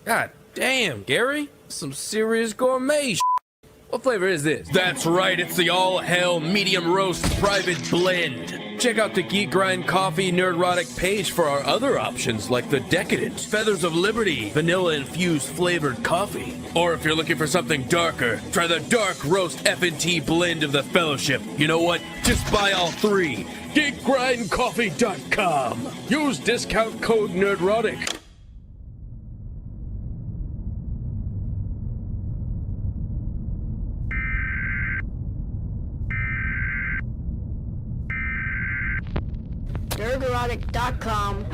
God damn, Gary. Some serious gourmet shit. What flavor is this? That's right, it's the all-hell medium roast private blend. Check out the Geek Coffee Nerdrotic page for our other options like the Decadent, Feathers of Liberty, vanilla-infused flavored coffee. Or if you're looking for something darker, try the Dark Roast FNT blend of the Fellowship. You know what? Just buy all three. GeekGrindCoffee.com. Use discount code Nerdrotic. Nerdrotic.com.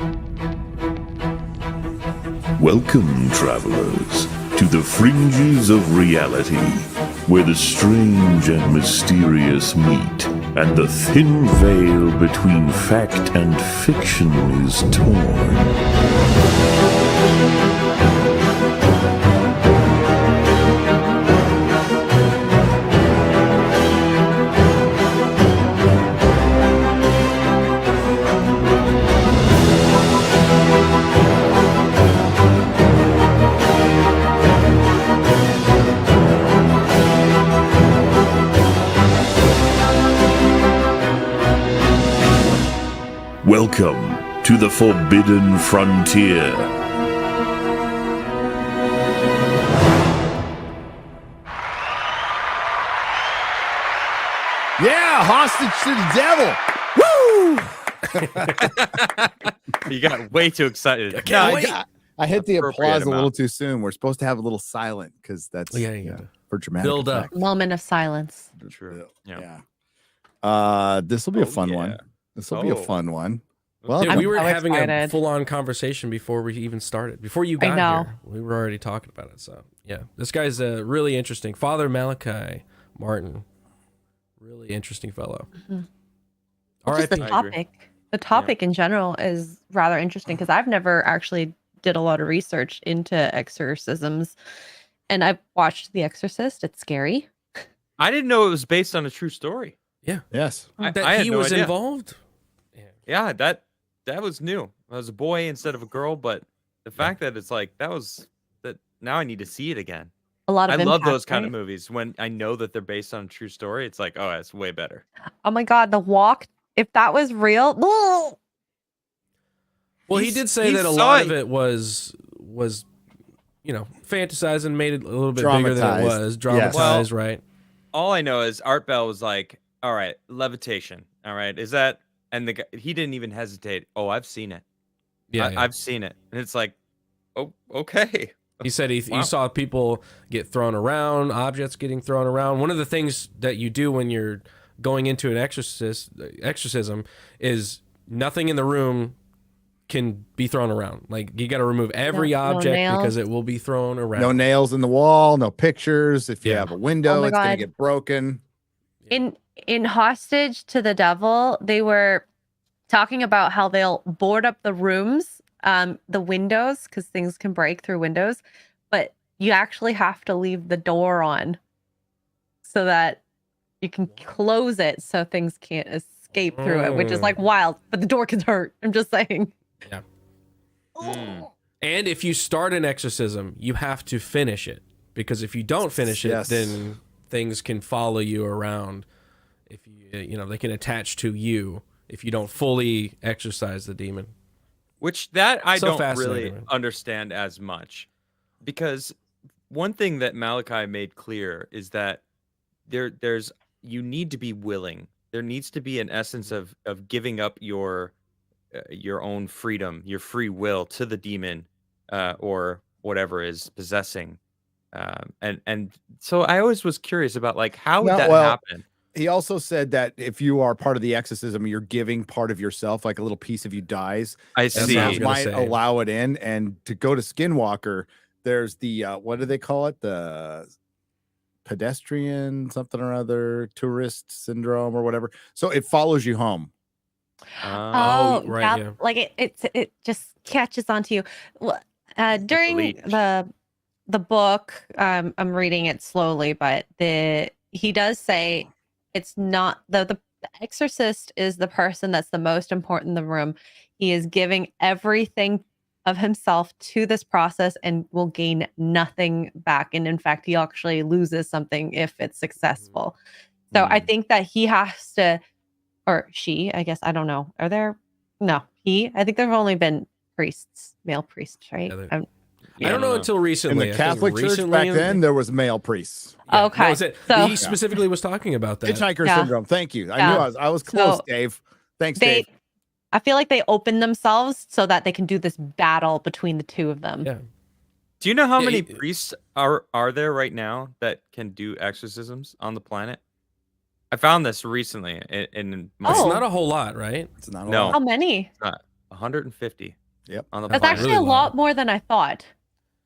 Welcome, travelers, to the fringes of reality, where the strange and mysterious meet, and the thin veil between fact and fiction is torn. Welcome to the Forbidden Frontier. Yeah, hostage to the devil. Woo! You got way too excited. I hit the Appropriate applause a little amount. too soon. We're supposed to have a little silent because that's for dramatic Build up. effect. Moment of silence. True. Yeah. This will be a fun one. This will be a fun one. Well, Dude, we were so having a excited. full-on conversation before we even started. Before you I got know. here, we were already talking about it. So, yeah. This guy's really interesting. Father Malachi Martin. Really interesting fellow. Just R.I.P. the topic in general is rather interesting because I've never actually did a lot of research into exorcisms, and I've watched The Exorcist. It's scary. I didn't know it was based on a true story. yes. That I had he no was idea. involved? Yeah, that was new. I was a boy instead of a girl, but the fact that it's like that now I need to see it again. A lot of I love impact, those kind of right? movies when I know that they're based on a true story. It's like, oh, it's way better. Oh my god, the walk. If that was real, Well, he He's- did say he that a saw lot it. of it was fantasized and made it a little bit bigger than it Dramatized. was. Yes. Dramatized, right? All I know is Art Bell was like, all right, levitation. All right, is that? And the guy, he didn't even hesitate. Oh, I've seen it. Yeah. I've seen it, and it's like, oh, okay. He said Wow. he saw people get thrown around, objects getting thrown around. One of the things that you do when you're going into an exorcism is nothing in the room can be thrown around. Like you got to remove every No object nails. because it will be thrown around. No nails in the wall, no pictures. If you Yeah. have a window, Oh my it's going to God. get broken. in Hostage to the Devil, they were talking about how they'll board up the rooms, the windows, because things can break through windows, but you actually have to leave the door on so that you can close it so things can't escape through it, which is like wild, but the door can hurt. I'm just saying. Yeah. Mm. And if you start an exorcism, you have to finish it, because if you don't finish it, Yes. then things can follow you around. If they can attach to you if you don't fully exorcise the demon. Which that I So don't fascinating, really man. understand as much, because one thing that Malachi made clear is that there's you need to be willing. There needs to be an essence of giving up your own freedom, your free will to the demon, or whatever is possessing. And so I always was curious about like how would No, that well, happen? He also said that if you are part of the exorcism, you're giving part of yourself, like a little piece of you dies. I That's see. what I was That gonna might say. allow it in. And to go to Skinwalker, there's the what do they call it? The pedestrian something or other, tourist syndrome or whatever. So it follows you home. Oh, right, yeah. Like it just catches onto you. Well, during leech. the book, I'm reading it slowly, but he does say it's not the exorcist is the person that's the most important in the room. He is giving everything of himself to this process and will gain nothing back. And in fact, he actually loses something if it's successful. So I think that he has to, or she, I guess, I don't know. Are there? No, I think there have only been priests, male priests, right? I don't know until In recently. the I think Catholic Church recently back then, there was male priests. Yeah, Okay. that was it. So He specifically was talking about that. Hitchhiker Yeah. syndrome. Thank you. I Yeah. knew I was close, So Dave. Thanks, Dave. I feel like they open themselves so that they can do this battle between the two of them. Yeah. Do you know how Yeah, many priests are there right now that can do exorcisms on the planet? I found this recently in my It's Oh. not a whole lot, right? It's not a No. lot. How many? 150. Yep. On the That's planet. actually a Really lot more than I thought.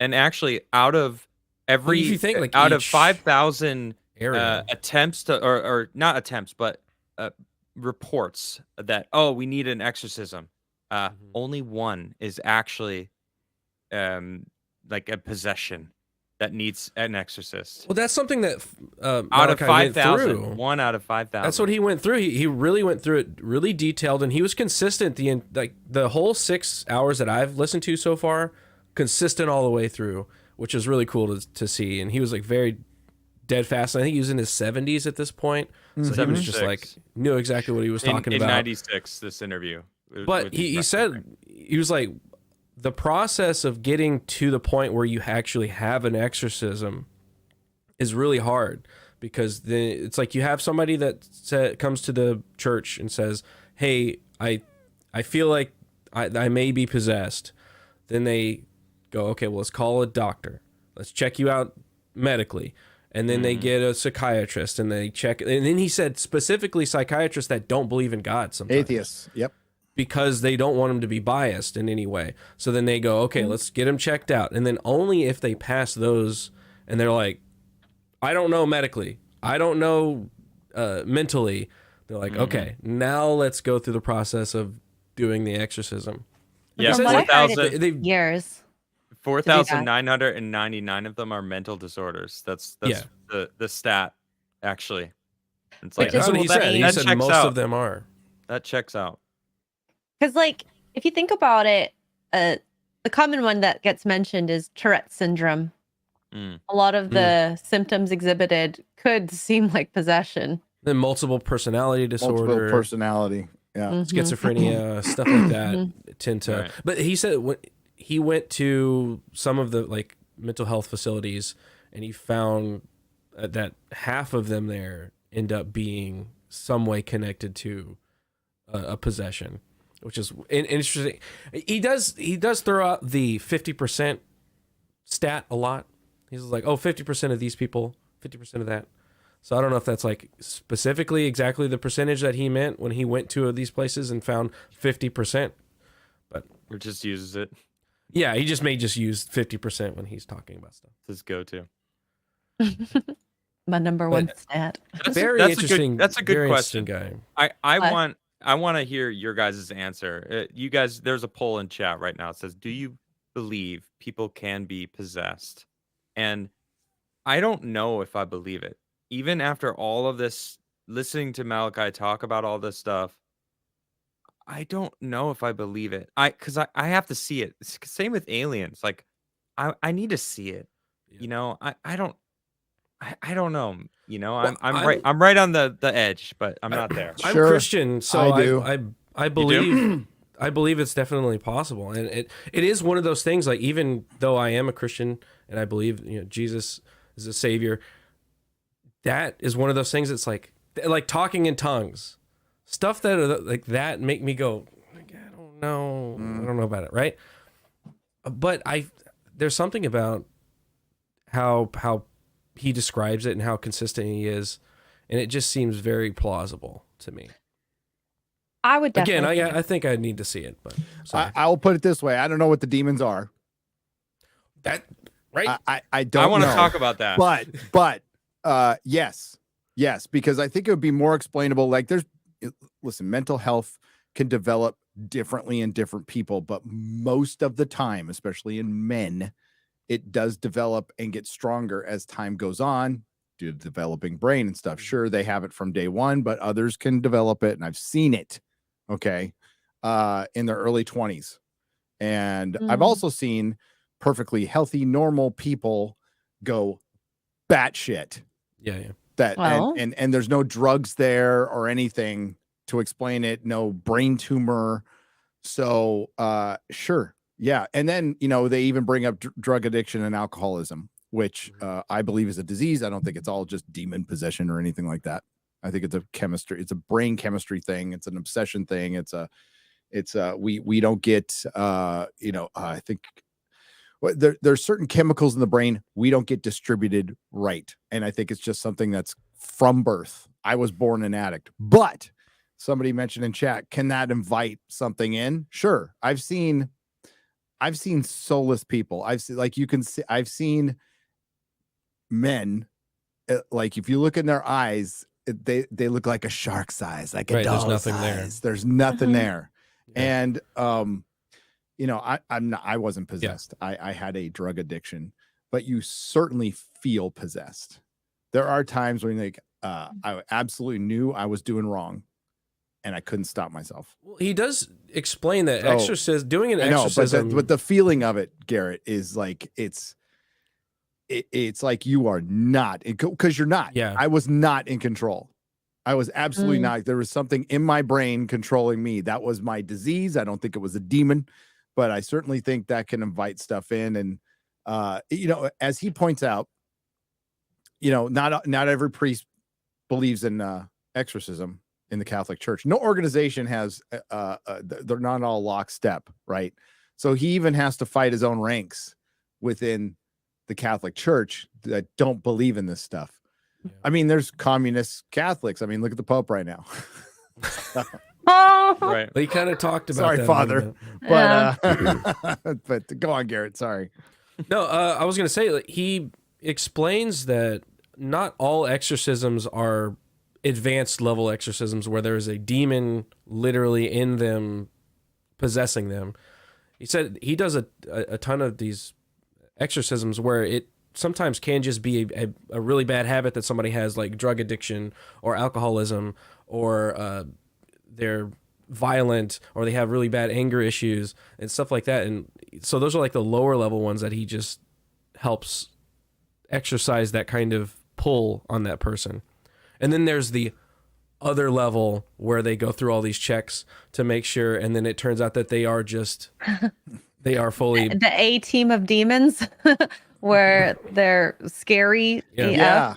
And actually, out of every if you think, like, out of each 5,000 Area. attempts to or not attempts, but reports that we need an exorcism. Only one is actually like a possession that needs an exorcist. Well, that's something that Out of Malachi went 5,000, through. 1 out of 5,000. That's what he went through. He really went through it, really detailed, and he was consistent. The whole 6 hours that I've listened to so far, consistent all the way through, which is really cool to see. And he was like very dead fast. I think he was in his 70s at this point, so he was just like knew exactly what he was talking in about. 96, this interview. But he said, he was like, the process of getting to the point where you actually have an exorcism is really hard, because it's like you have somebody that comes to the church and says, hey, I feel like I may be possessed. Then they go, okay, well, let's call a doctor. Let's check you out medically. And then they get a psychiatrist and they check. And then he said specifically psychiatrists that don't believe in God sometimes. Atheists. Yep. Because they don't want him to be biased in any way. So then they go, okay, let's get him checked out. And then only if they pass those and they're like, I don't know medically, I don't know mentally, they're like, okay, now let's go through the process of doing the exorcism. Yeah, From what I heard, 4,000 it's years. 4,999 of them are mental disorders. That's the stat, actually. It's like, That's what he said. He that said checks most out. of them are. That checks out. Because, like, if you think about it, the common one that gets mentioned is Tourette's syndrome. A lot of the symptoms exhibited could seem like possession. Then multiple personality disorder, Multiple personality. Yeah. schizophrenia, stuff like that tend to. Right. But he said when he went to some of the like mental health facilities, and he found that half of them there end up being some way connected to a possession, which is interesting. He does throw out the 50% stat a lot. He's like, 50% of these people, 50% of that. So I don't know if that's like specifically exactly the percentage that he meant when he went to these places and found 50%. But Or just uses it. yeah, he just may just use 50% when he's talking about stuff. His go-to. My number one stat. Very that's interesting. That's a good very question. interesting guy. I want to hear your guys' answer. You guys, there's a poll in chat right now. It says, do you believe people can be possessed? And I don't know if I believe it. Even after all of this, listening to Malachi talk about all this stuff, I don't know if I believe it. Because I have to see it. It's same with aliens. Like, I need to see it. Yeah. You know, I don't know. You know, Well, I'm right on the edge, but I'm not there. I'm Sure, Christian, so I do. I believe I believe it's definitely possible, and it is one of those things. Like, even though I am a Christian and I believe Jesus is a savior, that is one of those things that's like talking in tongues, stuff that are like that make me go, I don't know about it, right? But there's something about how he describes it and how consistent he is, and it just seems very plausible to me. I would definitely. Again, I think I need to see it, but sorry. I'll put it this way. I don't know what the demons are. That right? I don't I want to know. talk about that. But yes, because I think it would be more explainable. Like, listen, mental health can develop differently in different people, but most of the time, especially in men, it does develop and get stronger as time goes on due to developing brain and stuff. Sure, they have it from day one, but others can develop it, and I've seen it, okay, in their early 20s. And I've also seen perfectly healthy, normal people go batshit. Yeah. That Well. and there's no drugs there or anything to explain it, no brain tumor. So sure. Yeah. And then, they even bring up drug addiction and alcoholism, which I believe is a disease. I don't think it's all just demon possession or anything like that. I think it's a chemistry, it's a brain chemistry thing, it's an obsession thing. We don't get I think there's certain chemicals in the brain we don't get distributed right. And I think it's just something that's from birth. I was born an addict, but somebody mentioned in chat, can that invite something in? Sure. I've seen soulless people. I've seen men, like if you look in their eyes, they look like a shark's eyes, like a doll's there's nothing eyes. There's nothing there. Yeah. And I wasn't possessed. Yeah. I had a drug addiction, but you certainly feel possessed. There are times when I absolutely knew I was doing wrong, and I couldn't stop myself. Well, he does explain that doing an exorcism. But the feeling of it, Garrett, is like it's like you are not, because you're not. Yeah. I was not in control. I was absolutely not. There was something in my brain controlling me. That was my disease. I don't think it was a demon, but I certainly think that can invite stuff in. And as he points out, not every priest believes in exorcism in the Catholic Church. No organization has, they're not all lockstep, right? So he even has to fight his own ranks within the Catholic Church that don't believe in this stuff. Yeah. I mean, there's communist Catholics. I mean, look at the Pope right now. Right. He kind of talked about sorry, that. Father. But go on, Garrett. Sorry. No, I was going to say, he explains that not all exorcisms are advanced level exorcisms where there is a demon literally in them possessing them. He said he does a ton of these exorcisms where it sometimes can just be a really bad habit that somebody has, like drug addiction or alcoholism, or they're violent, or they have really bad anger issues and stuff like that. And so those are like the lower level ones that he just helps exercise that kind of pull on that person. And then there's the other level where they go through all these checks to make sure, and then it turns out that they are fully the A team of demons, where they're scary. Yeah.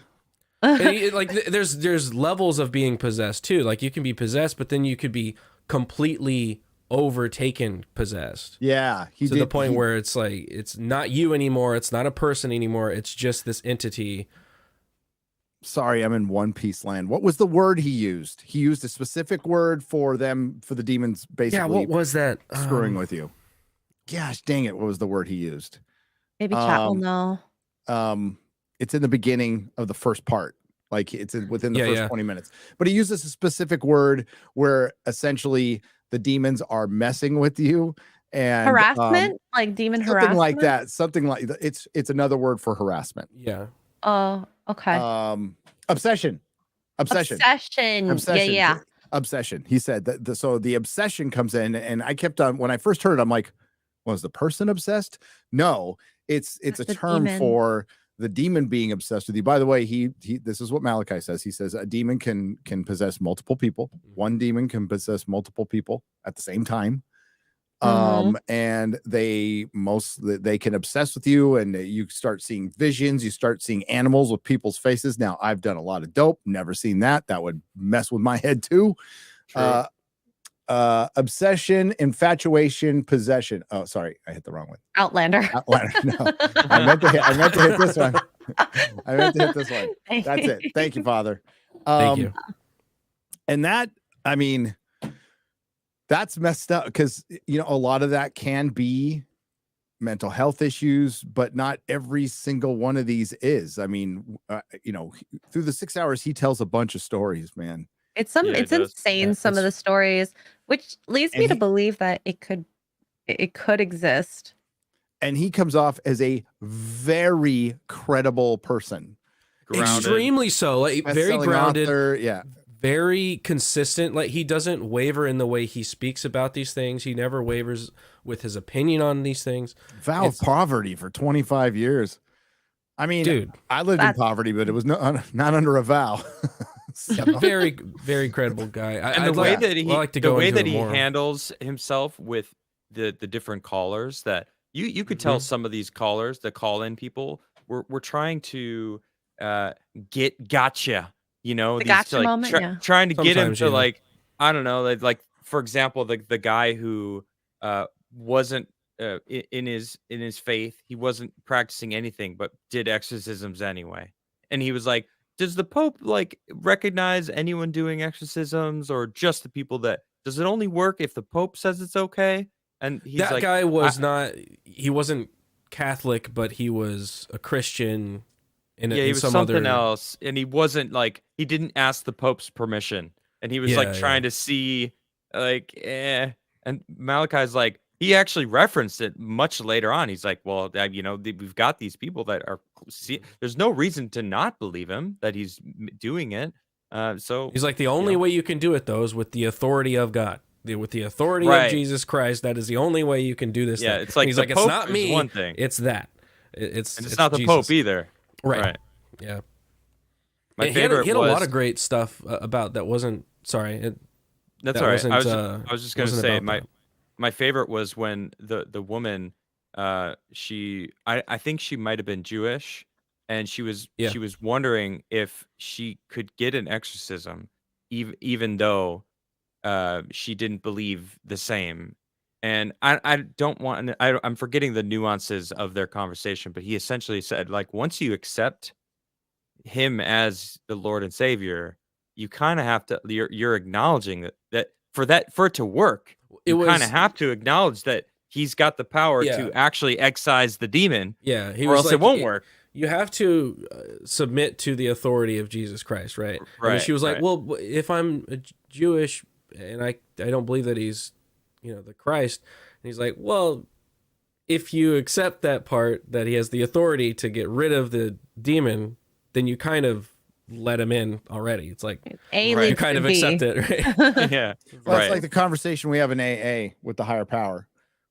There's levels of being possessed too. Like you can be possessed, but then you could be completely overtaken possessed. Yeah. To the point where it's like, it's not you anymore. It's not a person anymore. It's just this entity. Sorry, I'm in One Piece land. What was the word he used? He used a specific word for them, for the demons, basically. Yeah, what was that? Screwing with you. Gosh, dang it. What was the word he used? Maybe chat will know. It's in the beginning of the first part. Like it's within the first 20 minutes. But he uses a specific word where essentially the demons are messing with you. And harassment? Like demon something harassment? like that. Something like it's another word for harassment. Yeah. Oh, okay. Obsession. Yeah. Obsession. He said that so the obsession comes in, and I kept on, when I first heard it, I'm like, was the person obsessed? No, it's a term for the demon being obsessed with you. By the way, he this is what Malachi says. He says a demon can possess multiple people. One demon can possess multiple people at the same time. And they can obsess with you, and you start seeing visions, you start seeing animals with people's faces. Now, I've done a lot of dope, never seen that. That would mess with my head too. Obsession, infatuation, possession. Oh, sorry, I hit the wrong one. Outlander. No, I meant to hit this one. I meant to hit this one. That's it. Thank you, Father. Thank you. And that, I mean, that's messed up, because a lot of that can be mental health issues, but not every single one of these is. I mean, through the 6 hours, he tells a bunch of stories, man. It's insane, some of the stories, which leads me to believe that it could exist. And he comes off as a very credible person. Extremely so, like very grounded. Author, yeah. very consistent. Like, he doesn't waver in the way he speaks about these things. He never wavers with his opinion on these things. Vow of poverty for 25 years. I mean, Dude, I lived in poverty, but it was not under a vow. So, very, very credible guy. And I'd the way like- that he, I'd like to the go way into that it he more. handles himself with the different callers, that you could tell some of these callers, the call-in people, were trying to gotcha. You know, The these, gotcha like, moment, yeah. trying to get him Sometimes, to, yeah. like, I don't know, like for example, the guy who wasn't in his faith, he wasn't practicing anything, but did exorcisms anyway, and he was like, does the Pope like recognize anyone doing exorcisms, or just the people that? Does it only work if the Pope says it's okay? And he's that like, guy was not. He wasn't Catholic, but he was a Christian. In, yeah, in he was some something other, else, and he wasn't like, he didn't ask the Pope's permission, and he was Yeah, like trying to see, like, And Malachi's like, he actually referenced it much later on. He's like, well, you know, we've got these people that are. There's no reason to not believe him that he's doing it. So He's like, the only way you can do it, though, is with the authority of God. With the authority Right. of Jesus Christ, that is the only way you can do this. Yeah, thing. it's like And he's the like, it's Pope not is me. one thing. It's that. It's not the Jesus. Pope either. Right. Yeah. My he had favorite a was, lot of great stuff about that. Wasn't sorry. That's that all right. wasn't, I was just gonna wasn't say about that. my favorite was when the woman, I think she might have been Jewish, and she was wondering if she could get an exorcism, even though she didn't believe the same. And I don't want, I'm forgetting the nuances of their conversation, but he essentially said, like, once you accept him as the Lord and Savior, you kind of have to, you're acknowledging that for it to work, you kind of have to acknowledge that he's got the power to actually excise the demon. Yeah, he or was else like, it won't work. You have to submit to the authority of Jesus Christ, right? Right. And she was like, right. well, if I'm Jewish and I don't believe that he's, the Christ, and he's like, well, if you accept that part that he has the authority to get rid of the demon, then you kind of let him in already. It's like you kind of accept it, right? Yeah. Well, right. it's like the conversation we have in AA with the higher power,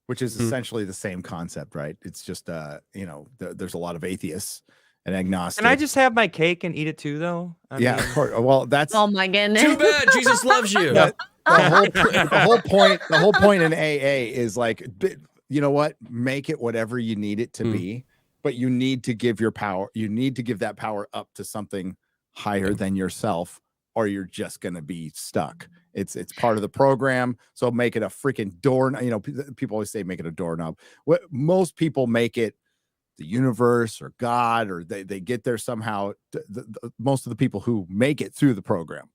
which is essentially the same concept, right? It's just, there's a lot of atheists and agnostics. Can I just have my cake and eat it too, though? I Yeah, mean, of course. Well, that's Oh my goodness. Too bad Jesus loves you. the whole point in AA is like, you know what? Make it whatever you need it to be, but you need to give that power up to something higher than yourself, or you're just going to be stuck. It's part of the program. So make it a freaking door. People always say make it a doorknob. What most people make it the universe or God, or they get there somehow. Most of the people who make it through the program,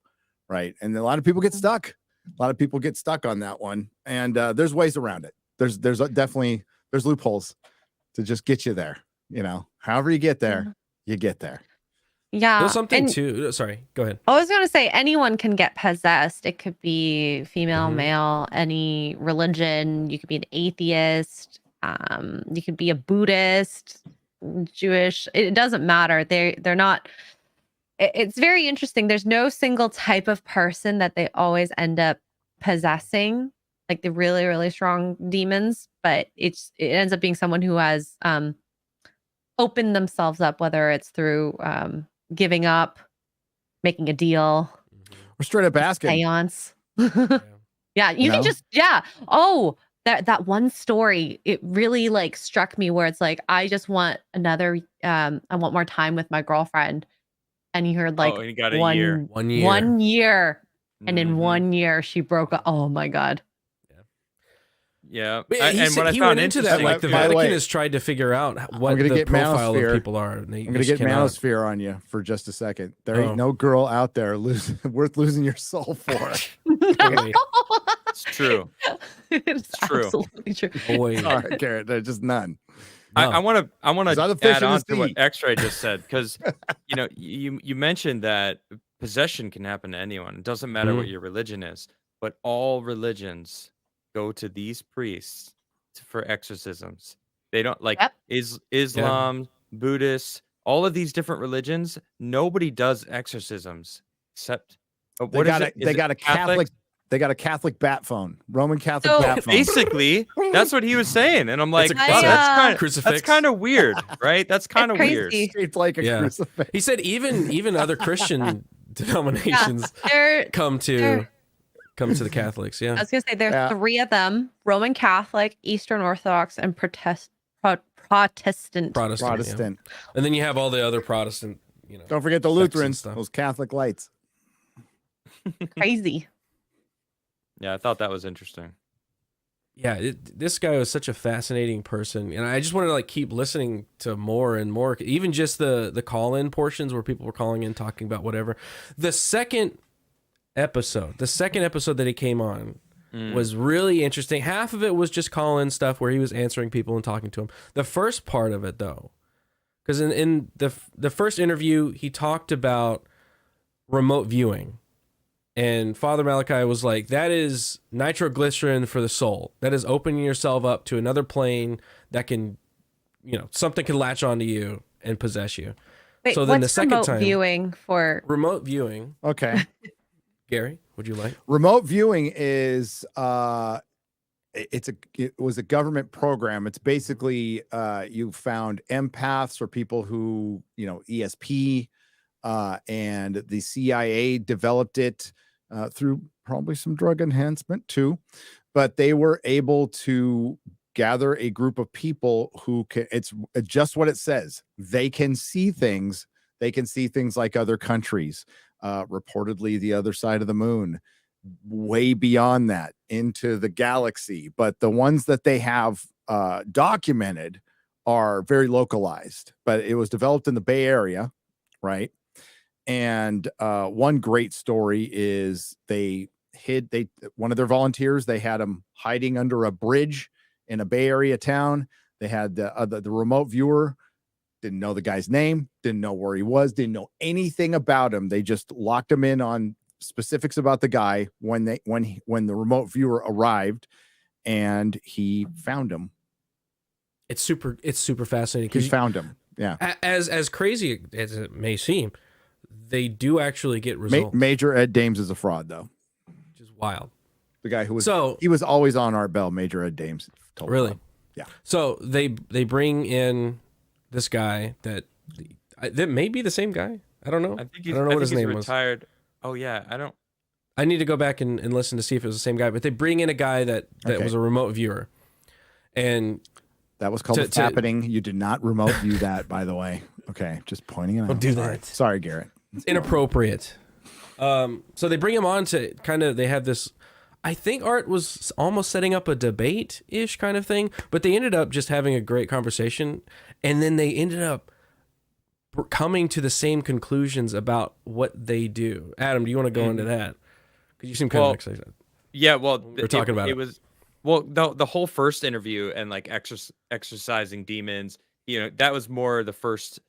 right? And a lot of people get stuck. A lot of people get stuck on that one, and there's ways around it. There's definitely loopholes to just get you there. However you get there, you get there. Yeah. There's something too. Sorry, go ahead. I was going to say anyone can get possessed. It could be female, male, any religion. You could be an atheist. You could be a Buddhist, Jewish. It doesn't matter. They're not. It's very interesting. There's no single type of person that they always end up possessing, like the really, really strong demons. But it ends up being someone who has opened themselves up, whether it's through giving up, making a deal, We're straight up asking. seance. Yeah, you can just Oh, that one story, it really like struck me where it's like, I just want another I want more time with my girlfriend. And you heard like and you got a year. 1 year. 1 year. And in Mhm. 1 year she broke up. Oh my God. Yeah. But And he what I he found went into that interesting, like the By the Vatican way, has tried to figure out what gonna the get profile Manosphere. of people are. And I'm going to get Manosphere on you for just a second. There ain't no girl out there worth losing your soul for. it's true. It's true. absolutely true. Boy. Sorry, Garrett. There's just none. I want There's other to fish add in the on to what sea. X-Ray just said, because you mentioned that possession can happen to anyone. It doesn't matter what your religion is, but all religions go to these priests for exorcisms. They don't like Islam, Buddhists, all of these different religions. Nobody does exorcisms except They got a Catholic. They got a Catholic bat phone, Roman Catholic So- bat phone. Basically, that's what he was saying, and I'm like, It's a wow, that's crucifix. kind of weird, right? That's kind of weird. crazy. Shaped like a Yeah. crucifix. He said even other Christian denominations There, come to the Catholics. I Yeah. was gonna say there's Yeah. 3 of them: Roman Catholic, Eastern Orthodox, and Protestant. Protestant. yeah. Protestant. And then you have all the other Protestant. Don't forget the sects and Lutherans, stuff. those Catholic lights. Crazy. Yeah, I thought that was interesting. Yeah, this guy was such a fascinating person, and I just wanted to like keep listening to more and more. Even just the call-in portions where people were calling in talking about whatever. The second episode that he came on was really interesting. Half of it was just call-in stuff where he was answering people and talking to them. The first part of it, though, because in the first interview he talked about remote viewing. And Father Malachi was like, that is nitroglycerin for the soul. That is opening yourself up to another plane that can, something can latch onto you and possess you. Wait, So then the what's second remote time- viewing for? Remote viewing, Okay. Gary, would you like? Remote viewing is it was a government program. It's basically you found empaths or people who, ESP, and the CIA developed it through probably some drug enhancement too, but they were able to gather a group of people who can, it's just what it says. They can see things. They can see things like other countries, reportedly the other side of the moon, way beyond that into the galaxy. But the ones that they have documented are very localized, but it was developed in the Bay Area, right? And one great story is one of their volunteers, they had him hiding under a bridge in a Bay Area town. They had the remote viewer, didn't know the guy's name, didn't know where he was, didn't know anything about him. They just locked him in on specifics about the guy when the remote viewer arrived, and he found him. It's super fascinating He because found him. Yeah. as crazy as it may seem, they do actually get results, Major Ed Dames is a fraud, though. which is wild. The guy who was So he was always on Art Bell, Major Ed Dames. Total really, fraud. Yeah. So they bring in this guy that may be the same guy. I don't know. I think don't know what his name was. retired. Oh yeah, I don't. I need to go back and listen to see if it was the same guy. But they bring in a guy that Okay. was a remote viewer, and That was called To- happening. You did not remote view that, by the way. Okay, just pointing it out. Don't do Sorry. that. Sorry, Garrett. it's inappropriate. So they bring him on to they have this. I think Art was almost setting up a debate-ish kind of thing, but they ended up just having a great conversation, and then they ended up coming to the same conclusions about what they do. Adam, do you want to go into that? Because you seem kind of excited. Yeah, well, were talking about it. was the whole first interview and like exercising demons. That was more the first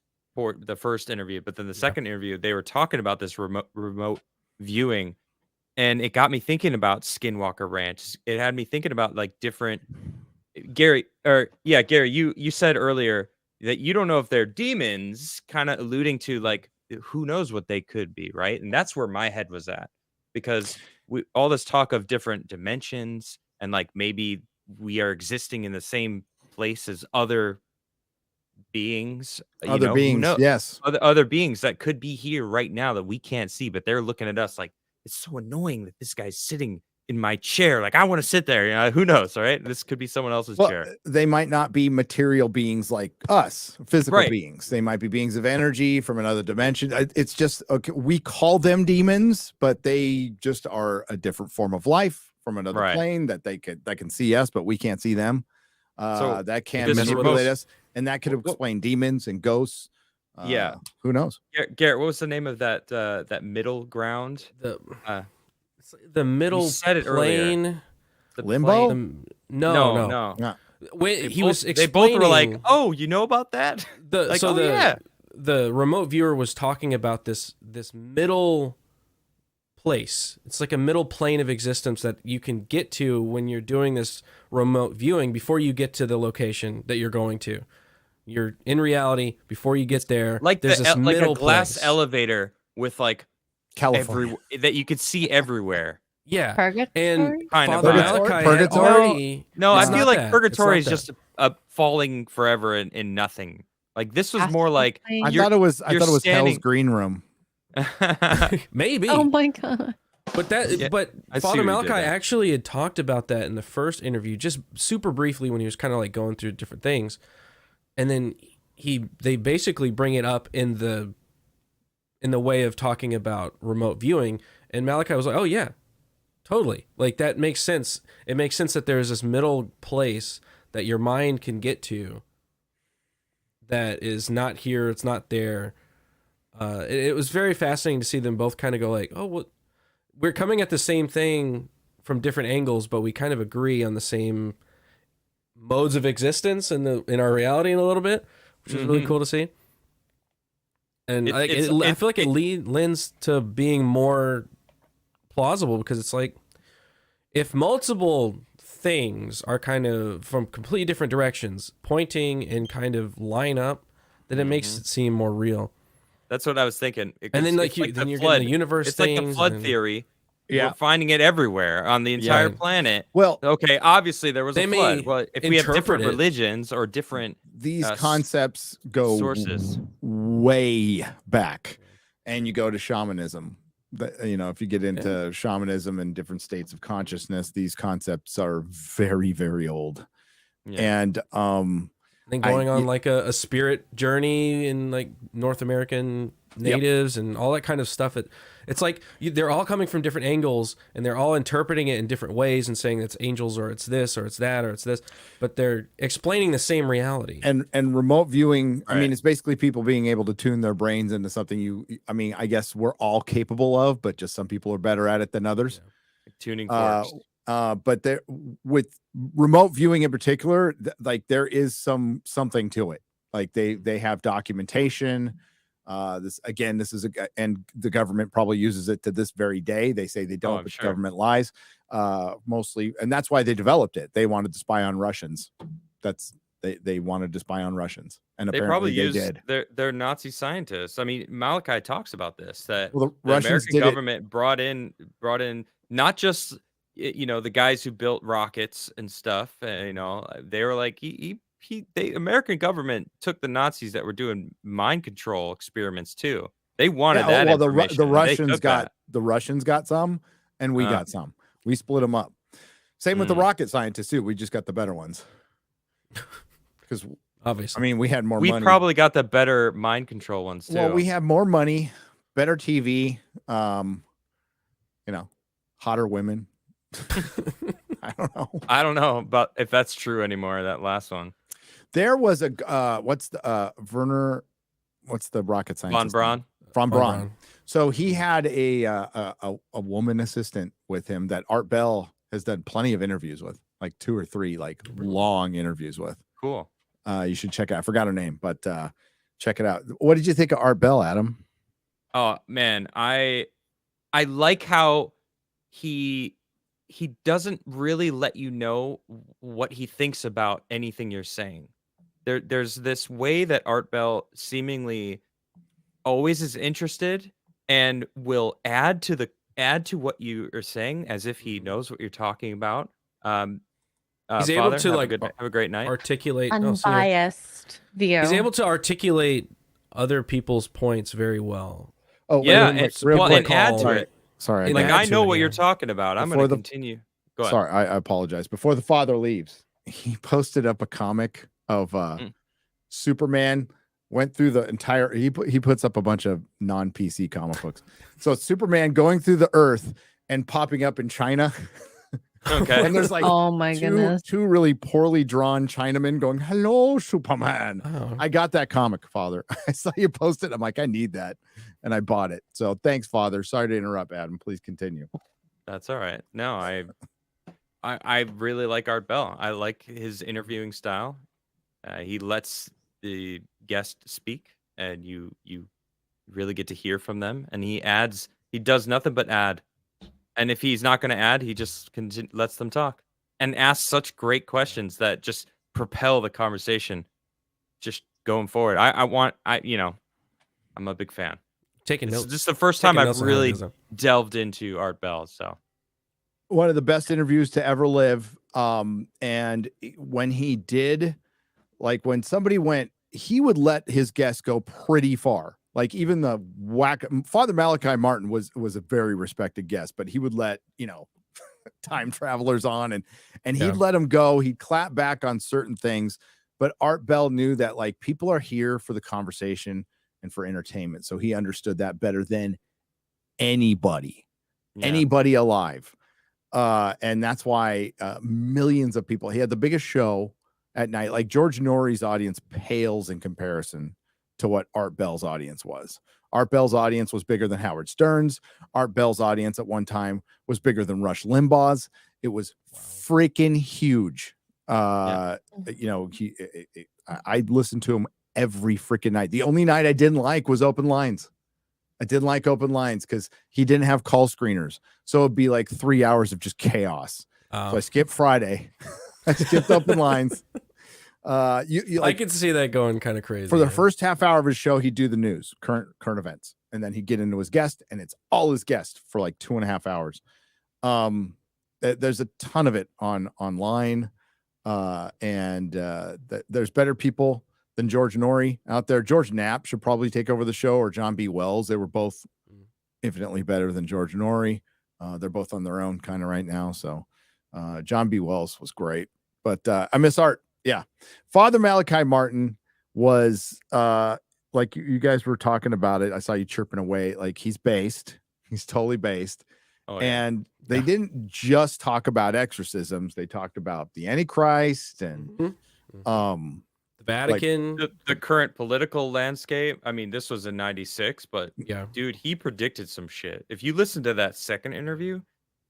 interview, but then the second interview they were talking about this remote viewing, and it got me thinking about Skinwalker Ranch. It had me thinking about like different Gary, you said earlier that you don't know if they're demons, kind of alluding to like who knows what they could be, right? And that's where my head was at, because all this talk of different dimensions and like maybe we are existing in the same place as other beings, Other beings, yes. other beings that could be here right now that we can't see, but they're looking at us like, it's so annoying that this guy's sitting in my chair. Like, I want to sit there. Who knows? All right. This could be someone else's Well, chair. they might not be material beings like us, physical Right. beings. They might be beings of energy from another dimension. It's just, okay, we call them demons, but they just are a different form of life from another Right. plane that can see us, but we can't see them. So, That can this is manipulate remote- us, and that could explain demons and ghosts. Yeah. Who knows? Garrett, what was the name of that middle ground? The middle said it earlier. plane. The Limbo? plane- No. Yeah. When he was They both were like, explaining- "Oh, you know about that?" Like, so oh, yeah. the remote viewer was talking about this middle place. It's like a middle plane of existence that you can get to when you're doing this remote viewing before you get to the location that you're going to. You're in reality before you get there. Like there's this like a middle glass place. elevator with like California. that you could see everywhere. Yeah. Purgatory? And Kind of, Father yeah. Malachi had Purgatory? already. No, I It's feel not like that. purgatory It's is not just falling forever in nothing. Like this was more Astral like plane. I thought it was you're Hell's standing- Green Room. that. Maybe. Oh my god. But that, Yeah, but I see Father what you Malachi did there. actually had talked about that in the first interview, just super briefly when he was kind of like going through different things, and then they basically bring it up in the way of talking about remote viewing, and Malachi was like, "Oh yeah, totally. Like that makes sense. It makes sense that there's this middle place that your mind can get to that is not here, it's not there." It was very fascinating to see them both kind of go like, "Oh, well, we're coming at the same thing from different angles, but we kind of agree on the same modes of existence in our reality in a little bit," which is really cool to see. And I feel like it lends to being more plausible, because it's like if multiple things are kind of from completely different directions pointing and kind of line up, then it makes it seem more real. That's what I was thinking. And then It's then the you're flood. getting the universe It's like the things flood and- theory. Yeah. We're finding it everywhere on the entire Yeah. planet. Well, Okay, obviously there was They a may flood. Well, if we have interpret different it. religions or different these uh, s- concepts go sources. way back, and you go to shamanism. If you get into shamanism and different states of consciousness, these concepts are very, very old. Yeah. And then going on like a spirit journey in like North American natives and all that kind of stuff. It's like they're all coming from different angles and they're all interpreting it in different ways and saying it's angels or it's this or it's that or it's this, but they're explaining the same reality. and remote viewing, I mean, Right. it's basically people being able to tune their brains into something I guess we're all capable of, but just some people are better at it than others. tuning Uh, forks. But there, with remote viewing in particular, like there is something to it. Like they have documentation. This is and the government probably uses it to this very day. They say they don't, I'm but sure. the government lies mostly, and that's why they developed it. They wanted to spy on Russians. They wanted to spy on Russians, and They probably apparently they used did. their Nazi scientists. I mean, Malachi talks about this, that Well, the the Russians American did it. government brought in not just the guys who built rockets and stuff. They were like the American government took the Nazis that were doing mind control experiments too. They wanted Yeah, that well, information. the and they Russians took got that. the Russians got some, and we got some. We split them up. Same with the rocket scientists too. We just got the better ones. Because Obviously. I mean, we had more We money. probably got the better mind control ones too. Well, we have more money, better TV, hotter women. I don't know. About if that's true anymore. That last one, There was a what's the Werner? What's the rocket Von scientist? Braun. Von Von Braun. Braun. So he had a woman assistant with him that Art Bell has done plenty of interviews with, like 2 or 3 like long interviews with. Cool. You should check out. I forgot her name, but check it out. What did you think of Art Bell, Adam? Oh man, I like how he doesn't really let you know what he thinks about anything you're saying. There's this way that Art Bell seemingly always is interested and will add to what you are saying as if he knows what you're talking about. He's able Father, to, have like, have a great night. Articulate. Unbiased view. He's able to articulate other people's points very well. Oh, Yeah, wait, and, real well, quick. and add to Sorry. it. Sorry, And Like add I to know it, what yeah. you're talking about. I'm Before going to continue. Go ahead. sorry, I apologize. Before the father leaves, he posted up a comic of Superman. Went through the entire. He puts up a bunch of non-PC comic books. So it's Superman going through the Earth and popping up in China. Okay. And there's like Oh my goodness. two really poorly drawn Chinamen going, "Hello, Superman." Oh. I got that comic, Father. I saw you post it. I'm like, I need that, and I bought it. So thanks, Father. Sorry to interrupt, Adam. Please continue. That's all right. No, I really like Art Bell. I like his interviewing style. He lets the guest speak, and you really get to hear from them. And he does nothing but add. And if he's not going to add, he just lets them talk and asks such great questions that just propel the conversation just going forward. I'm a big fan. Taking This notes. is just the first time Taking I've notes on how it really goes up. delved into Art Bell. So One of the best interviews to ever live. And when he did, like when somebody went, he would let his guests go pretty far. Like even the Father Malachi Martin was a very respected guest, but he would let, time travelers on and he'd let them go. He'd clap back on certain things, but Art Bell knew that like people are here for the conversation and for entertainment. So he understood that better than anybody alive. And that's why millions of people, he had the biggest show at night. Like George Norrie's audience pales in comparison to what Art Bell's audience was. Art Bell's audience was bigger than Howard Stern's. Art Bell's audience at one time was bigger than Rush Limbaugh's. It was freaking huge. I listened to him every freaking night. The only night I didn't like was open lines. I didn't like open lines because he didn't have call screeners. So it'd be like 3 hours of just chaos. So I skipped Friday. I skipped open lines. I could see that going kind of crazy. For the first half hour of his show, he'd do the news, current events, and then he'd get into his guest, and it's all his guest for like 2.5 hours. There's a ton of it online, and there's better people than George Norrie out there. George Knapp should probably take over the show, or John B. Wells. They were both infinitely better than George Norrie. They're both on their own kind of right now. So John B. Wells was great, but I miss Art. Yeah. Father Malachi Martin was like you guys were talking about it. I saw you chirping away. Like he's based. He's totally based. Oh, yeah. And they didn't just talk about exorcisms. They talked about the Antichrist and the Vatican, the current political landscape. I mean, this was in '96, but yeah, dude, he predicted some shit. If you listen to that second interview,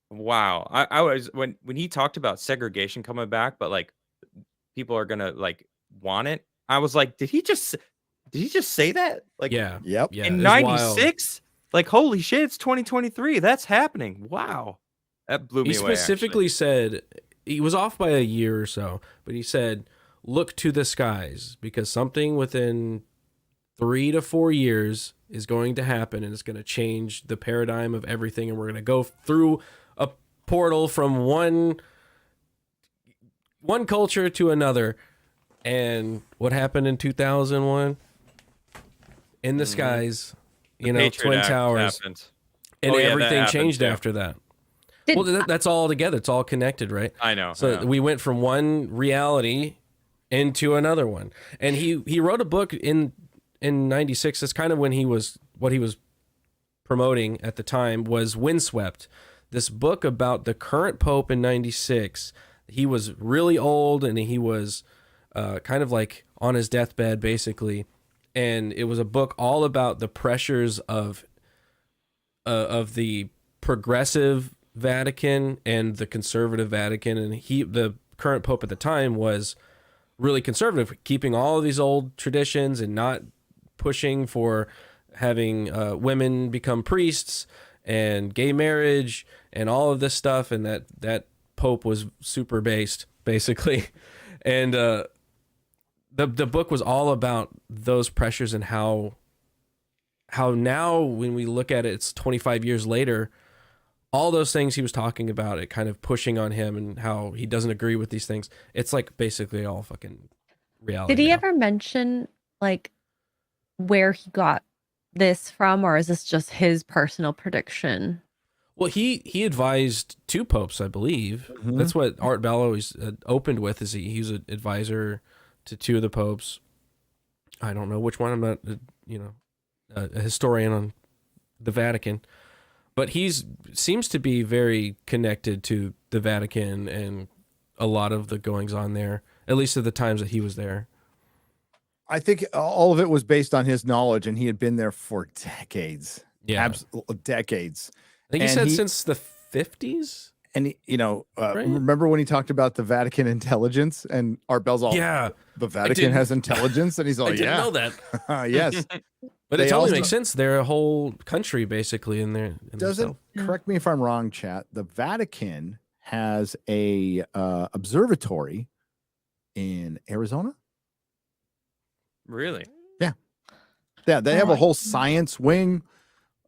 wow. I was when he talked about segregation coming back, but like people are gonna like want it. I was like, did he just say that? Like, yeah, yep. yeah, in '96? Like, holy shit, it's 2023. That's happening. Wow. That blew me away. He specifically said, he was off by a year or so, but he said, look to the skies because something within 3 to 4 years is going to happen and it's going to change the paradigm of everything. And we're going to go through a portal from one culture to another. And what happened in 2001? In the skies, Twin Towers, happened. and everything happened changed too. after that. Well, that's all together. It's all connected, right? I know. So we went from one reality into another one. And he wrote a book in '96. That's kind of when what he was promoting at the time was Windswept, this book about the current Pope in '96. He was really old and he was kind of like on his deathbed, basically. And it was a book all about the pressures of the progressive Vatican and the conservative Vatican. And the current Pope at the time was really conservative, keeping all of these old traditions and not pushing for having women become priests and gay marriage and all of this stuff. And that Pope was super based, basically. And the book was all about those pressures and how now when we look at it, it's 25 years later, all those things he was talking about, it kind of pushing on him and how he doesn't agree with these things. It's like basically all fucking reality. Did he now. ever mention like where he got this from, or is this just his personal prediction? Well, he advised 2 popes, I believe. Mm-hmm. That's what Art Bell always opened with. Is he was an advisor to 2 of the popes. I don't know which one. I'm not, a historian on the Vatican, but seems to be very connected to the Vatican and a lot of the goings on there, at least at the times that he was there. I think all of it was based on his knowledge, and he had been there for decades. Yeah, decades. I think he said since the 50s. And Right. remember when he talked about the Vatican intelligence, and Art Bell's all, Yeah, the Vatican has intelligence, and he's all, I didn't know that. Yes. But They it totally also- makes sense. They're a whole country basically in there. Doesn't, correct me if I'm wrong, chat, the Vatican has a observatory in Arizona. Really? Yeah, they have a whole science wing.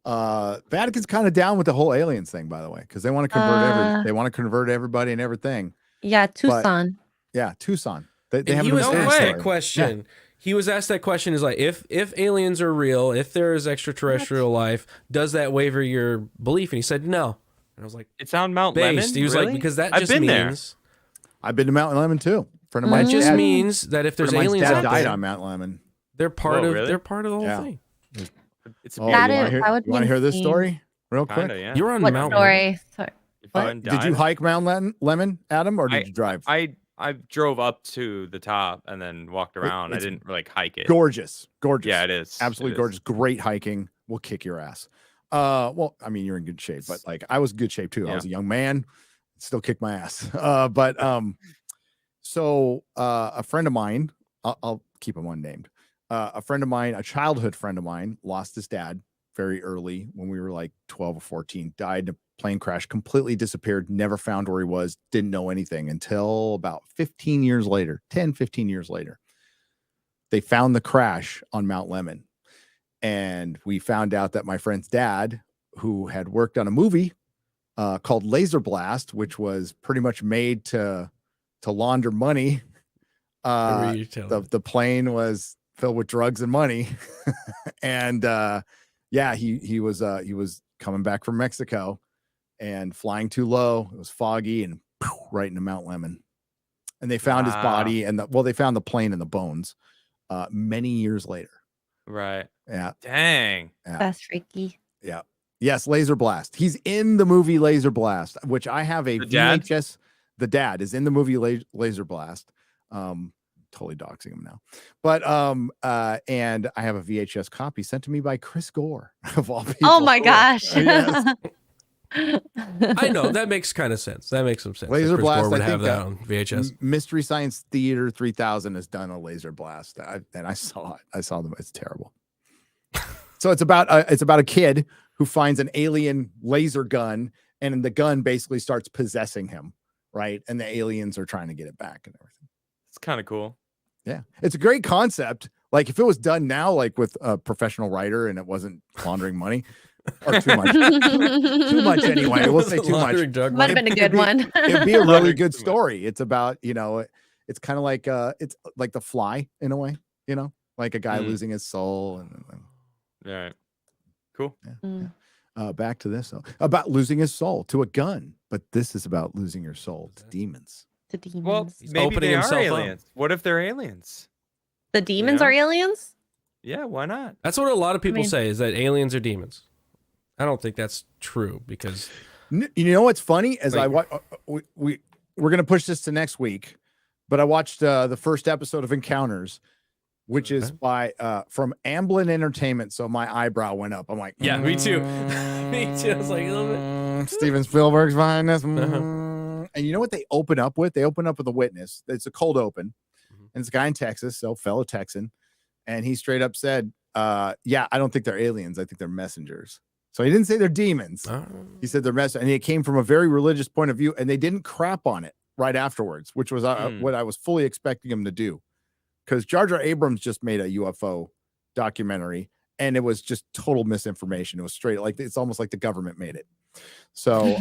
Vatican's kind of down with the whole aliens thing, by the way, because they want to they want to convert everybody and everything. Yeah, Tucson. Yeah, Tucson. They And haven't he was been asked saying that it. question. He was asked that question is like, if aliens are real, if there is extraterrestrial life, does that waver your belief? And he said no. And I was like, It's on Mount based. Lemon. He was Really? like, because that I've just been there. means I've been to Mount Lemon too. Friend of that mine just dad, means that if there's friend of mine's aliens dad out died there, on Mount Lemon. they're part Whoa, of really? they're part of the whole Yeah. thing. It's Oh, That you is- want to hear, that would you wanna be hear this insane. story real quick? kind of, yeah. You're on What Mount Lemon. story? Sorry. If What? I Did you died, hike Mount Lemon, Adam, or did you drive? I drove up to the top and then walked around. I it's didn't like hike it. Gorgeous. Yeah, it is. Absolutely It is. gorgeous. Great hiking. We'll kick your ass. Well, I mean, you're in good shape, but like I was in good shape too. I Yeah. was a young man, still kick my ass. So a friend of mine, I'll keep him unnamed. A friend of mine, a childhood friend of mine, lost his dad very early when we were like 12 or 14, died in a plane crash, completely disappeared, never found where he was, didn't know anything until about 15 years later, 10, 15 years later. They found the crash on Mount Lemon. And we found out that my friend's dad, who had worked on a movie called Laser Blast, which was pretty much made to launder money. The plane was filled with drugs and money. And yeah, he was coming back from Mexico and flying too low. It was foggy and right into Mount Lemon. And they found his body and they found the plane and the bones many years later. Right. Yeah. Dang. Yeah. That's freaky. Yeah. Yes, Laser Blast. He's in the movie Laser Blast, which I have a The dad? VHS. The dad is in the movie Laser Blast. Totally doxing him now. But and I have a VHS copy sent to me by Chris Gore of all people. Oh my gosh. Yes. I know that makes kind of sense. That makes some sense. Laser Chris Blast, Gore would I have think, that on VHS. Mystery Science Theater 3000 has done a Laser Blast, and I saw it. I saw them. It's terrible. So it's about a kid who finds an alien laser gun, and the gun basically starts possessing him, right? And the aliens are trying to get it back and everything. It's kind of cool. Yeah, it's a great concept. Like if it was done now, like with a professional writer, and it wasn't laundering money or too much, too much anyway. We'll say too much. Might have been a good one. It'd be a really Laundering good too much. story. It's about, it's kind of like it's like The Fly in a way, like a guy Mm. losing his soul. And All right. Cool. Mm. back to this though, about losing his soul to a gun, but this is about losing your soul to demons. The demons. Well, He's maybe opening they are himself up. aliens. What if they're aliens? the demons know? are aliens? Yeah, why not? That's what a lot of people mean- say, is that aliens are demons. I don't think that's true because You know what's funny? As Like- we're gonna push this to next week, but I watched the first episode of Encounters, which is by from Amblin Entertainment. So my eyebrow went up. I'm like, Yeah, me too. Me too. I was like a little bit. Steven Spielberg's behind this. Uh-huh. And you know what they open up with? They open up with a witness. It's a cold open, Mhm. and it's a guy in Texas, so fellow Texan, and he straight up said, "Yeah, I don't think they're aliens. I think they're messengers." So he didn't say they're demons. He said they're messengers, and it came from a very religious point of view, and they didn't crap on it right afterwards, which was what I was fully expecting him to do, because Jar Jar Abrams just made a UFO documentary, and it was just total misinformation. It was straight like it's almost like the government made it. So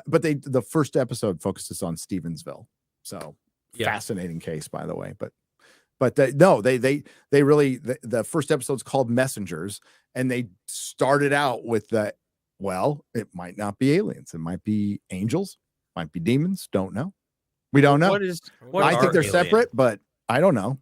but the first episode focuses on Stevensville. So Yeah. fascinating case, by the way. But they really the first episode's called Messengers, and they started out with that. Well, it might not be aliens, it might be angels, might be demons. Don't know. We don't know. What I think are they're aliens? separate, but I don't know.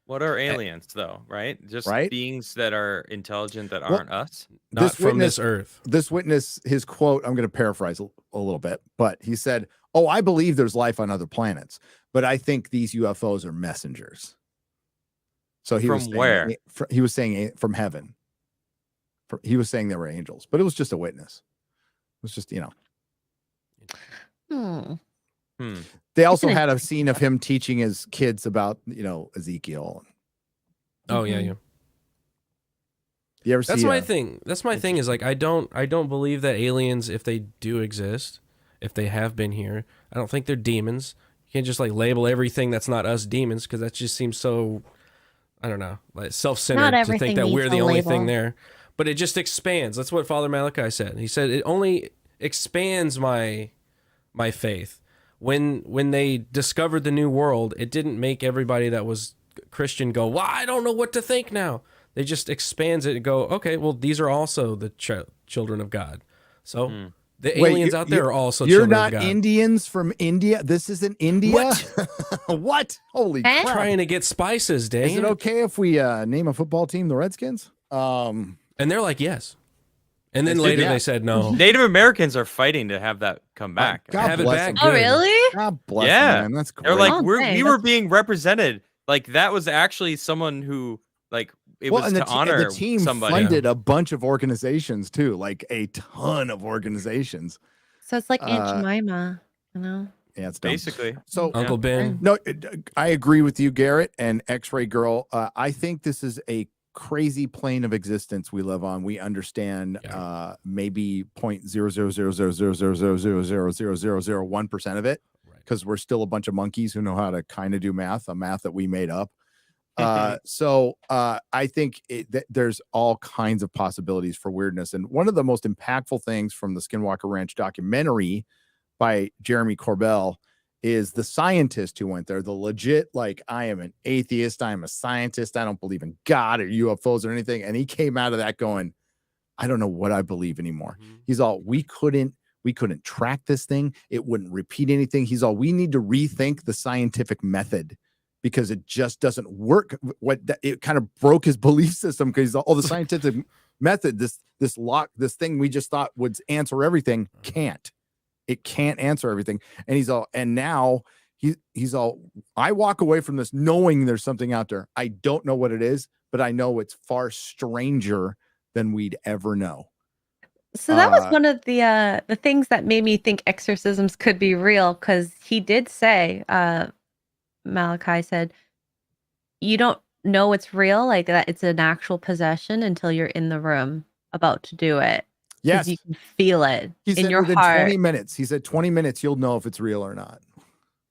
What are aliens, though? Right? Just Right? beings that are intelligent that Well, aren't us. Not this from witness- this earth. This witness, his quote, I'm going to paraphrase a little bit, but he said, "Oh, I believe there's life on other planets, but I think these UFOs are messengers." So he was From saying, where? He was saying from heaven. He was saying they were angels, but it was just a witness. It was just, Hmm. They also Isn't it- had a scene of him teaching his kids about, Ezekiel. Oh yeah, Mhm. yeah. You ever That's see? my thing. That's my thing is like I don't believe that aliens, if they do exist, if they have been here, I don't think they're demons. You can't just like label everything that's not us demons, because that just seems so, I don't know, like self-centered to everything think that needs we're a the only label. thing there. but it just expands. That's what Father Malachi said. He said it only expands my faith. When they discovered the new world, it didn't make everybody that was Christian go, well, I don't know what to think now. They just expands it and go, okay, well, these are also the children of God. So the aliens out there are also children of God. You're not Indians from India? This isn't India? What? What? Holy crap. Trying to get spices, Dan. Is it okay if we name a football team the Redskins? And they're like, yes. And then later they said no. Native Americans are fighting to have that come back. God Have it bless back. them. Oh, really? God bless Yeah. them, man. That's great. They're like, Oh, dang, we were being represented. Like that was actually someone who like it was and to honor the team somebody. funded a bunch of organizations too, like a ton of organizations. So it's like Aunt Jemima, you know? Yeah, it's dumb. Basically. So Uncle Ben. no, I agree with you, Garrett and X-Ray Girl. I think this is a crazy plane of existence we live on. We understand maybe 0.000000000001% of it, because we're still a bunch of monkeys who know how to kind of do math, a math that we made up. So I think there's all kinds of possibilities for weirdness. And one of the most impactful things from the Skinwalker Ranch documentary by Jeremy Corbell is the scientist who went there, the legit, like, I am an atheist, I am a scientist, I don't believe in God or UFOs or anything. And he came out of that going, I don't know what I believe anymore. He's all, we couldn't track this thing. It wouldn't repeat anything. He's all, we need to rethink the scientific method because it just doesn't work. It kind of broke his belief system because all the scientific method, this thing we just thought would answer everything, can't. It can't answer everything. And he's all, and now he's all, I walk away from this knowing there's something out there. I don't know what it is, but I know it's far stranger than we'd ever know. So that was one of the things that made me think exorcisms could be real, because he did say, Malachi said, you don't know it's real, like that it's an actual possession until you're in the room about to do it. Yes. You can feel it in your within heart. 20 minutes. He said 20 minutes, you'll know if it's real or not.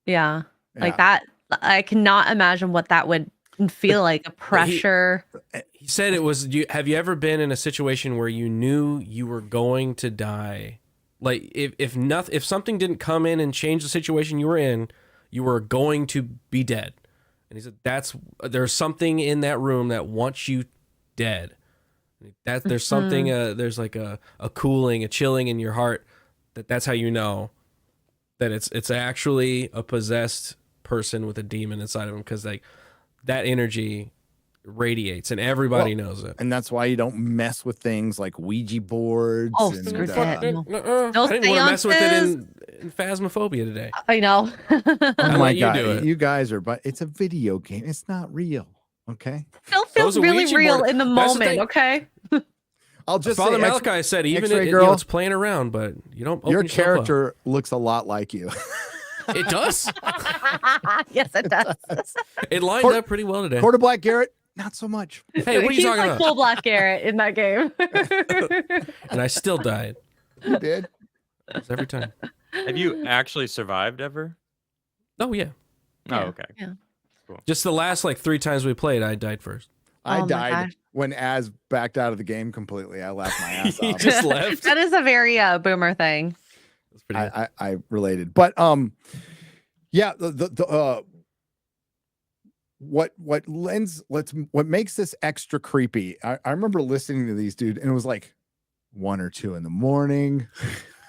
Yeah. Like that. I cannot imagine what that would feel like, a pressure. He said it was, have you ever been in a situation where you knew you were going to die? Like if something didn't come in and change the situation you were in, you were going to be dead. And he said there's something in that room that wants you dead. That there's something there's like a cooling, a chilling in your heart that's how you know that it's actually a possessed person with a demon inside of him, because like that energy radiates and everybody knows it. And that's why you don't mess with things like Ouija boards. Oh, and, screw that. I didn't want to mess with it in Phasmophobia today. I know. Oh my God, do it. you guys are, but it's a video game. It's not real. Okay. Still feels really Ouija real board. in the That's the moment. thing. Okay. I'll just Father say, Malachi said even X-Ray it, Girl, it's playing around, but you don't open your yourself up. character looks a lot like you. It does. Yes, it does. It lined up pretty well today. Quarter Black Garrett, not so much. Hey, what are you He's talking like about? full Black Garrett in that game. And I still died. You did. It's every time. Have you actually survived ever? Oh yeah. Oh, Yeah. okay. Yeah. Just the last like 3 times we played, I died first. I Oh my died gosh. when Az backed out of the game completely. I laughed my ass He off. just left. That is a very boomer thing. That's pretty good. I related, but yeah, what makes this extra creepy? I remember listening to these dude, and it was like 1 or 2 in the morning,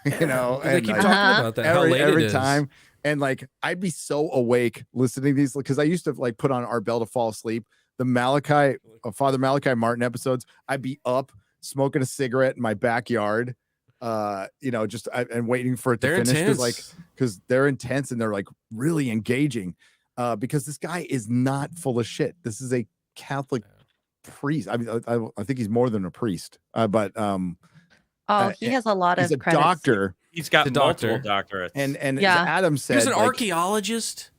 you know, They and keep like, talking about that. How late every it is. time. And like, I'd be so awake listening to these, because I used to like put on Art Bell to fall asleep. The Malachi, Father Malachi Martin episodes, I'd be up smoking a cigarette in my backyard, you know, just and waiting for it to They're finish, intense. because they're intense and they're like really engaging. Because this guy is not full of shit. This is a Catholic priest. I mean, I think he's more than a priest, but He has a lot he's of a credits. doctor. He's got The doctor. multiple doctorates. And Yeah. as Adam He said, was an like, archaeologist,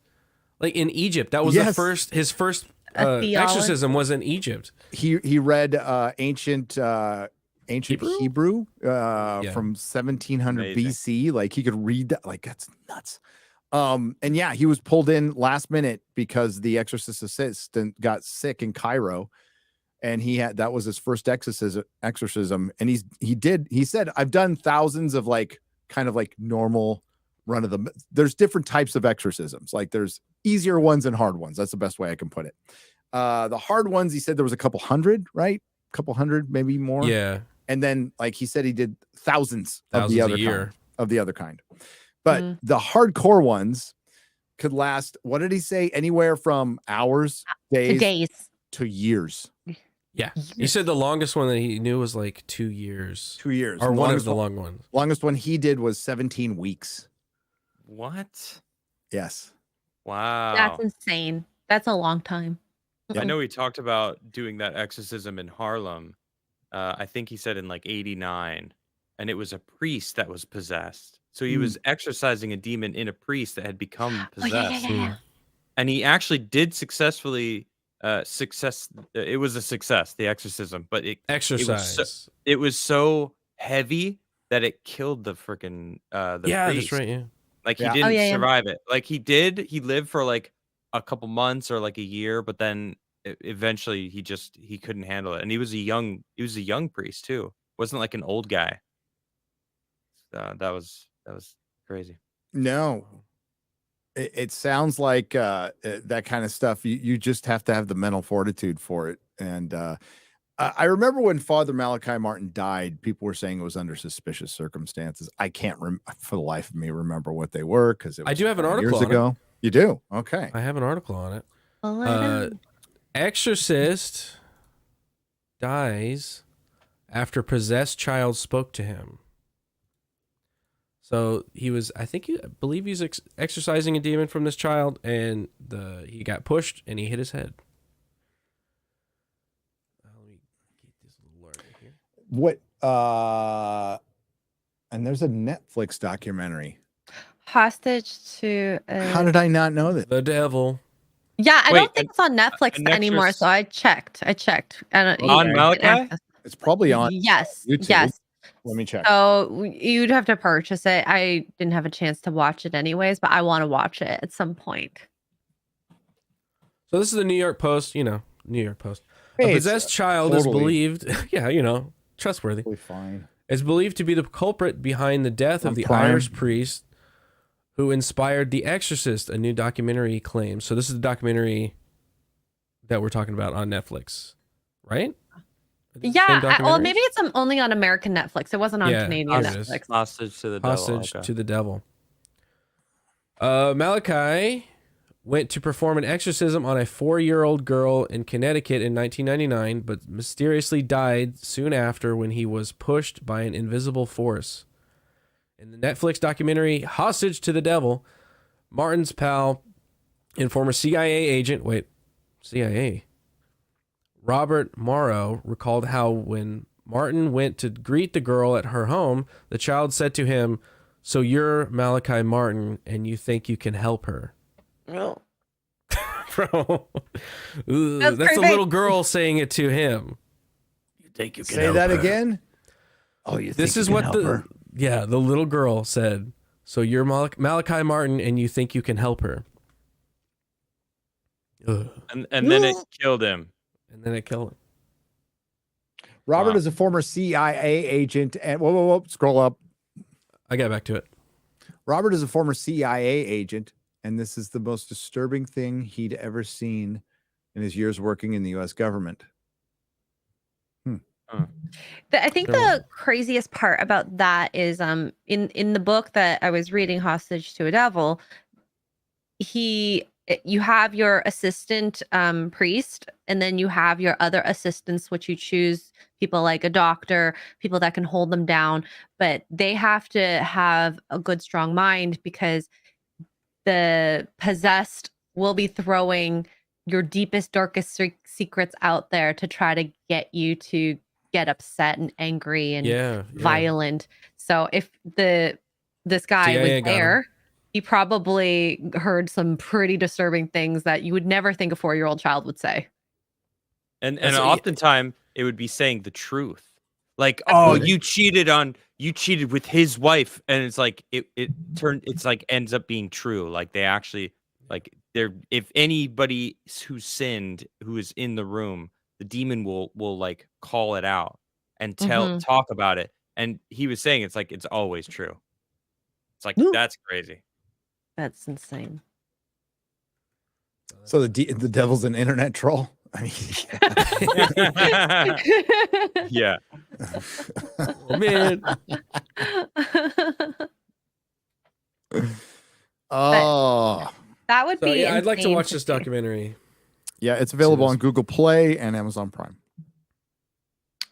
like in Egypt. That was Yes. his first A theologist. exorcism was in Egypt. he read ancient Hebrew from 1700 Amazing. BC. Like he could read that. Like that's nuts. And yeah, he was pulled in last minute because the exorcist assistant got sick in Cairo. and that was his first exorcism. And he said, I've done thousands of like kind of like normal run of the, there's different types of exorcisms. Like there's easier ones and hard ones. That's the best way I can put it. The hard ones, he said there was a couple hundred, right? A couple hundred, maybe more. Yeah. And then like he said, he did thousands of the other kind. But the hardcore ones could last, what did he say? Anywhere from hours, days to years. Yeah. He said the longest one that he knew was like 2 years. 2 years. Or one of the long ones. Longest one he did was 17 weeks. What? Yes. Wow. That's insane. That's a long time. I know he talked about doing that exorcism in Harlem. I think he said in like 89. And it was a priest that was possessed. So he was exorcising a demon in a priest that had become possessed. And he actually did successfully it was a success, the exorcism, but it was so heavy that it killed the freaking the priest. That's right. Yeah. Like he didn't survive it. Like he lived for like a couple months or like a year, but then eventually he couldn't handle it. And he was a young priest too. Wasn't like an old guy. That was crazy. No, it sounds like that kind of stuff. You just have to have the mental fortitude for it. And I remember when Father Malachi Martin died, people were saying it was under suspicious circumstances. I can't for the life of me remember what they were, because I do have an article years ago. You do? Okay. I have an article on it. Exorcist dies after possessed child spoke to him. So I believe he was exorcising a demon from this child, and he got pushed and he hit his head. Let me get this little article here. What? And there's a Netflix documentary. Hostage to. How did I not know that? The devil. Yeah, I don't think it's on Netflix anymore. So I checked. On Malachi? It's probably on. Yes. YouTube. Yes. Let me check. So you'd have to purchase it. I didn't have a chance to watch it anyways, but I want to watch it at some point. So this is the New York Post. New York Post. Hey, a possessed child is believed. Trustworthy. Totally fine. Is believed to be the culprit behind the death of the Prime. Irish priest who inspired The Exorcist, a new documentary claims. So this is the documentary that we're talking about on Netflix, right? Yeah, maybe it's only on American Netflix. It wasn't on Canadian Netflix. Hostage to the devil. Hostage to the devil. Malachi went to perform an exorcism on a 4-year-old girl in Connecticut in 1999, but mysteriously died soon after when he was pushed by an invisible force. In the Netflix documentary Hostage to the Devil, Martin's pal and former CIA agent, Robert Morrow recalled how when Martin went to greet the girl at her home, the child said to him, "So you're Malachi Martin and you think you can help her?" No. Bro. That's a little girl saying it to him. You think you can say help that her? again? Oh, you think this you is can what help her? The little girl said. So you're Malachi Martin and you think you can help her? And then it killed him. And then it killed him. Robert is a former CIA agent, and whoa, scroll up. I got back to it. Robert is a former CIA agent, and this is the most disturbing thing he'd ever seen in his years working in the U.S. government. I think the craziest part about that is in the book that I was reading, Hostage to a Devil, you have your assistant priest, and then you have your other assistants, which you choose people like a doctor, people that can hold them down, but they have to have a good, strong mind, because the possessed will be throwing your deepest, darkest secrets out there to try to get you to get upset and angry and violent. So if this guy was there, he probably heard some pretty disturbing things that you would never think a 4-year-old child would say. And oftentimes it would be saying the truth. Like, oh, you cheated with his wife, and it's like it's like ends up being true. Like they actually, like, if anybody who sinned who is in the room, the demon will like call it out and Mhm. talk about it. And he was saying it's like it's always true. It's like that's crazy. That's insane. So the devil's an internet troll. I mean, Yeah. Oh, man. oh That would So, be. yeah, I'd like to insane watch this see. documentary. yeah, it's available this. on Google Play and Amazon Prime.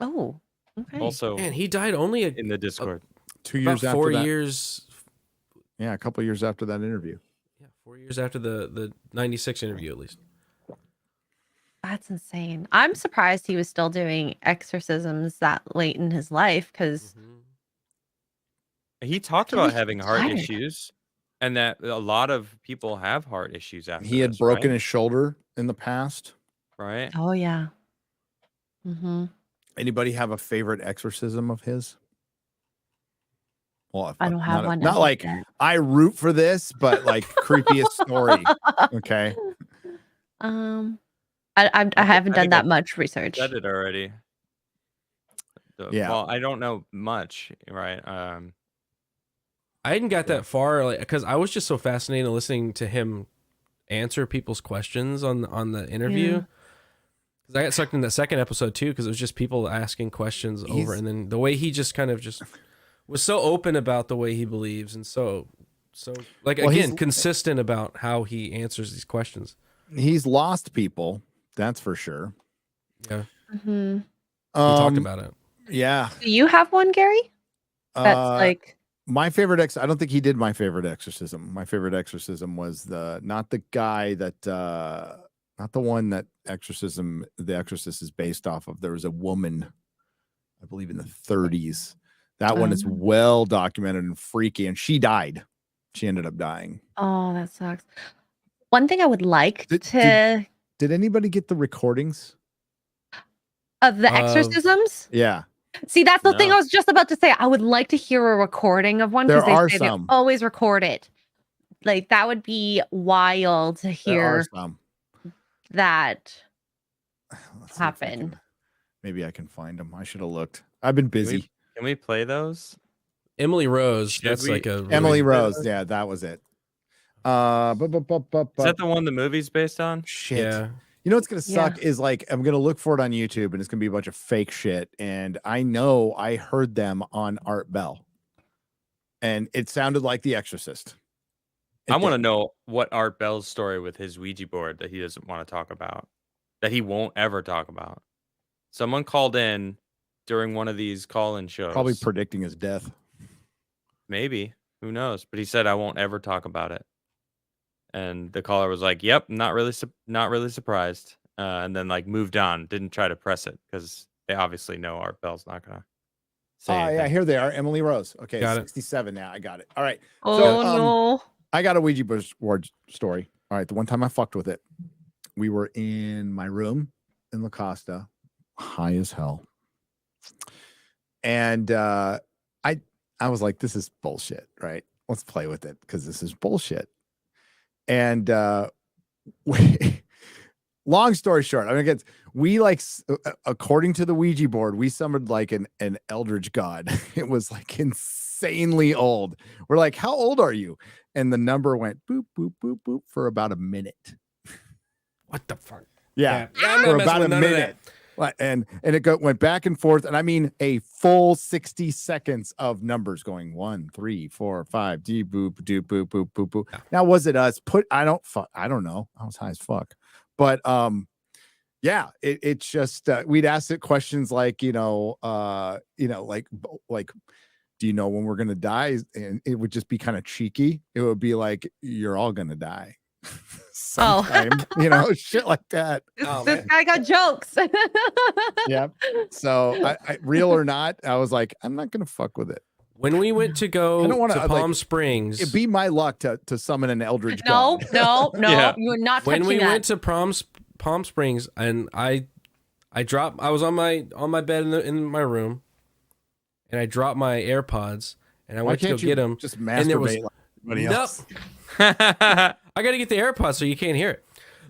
Oh, okay. Also Man, he died only in the Discord. 2 about years after 4 that. years. Yeah, a couple years after that interview. Yeah, 4 years after the 96 interview, at least. That's insane. I'm surprised he was still doing exorcisms that late in his life because He talked Actually, about having heart tired. issues, and that a lot of people have heart issues after He had this, broken right? his shoulder in the past. Right? oh yeah. Mm-hmm. Anybody have a favorite exorcism of his? Well, I don't have not, one. Not as of like yet. I root for this, but like creepiest story. Okay. I haven't I done think that I much research. Said it already. Yeah. Well, I don't know much, right? I hadn't got that far, like, because I was just so fascinated listening to him answer people's questions on the interview. Yeah. Because I got sucked in that second episode too, because it was just people asking questions over, and then the way he just kind of just was so open about the way he believes, and so like Well, again he's- consistent about how he answers these questions. He's lost people, that's for sure. Yeah, Mm-hmm. he talked about it. Yeah. Do you have one, Gary? That's like my favorite I don't think he did my favorite exorcism. My favorite exorcism was not the guy that not the one that The Exorcist is based off of. There was a woman, I believe in the 30s. That one is well documented and freaky, and she died. She ended up dying. oh, that sucks. One thing I would like Did- to Did anybody get the recordings? of the exorcisms. Yeah. See, that's the thing No. I was just about to say. I would like to hear a recording of one There because are they say they some. always record it. Like that would be wild to There are hear some. that Let's see if I happen. can- maybe I can find them. I should have looked. I've been busy. Can we play those? Emily Rose, Should that's we- like a really- Emily Rose. Yeah, that was it. Is that the one the movie's based on? shit? Yeah, You know what's gonna suck is like I'm gonna look for it on YouTube and it's gonna be a bunch of fake shit. And I know I heard them on Art Bell, and it sounded like The Exorcist. It I want to did. know what Art Bell's story with his Ouija board that he doesn't want to talk about, that he won't ever talk about. Someone called in during one of these call-in shows. Probably predicting his death. Maybe. Who knows? But he said I won't ever talk about it. And the caller was like, "Yep, not really surprised." And then like moved on, didn't try to press it because they obviously know Art Bell's not gonna say Oh yeah, anything. here they are. Emily Rose. Okay, Got it. 67 now. I got it. All right. Oh So, no. I got a Ouija board story. All right. The one time I fucked with it, we were in my room in La Costa, high as hell. And I was like, this is bullshit, right? Let's play with it because this is bullshit. And long story short, I mean, we like, according to the Ouija board, we summoned like an eldritch god. It was like insanely old. We're like, how old are you? And the number went boop, boop, boop, boop for about a minute. what the fuck? Yeah, I'm not for messing about a with none of minute. And it went back and forth. And I mean, a full 60 seconds of numbers going 1, 3, 4, 5, D boop, doop, boop, boop, boop, boop. Yeah. Now, was it us? I don't know. I was high as fuck. But yeah, it's just we'd ask it questions like, like do you know when we're gonna die? And it would just be kind of cheeky. It would be like, you're all gonna die sometime, shit like that. Oh, This man. guy got jokes. Yeah. So I real or not, I was like, I'm not gonna fuck with it. When we went to go I don't wanna, to like, Palm Springs, It'd be my luck to summon an eldritch no, god. no, Yeah. you're not when touching we that. went to Palm Springs, and I was on my bed in my room, and I dropped my AirPods, and I Why went to go can't you get them. just and there was masturbate like everybody Nope. else? I got to get the AirPods so you can't hear it.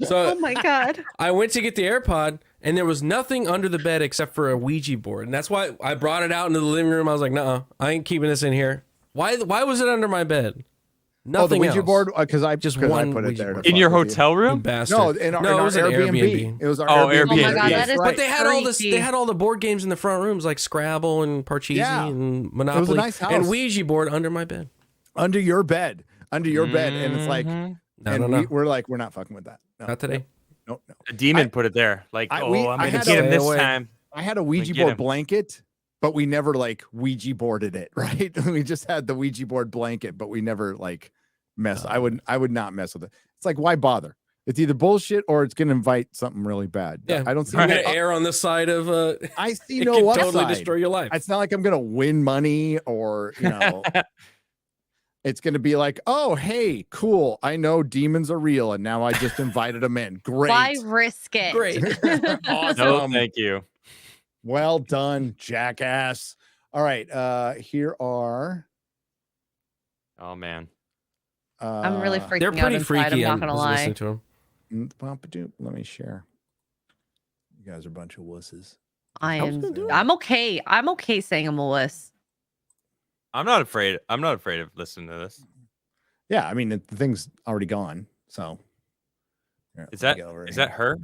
So Oh my god. I went to get the AirPod, and there was nothing under the bed except for a Ouija board. And that's why I brought it out into the living room. I was like, "Nuh-uh, I ain't keeping this in here." Why was it under my bed? Nothing the Ouija else. board because I Just because I one put it Ouija there board. to In your fuck with you. hotel You room? bastard. No, in our, no, in it was our an Airbnb. It was our Oh, Airbnb. Airbnb. Oh my god, that is But they had all this. creepy. They had all the board games in the front rooms, like Scrabble and Parcheesi Yeah. and Monopoly, nice house. and Ouija board under my bed. under your bed, and it's like, Mhm. No. we're like, we're not fucking with that. No, Not today. No. A demon put it there. Like, I- I'm we- going I to had get him to- this Stay away. time. I had a Ouija get board him. blanket, but we never like Ouija boarded it, right? We just had the Ouija board blanket, but we never like mess. I would not mess with it. It's like, why bother? It's either bullshit or it's gonna invite something really bad. Yeah, I don't see. I'm no- gonna err on the side of. I see It no can upside. totally destroy your life. It's not like I'm gonna win money or it's gonna be like, oh hey, cool. I know demons are real, and now I just invited them in. Great. Why risk it? Great. Awesome. No, thank you. Well done, jackass. All right. Here are. Oh, man. I'm really freaking They're out pretty inside. freaky. I'm not gonna listening lie. to them. Let me share. You guys are a bunch of wusses. I was gonna am. do it. I'm okay. I'm okay saying I'm a wuss. I'm not afraid. I'm not afraid of listening to this. Yeah, I mean the thing's already gone. So here, Is let that me get over is here. that her?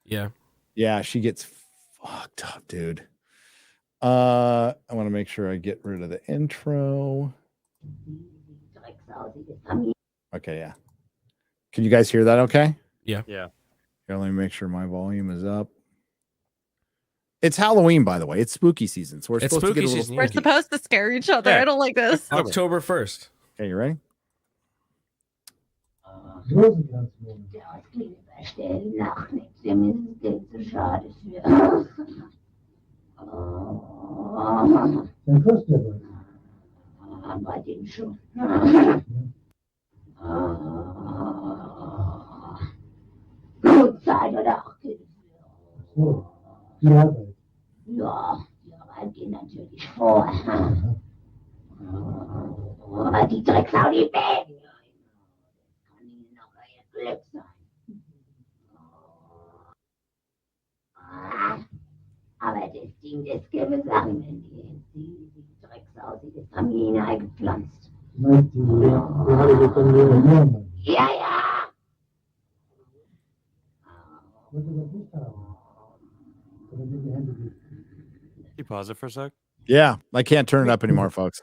Yeah. Yeah, she gets fucked up, dude. I want to make sure I get rid of the intro. Okay, yeah. Can you guys hear that okay? Yeah. Here, let me make sure my volume is up. It's Halloween, by the way. It's spooky season. So we're It's supposed to get a spooky little season, We're yeah. spooky. supposed to scare each other. Yeah. I don't like this. October 1st. Okay, you ready? Das klingt verstellen nach nichts. Wir müssen Geld zu schade für. Bei dem schon. Gut Zeit oder auch Hilfe. Ja, die Arbeit geht natürlich vor. Die Drecksau, die Bäden. Das kann Ihnen noch euer Glück sein. Aber das Ding, das gäbe Sachen, wenn die Drecksau, die das haben die hineingepflanzt. Ja, ja. Can you pause it for a sec? Yeah, I can't turn it up anymore, folks.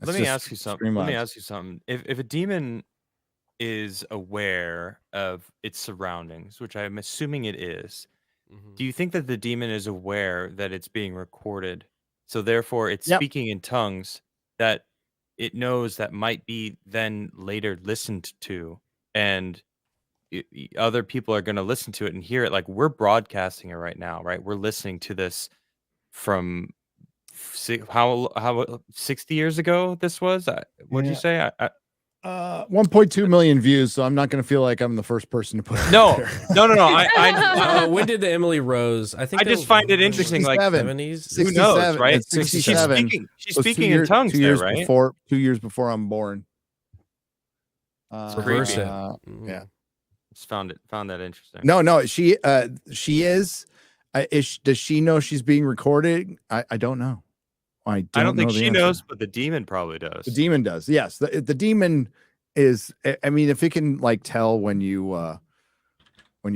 Let me ask you something. Streamlabs. Let me ask you something. If a demon is aware of its surroundings, which I'm assuming it is, do you think that the demon is aware that it's being recorded? So therefore it's Yep. speaking in tongues that it knows that might be then later listened to, and other people are going to listen to it and hear it. Like we're broadcasting it right now, right? We're listening to this from how 60 years ago this was. What'd you say? 1.2 million views, so I'm not going to feel like I'm the first person to put it No, out there. no. I When did the Emily Rose? I think I just find it interesting. Like 70s. who knows, 67, right? it's 67. She's It was speaking in tongues, 2 there, years right? before 2 years before I'm born. Reverse it. Yeah. Just found that interesting. No, she is. Does she know she's being recorded? I don't know. I don't think know the she answer. knows, but the demon probably does. The demon does. Yes, the demon is. I mean, if it can like tell when you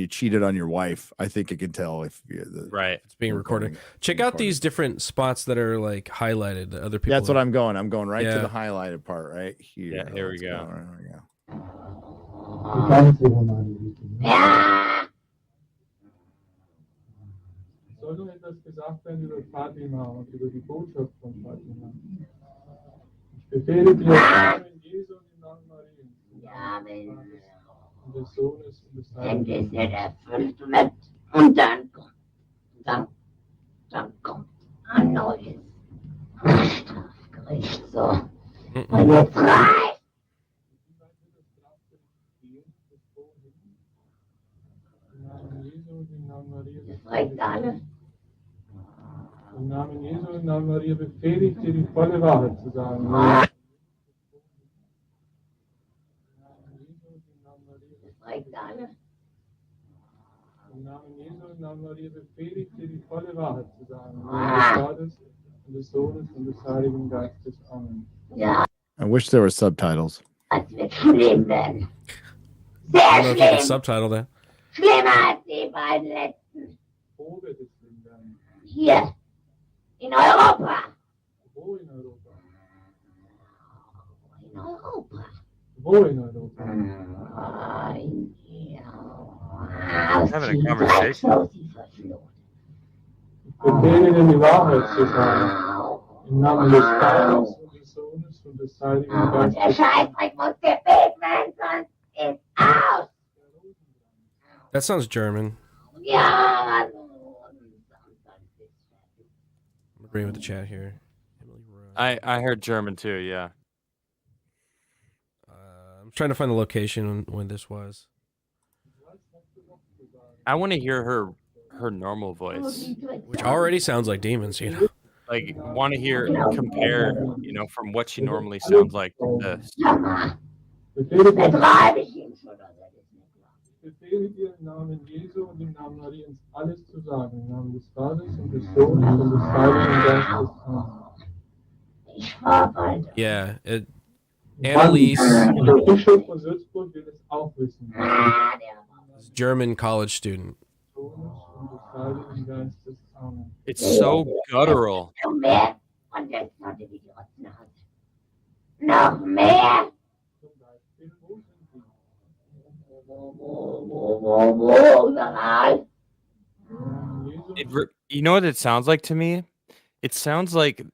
cheated on your wife, I think it can tell if Right. It's being recorded. Check out these different spots that are like highlighted that other people. That's what I'm going. I'm going right to Yeah. the highlighted part right here. Yeah, here we Let's go. There we go. Soll doch etwas gesagt werden über Fatima und über die Botschaft von Fatima. Ich befehle dir im Namen Jesu und im Namen Mariens, Ja, wenn und des Sohnes und des wenn Heiligen das nicht erfüllt wird, und dann kommt ein neues Strafgericht. So, und jetzt reicht. Im Namen Jesu und im Namen Maria. Das reicht alle. Im Namen Jesu und im Namen Maria befehle ich dir, die volle Wahrheit zu sagen. Im Namen Jesu und im Namen Maria. Das reicht alle. Im Namen Jesu, im Namen Maria befehle ich dir, die volle Wahrheit zu sagen. Im Namen des Vaters und des Sohnes und des Heiligen Geistes. Amen. Ja, I wish there were subtitles. das wird schlimm werden. I Sehr don't know if you can schlimm. subtitle that. Schlimmer als die beiden letzten. Wo wird es denn sein? Hier. In Europa. Wo in Europa? In Europa. Wo in Europa? Having a conversation. Ich befehle dir, die Wahrheit zu sagen. Im Namen des Vaters und des Sohnes und des Heiligen Und der Geistes. Scheißdreck muss gebeten werden, sonst ist aus. That sounds German. Ja, I'm agreeing with the chat here. Emily Rose. I heard German too. Yeah. I'm trying to find the location when this was. I want to hear her normal voice. Which already sounds like demons, you know. Like, want to hear compare, from what she normally sounds like to this. betreibe ich ihn schon. Ich befehle dir im Namen Jesu und im Namen Mariens alles zu sagen. Im Namen des Vaters und des Sohnes und des Heiligen Geistes. Amen. Ich war bald. Yeah, Annalise, Der Bischof von Würzburg will es auch wissen. is a German college student. Sohnes und des Heiligen Geistes. Amen. It's so guttural. Noch mehr. Und jetzt noch die Idiotenhand. Noch mehr. Zum Beispiel, wo sind sie? Überall. You know what it sounds like to me? It sounds like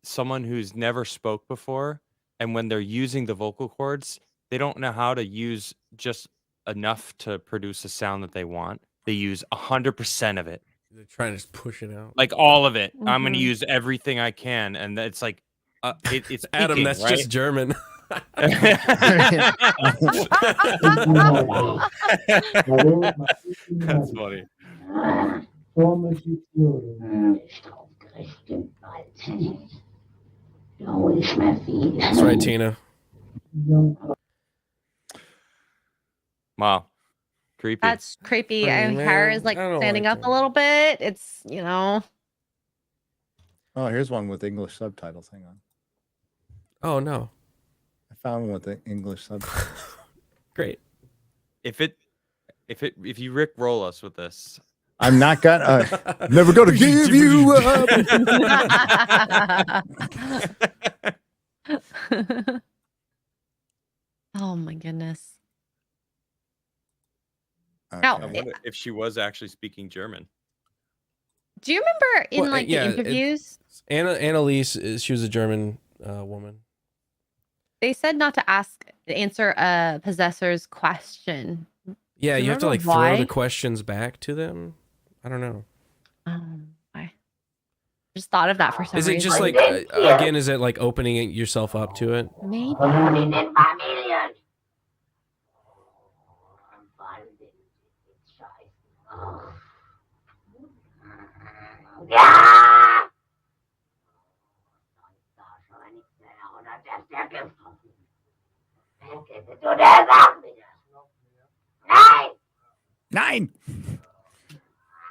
someone who's never spoke before, and when they're using the vocal cords, they don't know how to use just enough to produce a sound that they want. They use 100% of it, They're trying to just push it out. like all of it. I'm going to Mhm. use everything I can, and it's like it's Adam, peaking, that's right? just German. That's funny. Nicht aufgerichtet, bald. Da hol ich mir viel. That's right, Tina. Wow, creepy. That's creepy. I And mean, hair man, is like I don't standing like up that. a little bit. It's, Oh, here's one with English subtitles. Hang on. Oh no, I found one with the English subtitles. great. If you Rick roll us with this, I'm not gonna. Never gonna give you up. oh my goodness. I Now, Okay. wonder if she was actually speaking German. Do you remember in Well, like yeah, the interviews, Annalise, she was a German woman. they said not to answer a possessor's question. Yeah, Do you have to remember like throw why? the questions back to them. I don't know. I just thought of that for some Is it reason. just like again? Is it like opening yourself up to it? Maybe. Von in den Familien. Wann sind die Scheiße? Ja! Sonst da schon nichts mehr, oder dass der Gift vergiftet oder sag mir das. Nein! Nine.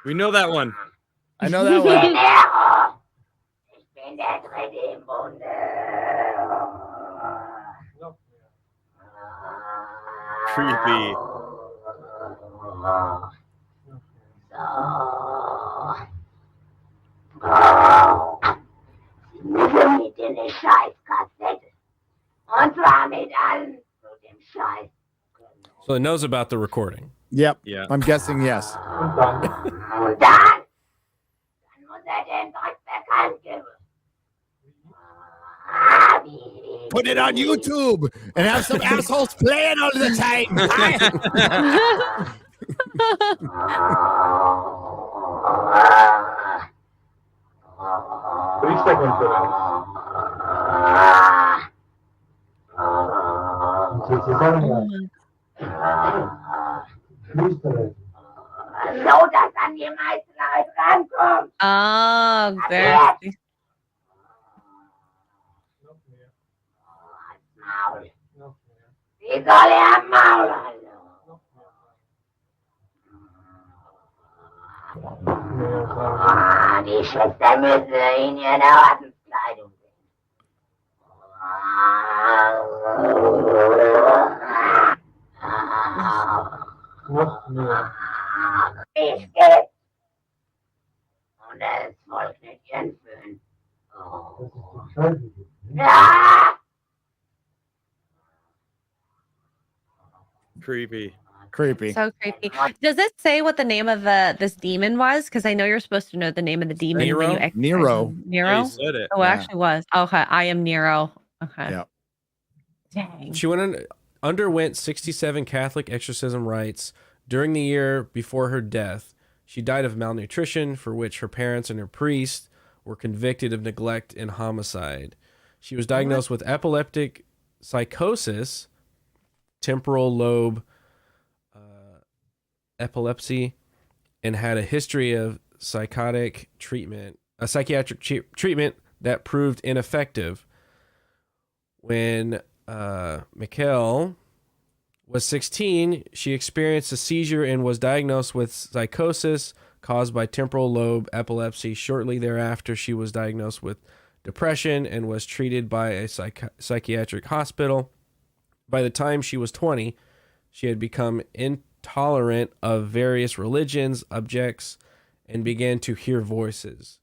We know that one. I know that one. Nero! Ich bin der Dritte im Bunde. Noch mehr. Creepy. Sie müssen mit in die Scheißkassette. Und zwar mit allen zu dem Scheiß. So it knows about the recording. Yep. Yeah. I'm guessing yes. Und dann? Und dann muss den Dreck bekannt geben. Wie? Put it on YouTube and have some assholes play it all the time. 'Priesterkonferenz. So, dass dann die meisten Leute rankommen. Oh, there's Noch mehr. Maul. Noch mehr. Wie soll er am Maul halten? Noch mehr. mehr sagen. Die Schwester müsse in ihrer Ordenskleidung sind. Noch mehr. Ich gehe. Und es folgt nicht ihren Föhn. Das ist die Scheiße. Ja! Creepy. Creepy. So creepy. Does it say what the name of this demon was? Because I know you're supposed to know the name of the demon when you exorcise Nero. him. Yeah, Nero? you said it. Oh, it Yeah. actually was. Okay, I am Nero. Okay. Yeah. Dang. She underwent 67 Catholic exorcism rites during the year before her death. She died of malnutrition, for which her parents and her priest were convicted of neglect and homicide. She was diagnosed with epileptic psychosis, temporal lobe epilepsy, and had a history of psychiatric treatment that proved ineffective. When Mikhail was 16, she experienced a seizure and was diagnosed with psychosis caused by temporal lobe epilepsy. Shortly thereafter, she was diagnosed with depression and was treated by a psychiatric hospital. By the time she was 20, she had become intolerant of various religions, objects, and began to hear voices.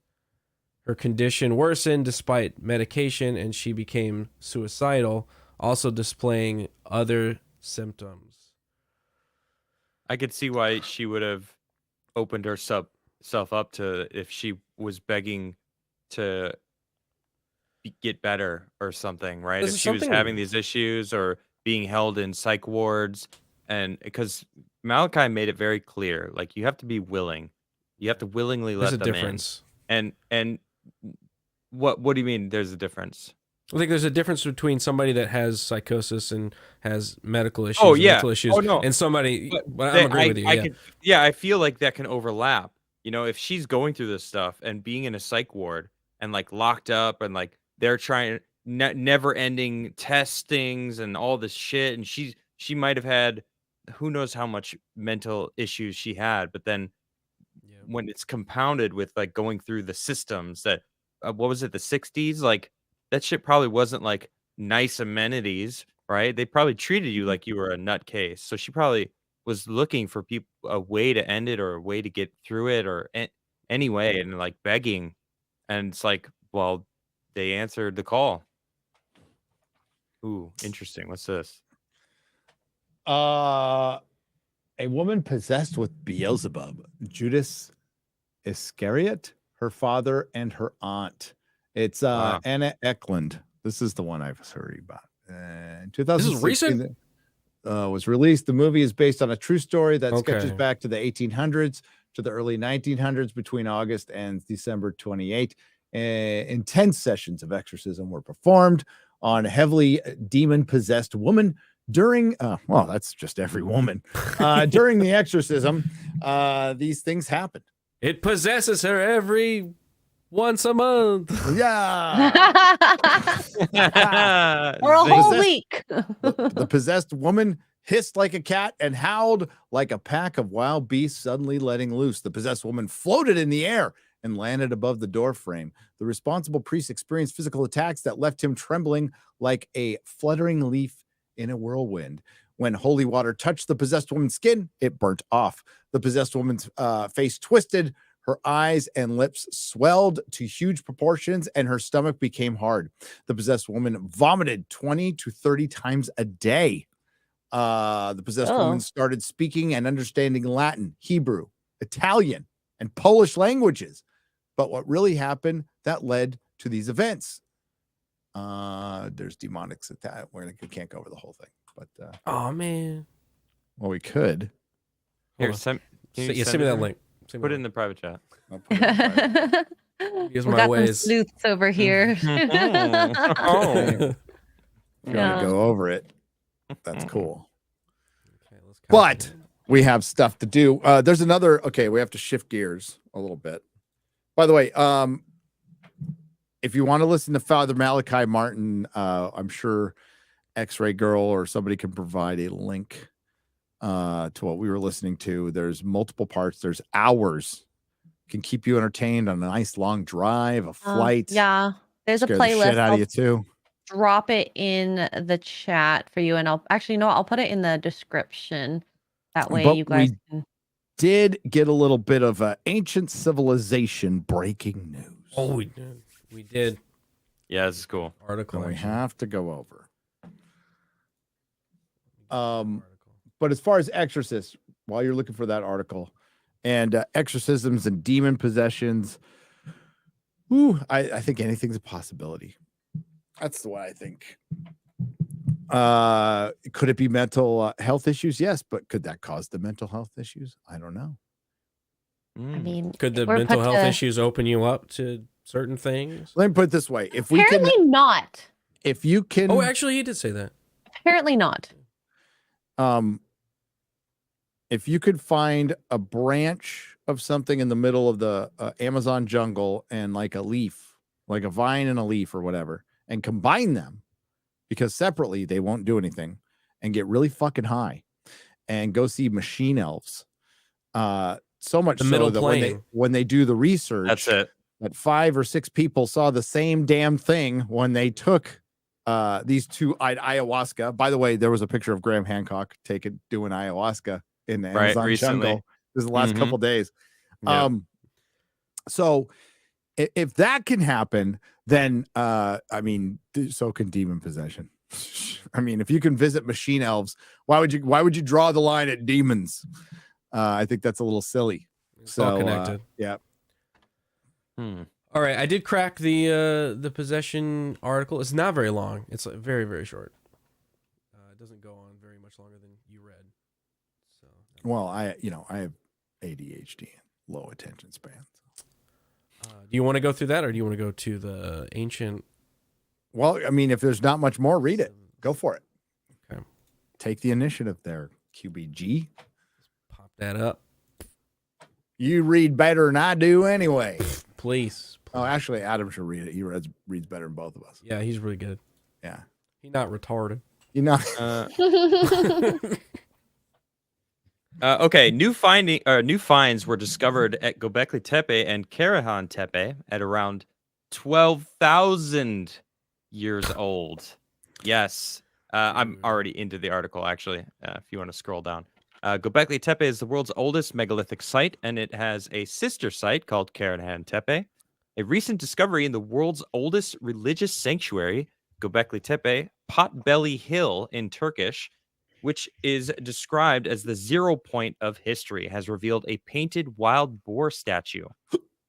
Her condition worsened despite medication, and she became suicidal, also displaying other symptoms. I could see why she would have opened herself up to if she was begging to get better or something, right? This If is she was something- having these issues or being held in psych wards, and because Malachi made it very clear, like you have to be willing, you have to willingly There's let a them difference. in. And what do you mean? There's a difference? I think there's a difference between somebody that has psychosis and has medical issues, Oh, and yeah. mental issues, Oh, no. and somebody. But Well, they- I'm agreeing with you. Yeah. I feel like that can overlap. You know, if she's going through this stuff and being in a psych ward and like locked up and like they're trying never ending testings and all this shit, and she might have had who knows how much mental issues she had, but then when it's compounded with like going through the systems that what was it, the 60s, like that shit probably wasn't like nice amenities, right? They probably treated you like you were a nutcase. So she probably was looking for people a way to end it or a way to get through it or anyway, and like begging. And it's like, well, they answered the call. Ooh, interesting. What's this? A woman possessed with Beelzebub, Judas Iscariot, her father, and her aunt. It's Wow. Anna Eklund. This is the one I've heard about. In 2016, This is recent? Was released. The movie is based on a true story that sketches Okay. back to the 1800s to the early 1900s between August and December 28. Intense sessions of exorcism were performed on a heavily demon-possessed woman during, well, that's just every woman. During the exorcism, these things happened. It possesses her every once a month. Yeah. Or a whole Possessed- week. The possessed woman hissed like a cat and howled like a pack of wild beasts suddenly letting loose. The possessed woman floated in the air and landed above the door frame. The responsible priest experienced physical attacks that left him trembling like a fluttering leaf in a whirlwind. When holy water touched the possessed woman's skin, it burnt off. The possessed woman's face twisted, her eyes and lips swelled to huge proportions, and her stomach became hard. The possessed woman vomited 20 to 30 times a day. The possessed woman started speaking and understanding Latin, Hebrew, Italian, and Polish languages. But what really happened that led to these events? There's demonics at that. We can't go over the whole thing, but Oh man. well, we could. Here, Hold send me Send me that it? link. Put it in the private chat. I'll put it in private. Here's We my got some ways. sleuths over here. Oh. If you want Yeah. to go over it, that's cool. Okay, let's But copy we have stuff to do. There's another. Okay, we have to shift gears a little bit. By the way, if you want to listen to Father Malachi Martin, I'm sure X-Ray Girl or somebody can provide a link to what we were listening to. There's multiple parts. There's hours can keep you entertained on a nice long drive, a flight. Yeah, there's a Scare the playlist. shit out I'll of you too. drop it in the chat for you, and I'll put it in the description. That way But you guys we can. did get a little bit of ancient civilization breaking news. Oh, we did. We did. Yeah, this is cool. Article. And we actually. have to go over. But as far as exorcists, while you're looking for that article, and exorcisms and demon possessions, I think anything's a possibility. That's what I think. Could it be mental health issues? Yes, but could that cause the mental health issues? I don't know. I mean, Could the we're mental put health to- issues open you up to certain things? Let me put it this way: Apparently not. if you can, Oh, actually, he did say that. Apparently not. if you could find a branch of something in the middle of the Amazon jungle and like a leaf, like a vine and a leaf or whatever, and combine them, because separately they won't do anything, and get really fucking high and go see machine elves. So much The so middle that plane. when they do the research, That's it. that 5 or 6 people saw the same damn thing when they took these two ayahuasca. By the way, there was a picture of Graham Hancock doing ayahuasca in the Amazon recently. jungle. This is the last Mhm. couple days. Yep. So if that can happen, then I mean, so can demon possession. I mean, if you can visit machine elves, why would you draw the line at demons? I think that's a little silly. It's So all connected. yeah. All right, I did crack the possession article. It's not very long. It's very, very short. It doesn't go on very much longer than you read. So Well, I have ADHD and low attention span. do you want to go through that, or do you want to go to the ancient? Well, I mean, if there's not much more, read it. Go for it. Okay. Take the initiative there, QBG. Pop that up, You read better than I do anyway. please. Oh, actually, Adam should read it. He reads better than both of us. Yeah, he's really good. Yeah. He's not retarded. You know, Okay, new finds were discovered at Göbekli Tepe and Karahan Tepe at around 12,000 years old. Yes, I'm already into the article, actually, if you want to scroll down. Göbekli Tepe is the world's oldest megalithic site, and it has a sister site called Karahan Tepe. A recent discovery in the world's oldest religious sanctuary, Göbekli Tepe, Potbelly Hill in Turkish, which is described as the 0 point of history, has revealed a painted wild boar statue.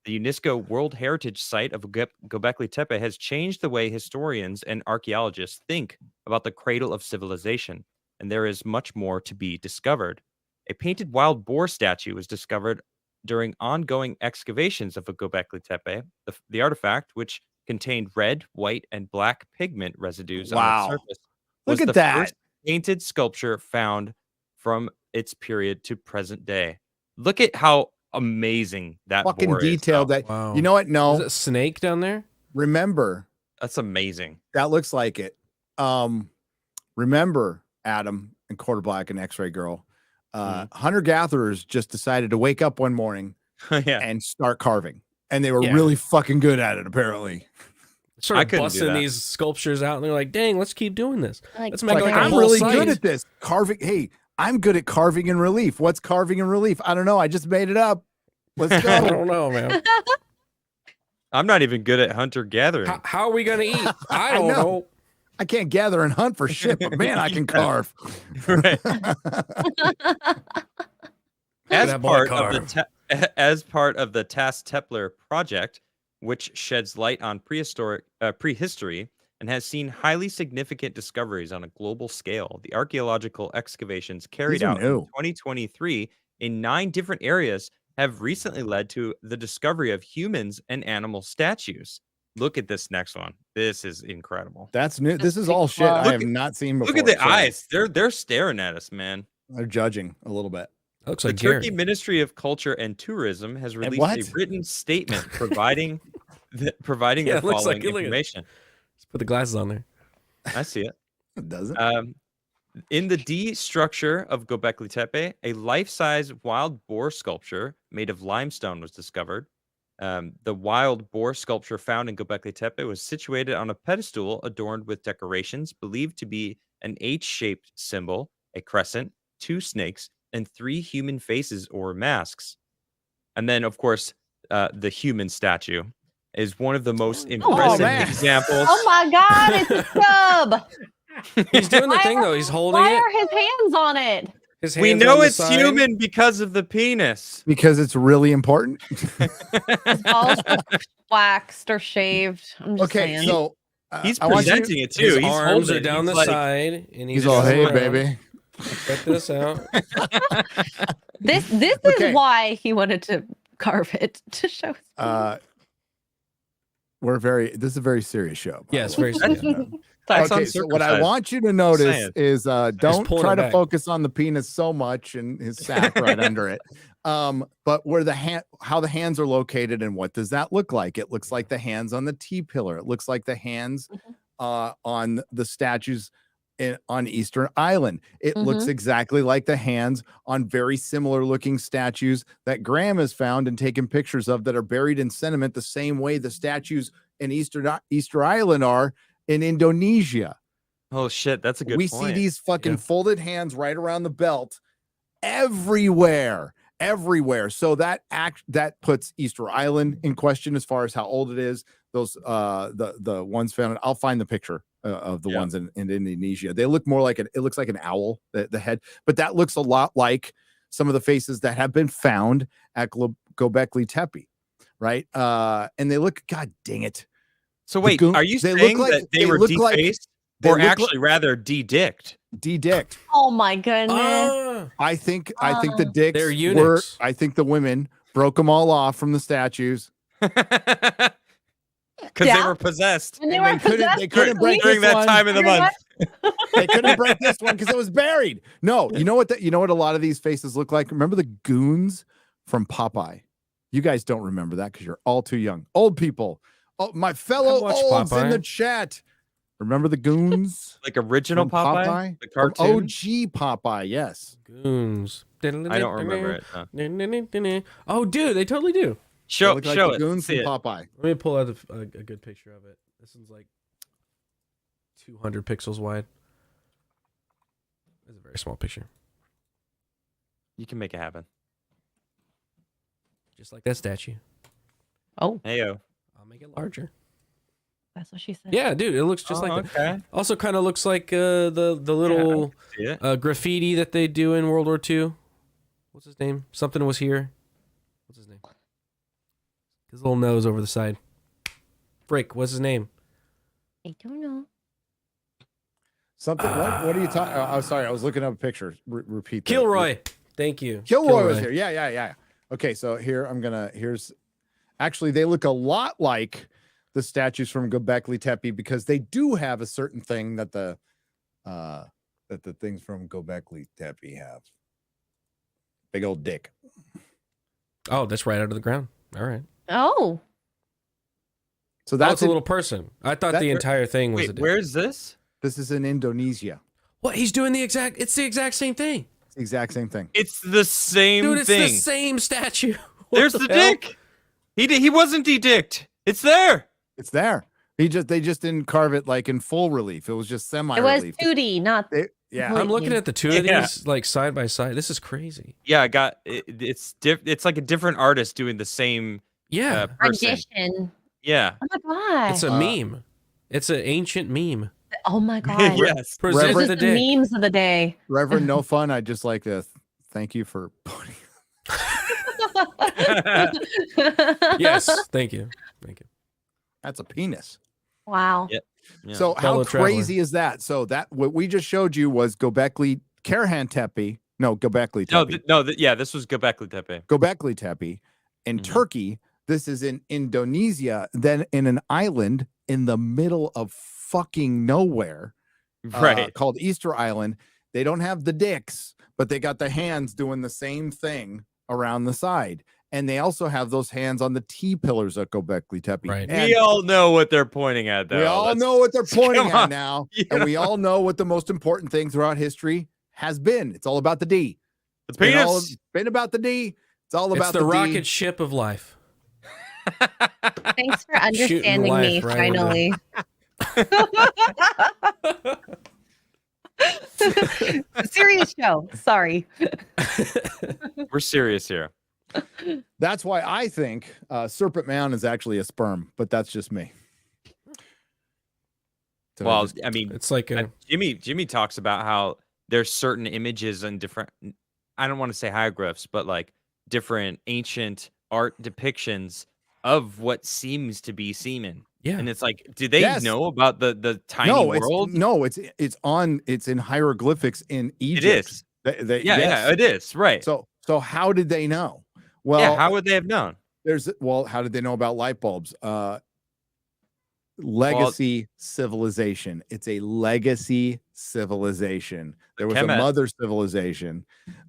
The UNESCO World Heritage Site of Göbekli Tepe has changed the way historians and archaeologists think about the cradle of civilization, and there is much more to be discovered. A painted wild boar statue was discovered during ongoing excavations of Göbekli Tepe. The artifact, which contained red, white, and black pigment residues on Wow. its surface, Look was at the that. first painted sculpture found from its period to present day. Look at how amazing that fucking boar detailed. is. That Wow. you know what? Is No, it a snake down there? remember That's amazing. that looks like it. Remember Adam and Quarter Black and X-Ray Girl. Hunter gatherers just decided to wake up one morning Yeah. and start carving, and they were Yeah. really fucking good at it. Apparently, I Started couldn't do busting that. these sculptures out, and they're like, "Dang, let's keep doing this. Like, Let's make like, like a I'm whole really site." good at this carving. Hey, I'm good at carving in relief. What's carving in relief? I don't know. I just made it up. Let's I go. don't know, man. I'm not even good at hunter gathering. How are we gonna eat? I I don't know. know. I can't gather and hunt for shit, but man, I can carve. Right. As That boy part of the carve. as part of the Tas Tepler project, which sheds light on prehistory and has seen highly significant discoveries on a global scale, the archaeological excavations carried These are out in new. 2023 in 9 different areas have recently led to the discovery of humans and animal statues. Look at this next one. This is incredible. That's new. This is all shit I Look have at- not seen before. Look at the so eyes. They're staring at us, man. They're judging a little bit. That looks The like Turkey Gary. Ministry of Culture and Tourism has released what? a written statement providing Yeah, the it looks following like- look at it. information. Let's put the glasses on there. I see it. It doesn't. In the D structure of Göbekli Tepe, a life-size wild boar sculpture made of limestone was discovered. The wild boar sculpture found in Göbekli Tepe was situated on a pedestal adorned with decorations believed to be an H-shaped symbol, a crescent, 2 snakes, and 3 human faces or masks. And then, of course, the human statue is one of the most impressive man. examples. Oh my God, it's a sub. He's doing the Why thing are- though. He's holding Why it. are his hands on it? His We hands know on the it's side. human because of the penis. Because it's really important. His balls are waxed or shaved. I'm just Okay, saying. so He's I want you- presenting it too. His He's arms holding are it. down He's the like, side, and he's all, hey, baby. Check this out. This Okay. is why he wanted to carve it to show. This is a very serious show. by Yes, the way. very serious. That's Okay, so what I uncircumcised. want you to notice saying. is don't pulling try it to back. focus on the penis so much and his sack right under it. But where how the hands are located and what does that look like? It looks like the hands on the T-pillar. It looks like the hands on the statues on Easter Island. It looks exactly like the hands on very similar looking statues that Graham has found and taken pictures of that are buried in sediment the same way the statues in Easter Island are in Indonesia. Oh shit, that's a good We point. see these fucking Yeah. folded hands right around the belt everywhere. So that puts Easter Island in question as far as how old it is. Those the ones found. I'll find the picture of the ones in Indonesia. They look more like it looks like an owl, the head, but that looks a lot like some of the faces that have been found at Göbekli Tepe, right? And they look, god dang it. So wait, goon- are you they saying look like- that they they were look like- defaced, they or look like- actually rather de-dicked? De-dicked. Oh my goodness. Ah, I think the dicks They're were. eunuchs. I think the women broke them all off from the statues. Because they Yeah. were possessed And they And were they couldn't- possessed they couldn't for break weeks. during that one. time of the month. They couldn't break this one because it was buried. No, you know what? You know what a lot of these faces look like. Remember the goons from Popeye? You guys don't remember that because you're all too young. Old people. Oh, my fellow I watched olds in Popeye. the chat. Remember the goons? Like original From Popeye? The From cartoon? OG Popeye, yes. goons. I don't remember it. no. Oh, dude, they totally do. Show, Look like show the it. goons See from it. Popeye. Let me pull out a good picture of it. This one's like 200 pixels wide. It's a very small picture, You can make it happen. just like that statue. Oh, Heyo. I'll make it larger. that's what she said. Yeah, dude, it looks just Oh, like that. okay. Also, kind of looks like the little See it? graffiti that they do in World War II. What's his name? Something was here. What's his name? His little nose over the side. Frick, what's his name? I don't know. Something. What are you talking? I'm sorry. I was looking up a picture. Repeat. that. Kilroy. Thank you. Kilroy was here. Yeah. Okay, so here here's actually they look a lot like the statues from Göbekli Tepe because they do have a certain thing that the things from Göbekli Tepe have. Big old dick. Oh, that's right out of the ground. All right. Oh, So That's that's a little person. I thought that- the entire thing was a Wait, dick. where is this? this is in Indonesia. What? He's doing it's the exact same thing. It's the exact same thing. It's the same Dude, it's thing. the same statue. What There's the hell? dick. He wasn't de-dicked. It's there. It's there. They just didn't carve it like in full relief. It was just semi it was relief. 2D, not. Yeah. I'm looking at the two of Yeah. these like side by side. This is crazy. Yeah, I got it. It's like a different artist doing the same Yeah. person. Rendition. Yeah. Oh my god. It's a meme. It's an ancient meme. Oh my god. Yes. Present Reverend- the Just the dick. memes of the day. Reverend No Fun, I'd just like to thank you for putting Yes. Thank you. Thank you. that's a penis. Wow. Yeah. Yeah. So how Fellow traveler. crazy is that? So that what we just showed you was Göbekli Tepe. No, Göbekli Tepe. Yeah, this was Göbekli Tepe. Göbekli Tepe in Mhm. Turkey. This is in Indonesia, then in an island in the middle of fucking nowhere Right. called Easter Island. They don't have the dicks, but they got the hands doing the same thing around the side. and they also have those hands on the T pillars of Göbekli Tepe. Right. And We all know what they're pointing at, though. we all Let's- know what they're pointing come at on. now, You and know? we all know what the most important thing throughout history has been. It's all about the D. The It's been about the D. It's all about It's the D. rocket ship of life. Thanks for understanding me, life right into- finally. Serious show. Sorry. We're serious here. That's why I think Serpent Mound is actually a sperm, but that's just me. So Well, just- I mean, It's like a Jimmy talks about how there's certain images and different, I don't want to say hieroglyphs, but like different ancient art depictions of what seems to be semen. yeah. And it's like, do they Yes. know about the tiny no, world? it's in hieroglyphics in Egypt. It is. They- Yeah, yes. yeah, it is. Right. So how did they know? Well, yeah, how would they have known? how did they know about light bulbs? Legacy civilization. It's a legacy civilization. There was Kemet. a mother civilization.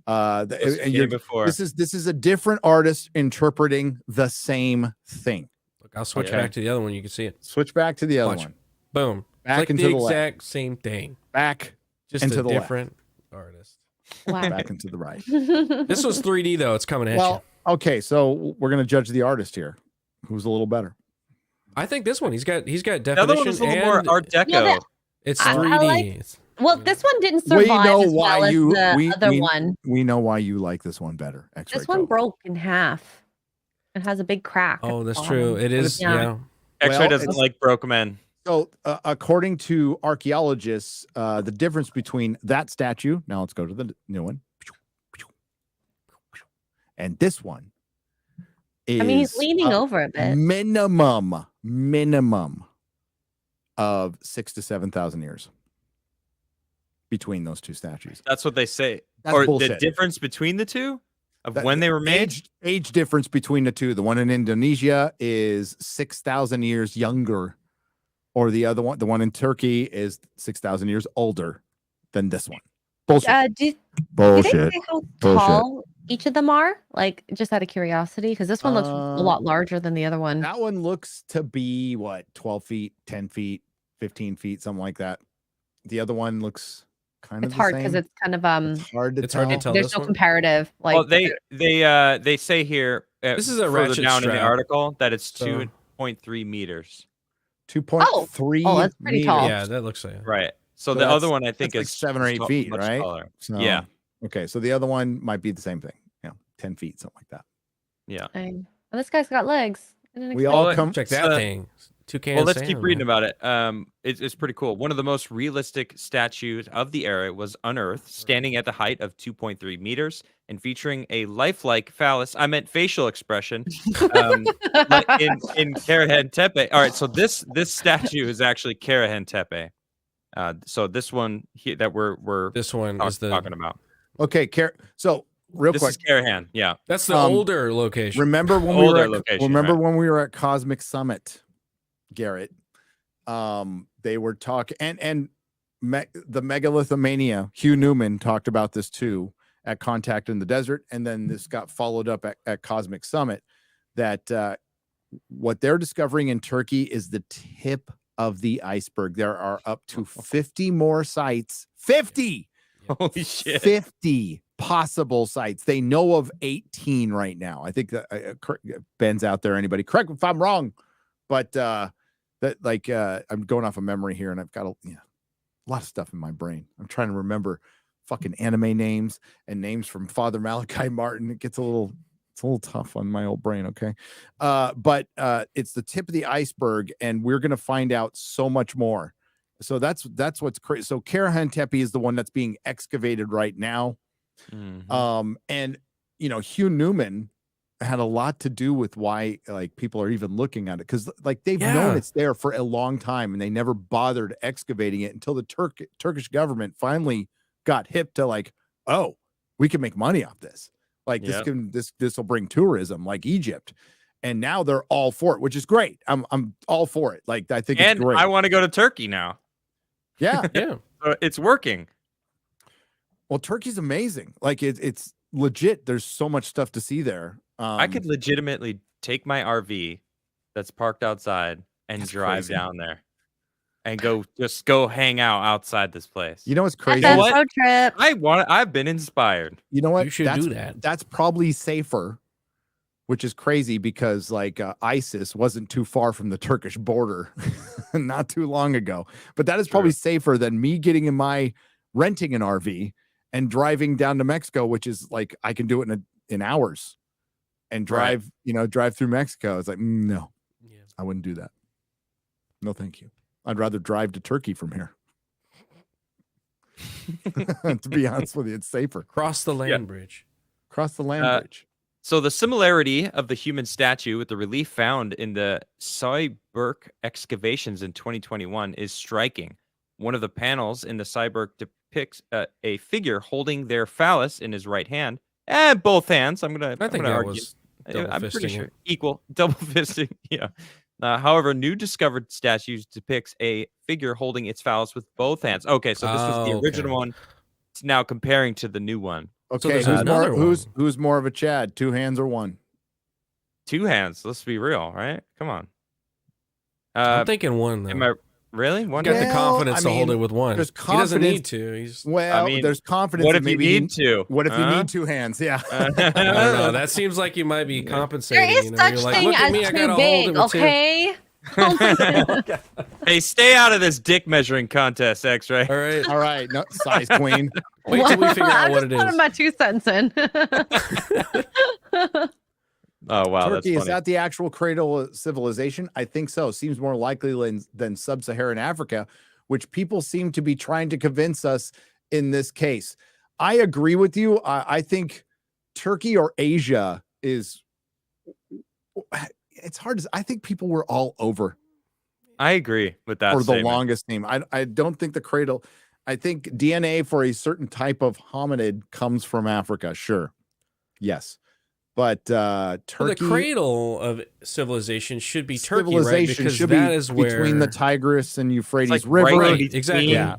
This And came before. this is a different artist interpreting the same thing. Look, I'll switch Yeah. back to the other one. You can see it. Switch back to the other Watch. one. Boom. Back It's like into the the left. exact same thing. Back Just and a to the left. different artist. Wow. back and to the right. This was 3D though. It's coming at Well, you. okay, so we're gonna judge the artist here. Who's a little better? I think this one. He's got The definition other one was a little more and Art Deco. Yeah, it's I 3D. like- It's- Well, this one didn't We survive know as why well as you- the we- other we- one. We know why you like this one better. X-ray This one Cove. broke in half. It has a big crack. at Oh, the that's true. bottom. It is. Yeah. Yeah. X-Ray Well, doesn't it's- like broke men. So, according to archaeologists, the difference between that statue, now let's go to the new one, and this one is, I mean, he's leaning over a bit. minimum of 6,000 to 7,000 years between those two statues. That's what they say. That's or bullshit. the difference between the two of That- when they were made. Age difference between the two. The one in Indonesia is 6,000 years younger, or the other one, the one in Turkey, is 6,000 years older than this one. Bullshit. Do they Bullshit. say how Bullshit. tall each of them are? Like, just out of curiosity, because this one looks a lot larger than the other one. That one looks to be what, 12 feet, 10 feet, 15 feet, something like that. The other one looks kind It's of hard the because same. it's kind of It's hard to It's hard to tell. There's this no one? comparative. Like, Well, they say here. This is a further ratchet down in the strap. article that it's So- 2.3 meters. 2.3. Oh, that's pretty tall. Yeah, that looks like. Right. So So the other that's- one I think that's like is 7 or 8 much feet, right? taller. So, Yeah. Okay, so the other one might be the same thing. 10 feet, something like that. Yeah. dang. Well, this guy's got legs. I didn't We expect all Well, come. Check It's, that thing. Toucan. Well, let's Sam, keep reading man. about it. It's pretty cool. One of the most realistic statues of the era was unearthed, standing at the height of 2.3 meters and featuring a lifelike phallus. I meant facial expression. Like in Karahan Tepe. All right, so this statue is actually Karahan Tepe. So this one here that we're This one is the. talking about. Okay, so real This quick. is Karahan. Yeah. That's the Um, older location. Remember when we Older were at, location, remember right. when we were at Cosmic Summit, Garrett? They were talking and the megalithomania. Hugh Newman talked about this too at Contact in the Desert, and then this got followed up at Cosmic Summit. That what they're discovering in Turkey is the tip of the iceberg. There are up to 50 more sites. 50. Holy shit. 50 possible sites. They know of 18 right now. I think that Ben's out there. Anybody correct me if I'm wrong, but that like I'm going off of memory here, and I've got a lot of stuff in my brain. I'm trying to remember fucking anime names and names from Father Malachi Martin. It gets a little tough on my old brain. Okay, but it's the tip of the iceberg, and we're gonna find out so much more. So that's what's crazy. So Karahan Tepe is the one that's being excavated right now. Mhm. And Hugh Newman had a lot to do with why like people are even looking at it, because like they've known Yeah. it's there for a long time, and they never bothered excavating it until the Turkish government finally got hip to like, oh, we can make money off this. Like Yep. this will bring tourism like Egypt. And now they're all for it, which is great. I'm all for it. Like I think And it's great. I want to go to Turkey now. Yeah. Yeah. So it's working. Well, Turkey's amazing. Like it's legit, there's so much stuff to see there. I could legitimately take my RV that's parked outside and That's drive crazy. down there and go hang out outside this place. You know what's crazy? That's what? road trip. I've been inspired. You know what? You should do that. That's probably safer, which is crazy because like ISIS wasn't too far from the Turkish border not too long ago. But that is probably safer than me getting renting an RV and driving down to Mexico, which is like I can do it in hours and drive through Mexico. It's like, no, I wouldn't do that. No, thank you. I'd rather drive to Turkey from here. To be honest with you, it's safer. Cross the land bridge. Cross the land bridge. So the similarity of the human statue with the relief found in the Cyberk excavations in 2021 is striking. One of the panels in the Cyberk depicts a figure holding their phallus in his right hand and both hands. I'm gonna that argue. was I'm pretty sure it. equal double fisting. Yeah. However, new discovered statues depicts a figure holding its phallus with both hands. Okay, so this was the original one. It's now comparing to the new one. Okay, so who's more of a Chad? 2 hands or 1? 2 hands. Let's be real, right? Come on. I'm thinking 1 though. Am I really? One got hand? the confidence to hold it with 1. There's He doesn't need confidence- to. Well, there's confidence. What that if you maybe need to? What if you need 2 hands? Yeah. I don't know. That seems like you might be compensating. There is such You're like, thing look at as me, I too gotta hold big, it with 2. okay? Oh my God. Hey, stay out of this dick measuring contest, X-Ray. All right. All right. No, size queen. Wait till we figure out what it I'm just putting is. my 2 cents in. Oh wow, Turkey, that's is funny. that the actual cradle of civilization? I think so. Seems more likely than sub-Saharan Africa, which people seem to be trying to convince us in this case. I agree with you. I think Turkey or Asia is. It's hard to. I think people were all over I agree with that. for the statement. longest time. I don't think the cradle. I think DNA for a certain type of hominid comes from Africa. Sure, yes, but Turkey. Well, the cradle of civilization should be Turkey, right? Civilization Because should that be is where between the Tigris and Euphrates It's like River. right in between, exactly. Yeah.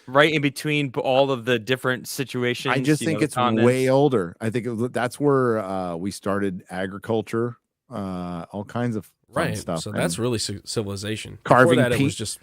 right in between all of the different situations. I just you think know, it's continents. way older. I think that's where we started agriculture, all kinds of fun right. stuff. So and that's really civilization. Carving Before that, it pe- was just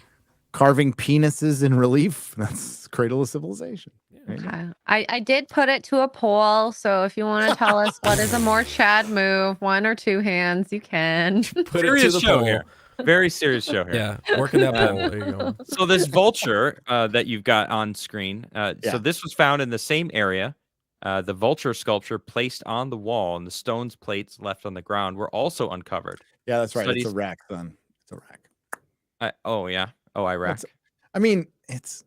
carving penises in relief. That's cradle of civilization. Right? Okay. I did put it to a poll, so if you want to tell us what is a more Chad move, 1 or 2 hands, you can. put it to Serious the show poll. here. Very serious show here. Yeah, working that poll. There you go. So this vulture that you've got on screen. So this was found in the same area. The vulture sculpture placed on the wall and the stones plates left on the ground were also uncovered. Yeah, that's right. Studies- It's Iraq, son. It's Iraq. Iraq. I mean, it's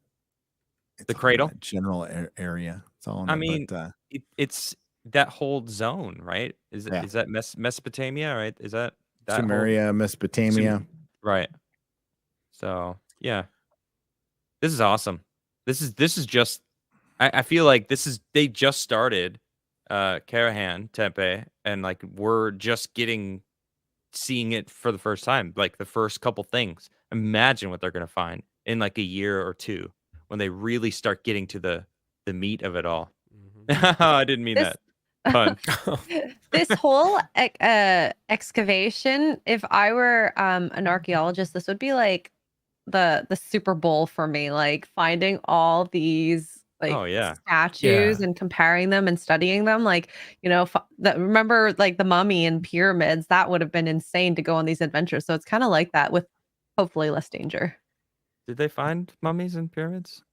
The all cradle? in that general area. It's all. In I there, mean, but, It's that whole zone, right? Is Yeah. that Mesopotamia, right? Is that whole- Sumeria, Mesopotamia. right? So yeah, this is awesome. This is just. I feel like they just started Karahan Tempe, and like we're just seeing it for the first time, like the first couple things. Imagine what they're gonna find in like a year or 2 when they really start getting to the meat of it all. I didn't mean This- that pun. This whole excavation, if I were an archaeologist, this would be like the Super Bowl for me, like finding all these like Oh, yeah. statues Yeah. and comparing them and studying them. Like, you know, remember like the mummy and pyramids, that would have been insane to go on these adventures. So it's kind of like that with hopefully less danger. Did they find mummies and pyramids?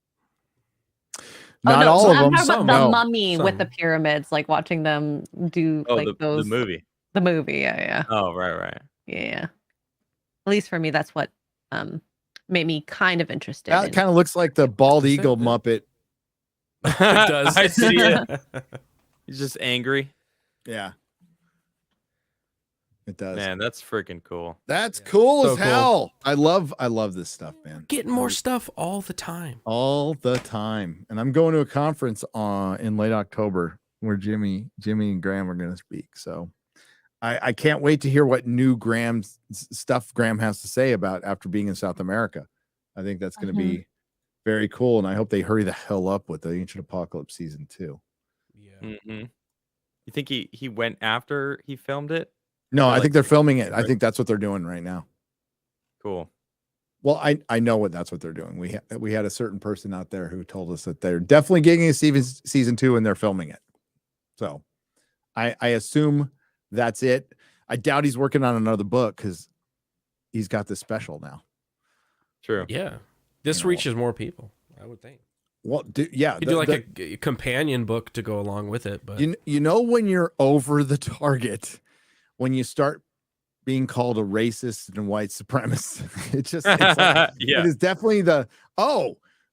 Not no, all so of I'm them. talking about Some. the No. mummy with the Some. pyramids, like watching them do Oh, like the those movie. the movie. Yeah. Oh, right. Yeah. At least for me, that's what made me kind of interested. That in. kind of looks like the bald Is it? eagle Muppet. It does. I see it. He's just angry. Yeah. It does. Man, that's freaking cool. That's cool So as cool. hell. I love this stuff, man. Getting more stuff all the time. All the time. And I'm going to a conference in late October where Jimmy and Graham are going to speak. So I can't wait to hear what new stuff Graham has to say about after being in South America. I think that's going to be very cool. And I hope they hurry the hell up with the Ancient Apocalypse season 2. Yeah. hmm You think he went after he filmed it? No, Or, I like, think they're filming it. I right. think that's what they're doing right now. Cool. Well, I know that's what they're doing. We had a certain person out there who told us that they're definitely getting a season 2 and they're filming it. So I assume that's it. I doubt he's working on another book because he's got this special now. True. Yeah. This reaches more people, I would think. Well, yeah. You do like a companion book to go along with it. But you know when you're over the target, when you start being called a racist and white supremacist, it's like, Yeah. it is definitely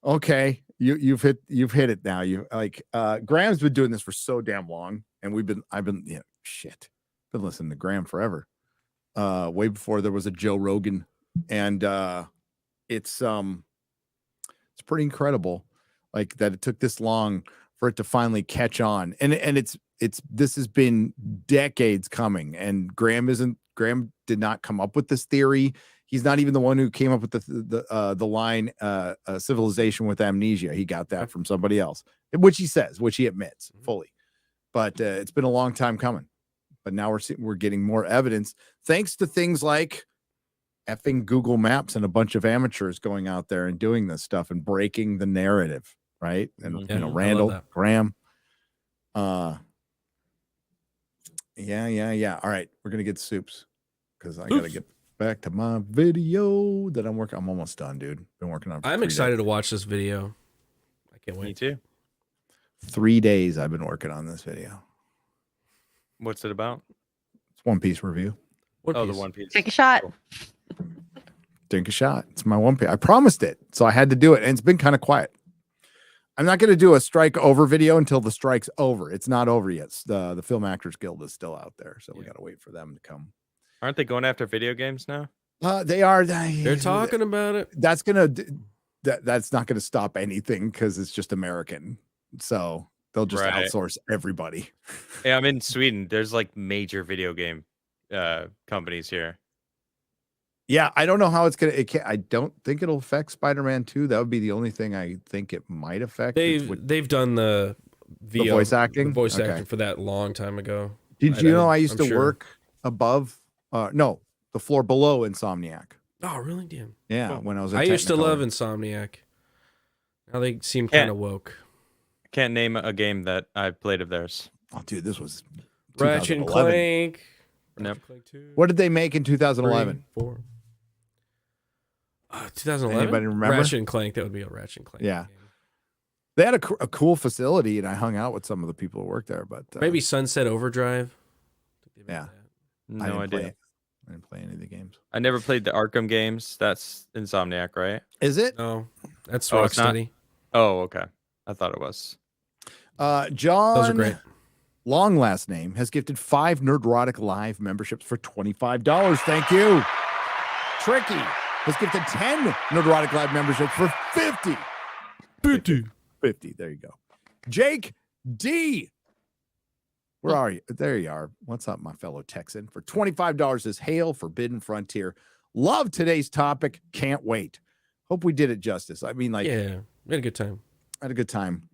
okay. You've hit it now. You like Graham's been doing this for so damn long, and I've been been listening to Graham forever. Way before there was a Joe Rogan, and it's pretty incredible, like that it took this long for it to finally catch on, and this has been decades coming, and Graham did not come up with this theory. He's not even the one who came up with the line civilization with amnesia. He got that from somebody else, which he admits fully. But it's been a long time coming. But now we're getting more evidence thanks to things like effing Google Maps and a bunch of amateurs going out there and doing this stuff and breaking the narrative, right? And Randall, Graham. Yeah. All right, we're gonna get soups because I gotta get back to my video that I'm working. I'm almost done, dude. Been working on. I'm excited to watch this video. I can't wait. Me too. 3 days I've been working on this video. What's it about? It's One Piece review. The One Piece. Take a shot. Cool. Drink a shot. It's my One Piece. I promised it, so I had to do it, and it's been kind of quiet. I'm not going to do a strike over video until the strike's over. It's not over yet. The Film Actors Guild is still out there, so we got to wait for them to come. Aren't they going after video games now? They are. They're talking about it. That's not gonna stop anything because it's just American. So they'll just outsource everybody. Yeah, I'm in Sweden. There's like major video game companies here. Yeah, I don't know how it's gonna. I don't think it'll affect Spider-Man 2. That would be the only thing I think it might affect. They've done the voice acting, for that long time ago. Did you know I used to work above? No, the floor below Insomniac. Oh, really? Damn. Yeah, when I was. I used to love Insomniac. Now they seem kind of woke. Can't name a game that I played of theirs. Oh, dude, this was Ratchet and Clank. Nope. Clank 2, what did they make in 2011? 4. 2011. Anybody remember? Ratchet and Clank. That would be a Ratchet and Clank. Yeah. Game. They had a cool facility, and I hung out with some of the people who worked there. But maybe Sunset Overdrive. Yeah. No idea. I didn't play any of the games. I never played the Arkham games. That's Insomniac, right? Is it? No, that's Oh, it's not? Rocksteady. Oh, okay. I thought it was. John, Those are great. Long last name, has gifted 5 Nerdrotic Live memberships for $25. Thank you. Tricky has gifted 10 Nerdrotic Live memberships for 50. 50. There you go. Jake D. Where are you? There you are. What's up, my fellow Texan? For $25 is Hail Forbidden Frontier. Love today's topic. Can't wait. Hope we did it justice. I mean, like, yeah, we had a good time. I had a good time.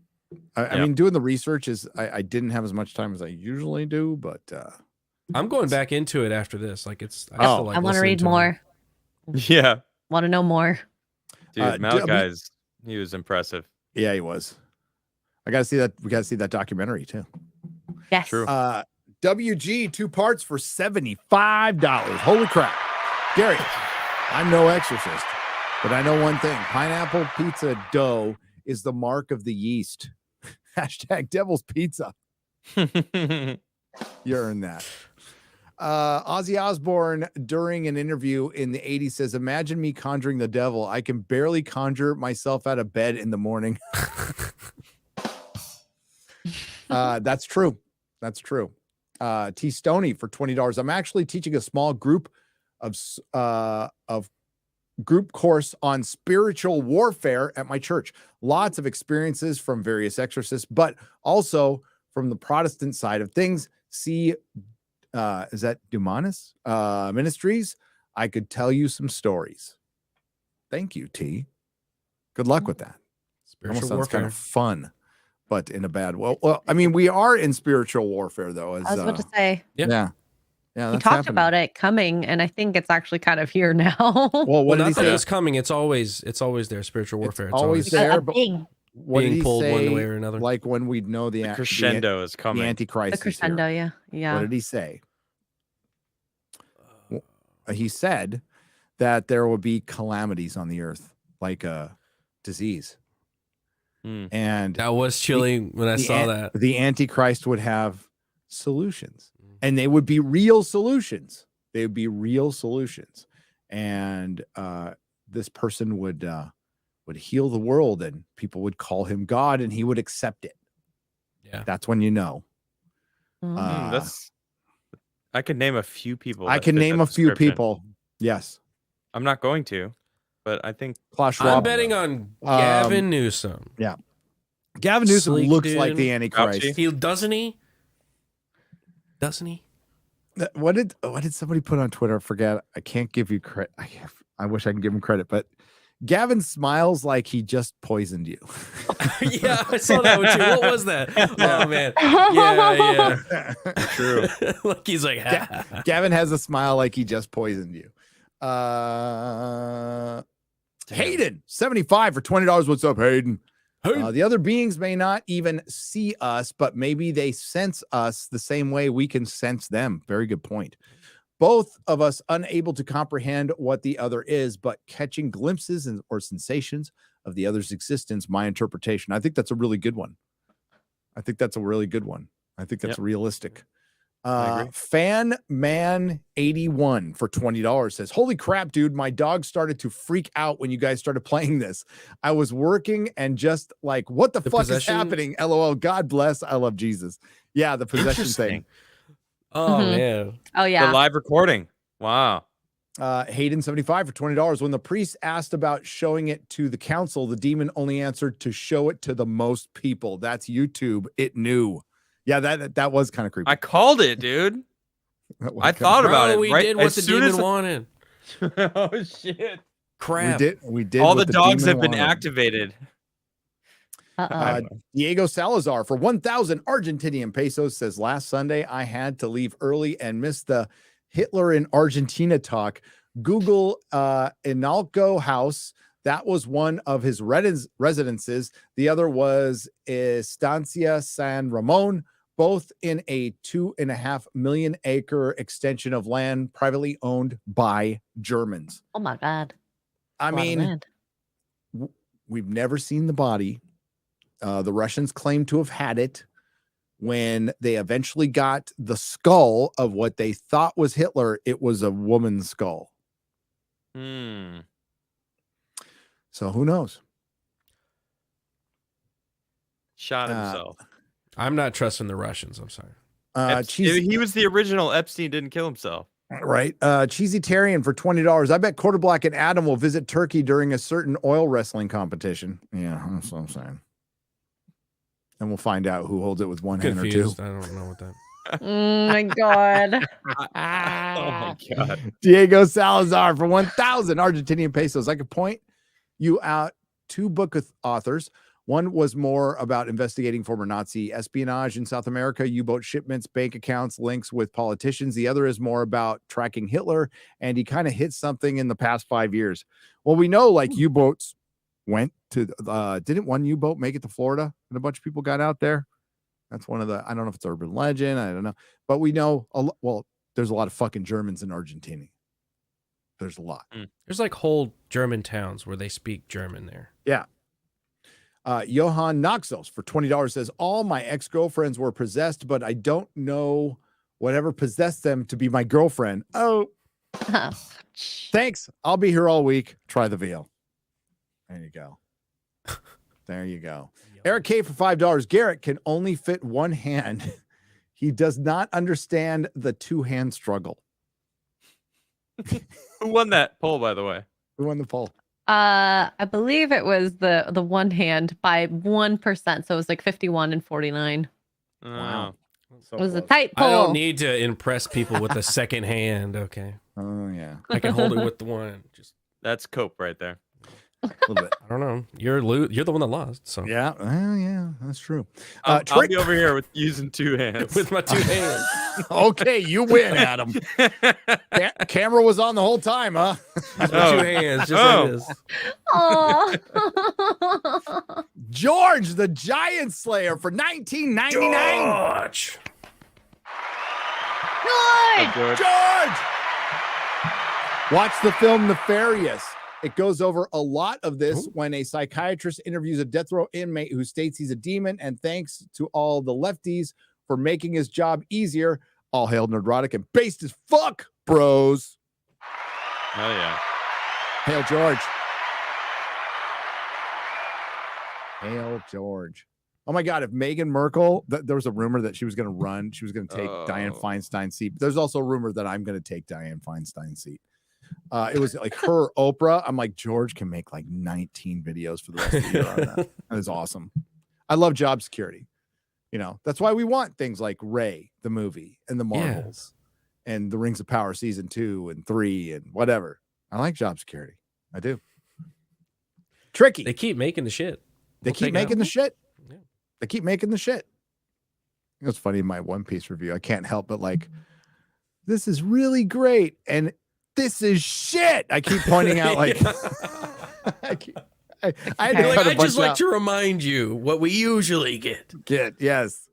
I mean, doing the research is, I didn't have as much time as I usually do, but I'm going back into it after this. Like I want to read more. Yeah. Want to know more. Dude, Malachi's, he was impressive. Yeah, he was. I got to see that. We got to see that documentary too. Yes. True. WG 2 parts for $75. Holy crap. Gary, I'm no exorcist, but I know one thing. Pineapple pizza dough is the mark of the yeast. Hashtag Devil's Pizza. You earned that. Ozzy Osbourne, during an interview in the 80s, says, imagine me conjuring the devil. I can barely conjure myself out of bed in the morning. That's true. That's true. T Stoney for $20. I'm actually teaching a small group of group course on spiritual warfare at my church. Lots of experiences from various exorcists, but also from the Protestant side of things. See, is that Dumanis Ministries? I could tell you some stories. Thank you, T. Good luck with that. Spiritual Almost sounds kind of fun, but in a bad way. Well, I mean, we are in spiritual warfare, though. As, I was about to say, Yeah. yeah. he That's talked happening. about it coming, and I think it's actually kind of here now. Well, what Well, did he not that say? it's coming. It's always there. Spiritual warfare. It's always always there, a but big what did being he pulled say? one way or another. Like when we know the Crescendo is the coming. Antichrist the is here. crescendo, yeah. What did he say? He said that there will be calamities on the earth, like a disease. And That was chilling when I saw that. the Antichrist would have solutions, and they would be real solutions. They would be real solutions, and this person would heal the world, and people would call him God, and he would accept it. Yeah. That's when you know. I could name a few people. I that can fit name that a few description. people. Yes. I'm not going to, but I think Klaus I'm Schwab. betting on Gavin Newsom. Yeah. Gavin Newsom Sleek looks dude. like the Antichrist. He doesn't he? Doesn't he? What did somebody put on Twitter? I forget. I can't give you credit. I wish I can give him credit, but Gavin smiles like he just poisoned you. Yeah, I saw that one too. What was that? Oh man. Yeah. True. Like he's like, Gavin has a smile like he just poisoned you. Hayden, 75 for $20. What's up, Hayden? The other beings may not even see us, but maybe they sense us the same way we can sense them. Very good point. Both of us unable to comprehend what the other is, but catching glimpses or sensations of the other's existence. My interpretation. I think that's a really good one. I think that's realistic. Fan Man 81 for $20 says, "Holy crap, dude! My dog started to freak out when you guys started playing this. I was working and just like, what the fuck is possession? happening? LOL. God bless. I love Jesus." Yeah, the possession thing. oh man. Oh yeah. the live recording. Wow. Hayden 75 for $20. When the priest asked about showing it to the council, the demon only answered to show it to the most people. That's YouTube. It knew. Yeah, that was kind of creepy. I called it, dude. I thought about it. We right? did what As the soon demon as wanted. oh shit! Crap. We did. All what the dogs demon have been wanted. activated. Diego Salazar for 1,000 Argentinian pesos says, "Last Sunday I had to leave early and missed the Hitler in Argentina talk. Google Inalco House. That was one of his residences. The other was Estancia San Ramon, both in a 2.5 million acre extension of land privately owned by Germans." Oh my God. I That's a lot of mean, land. we've never seen the body. The Russians claim to have had it. When they eventually got the skull of what they thought was Hitler, it was a woman's skull. So who knows? Shot himself. I'm not trusting the Russians. I'm sorry. He was the original. Epstein didn't kill himself. Right. Cheesy Tarian for $20. I bet Quarter Black and Adam will visit Turkey during a certain oil wrestling competition. Yeah, that's what I'm saying. And we'll find out who holds it with one hand or two. Confused. I don't know what that. Oh my God. Oh my god. Diego Salazar for 1,000 Argentinian pesos. I could point you out two book authors. One was more about investigating former Nazi espionage in South America, U-boat shipments, bank accounts, links with politicians. The other is more about tracking Hitler, and he kind of hit something in the past 5 years. Well, we know like U-boats went to, didn't one U-boat make it to Florida and a bunch of people got out there? That's one of the, I don't know if it's urban legend. I don't know. But we know, well, there's a lot of fucking Germans in Argentina. There's a lot. There's like whole German towns where they speak German there. Yeah. Johan Noxos for $20 says, all my ex-girlfriends were possessed, but I don't know whatever possessed them to be my girlfriend. Oh, thanks. I'll be here all week. Try the veal. There you go. There you go. Eric K for $5. Garrett can only fit one hand. He does not understand the two-hand struggle. Who won that poll, by the way? Who won the poll? I believe it was the one hand by 1%. So it was like 51 and 49. Wow. So It was a close. tight poll. I don't need to impress people with a second hand. Okay. Oh, yeah. I can hold it with the one. Just That's cope right there. little bit. I don't know. You're the one that lost. So Yeah, well, yeah, that's true. I'll Trick- be over here with using 2 hands. with my 2 hands. Okay, you win, Adam. Camera was on the whole time, huh? With my 2 hands, just like this. Oh. George, the Giant Slayer for 1999. George. Good. George. George! Watch the film Nefarious. It goes over a lot of this when a psychiatrist interviews a death row inmate who states he's a demon, and thanks to all the lefties for making his job easier. All hail Nerdrotic and based as fuck, bros. Oh yeah. Hail George. Hail George. Oh my God, if Meghan Merkel, there was a rumor that she was going to run. She was going to take Dianne Feinstein's seat. There's also a rumor that I'm going to take Dianne Feinstein's seat. It was like her Oprah. I'm like, George can make like 19 videos for the rest of the year on that. That is awesome. I love job security. You know, that's why we want things like Ray, the movie, and the Marvels, and the Rings of Power season 2 and 3 and whatever. I like job security. I do. Tricky. They keep making the shit. They We'll keep take it making out. the shit. Yeah. They keep making the shit. It's funny in my One Piece review. I can't help but like, this is really great. And this is shit. I keep pointing out like, I had to You're like, cut a I bunch just like out. to remind you what we usually get. Yes.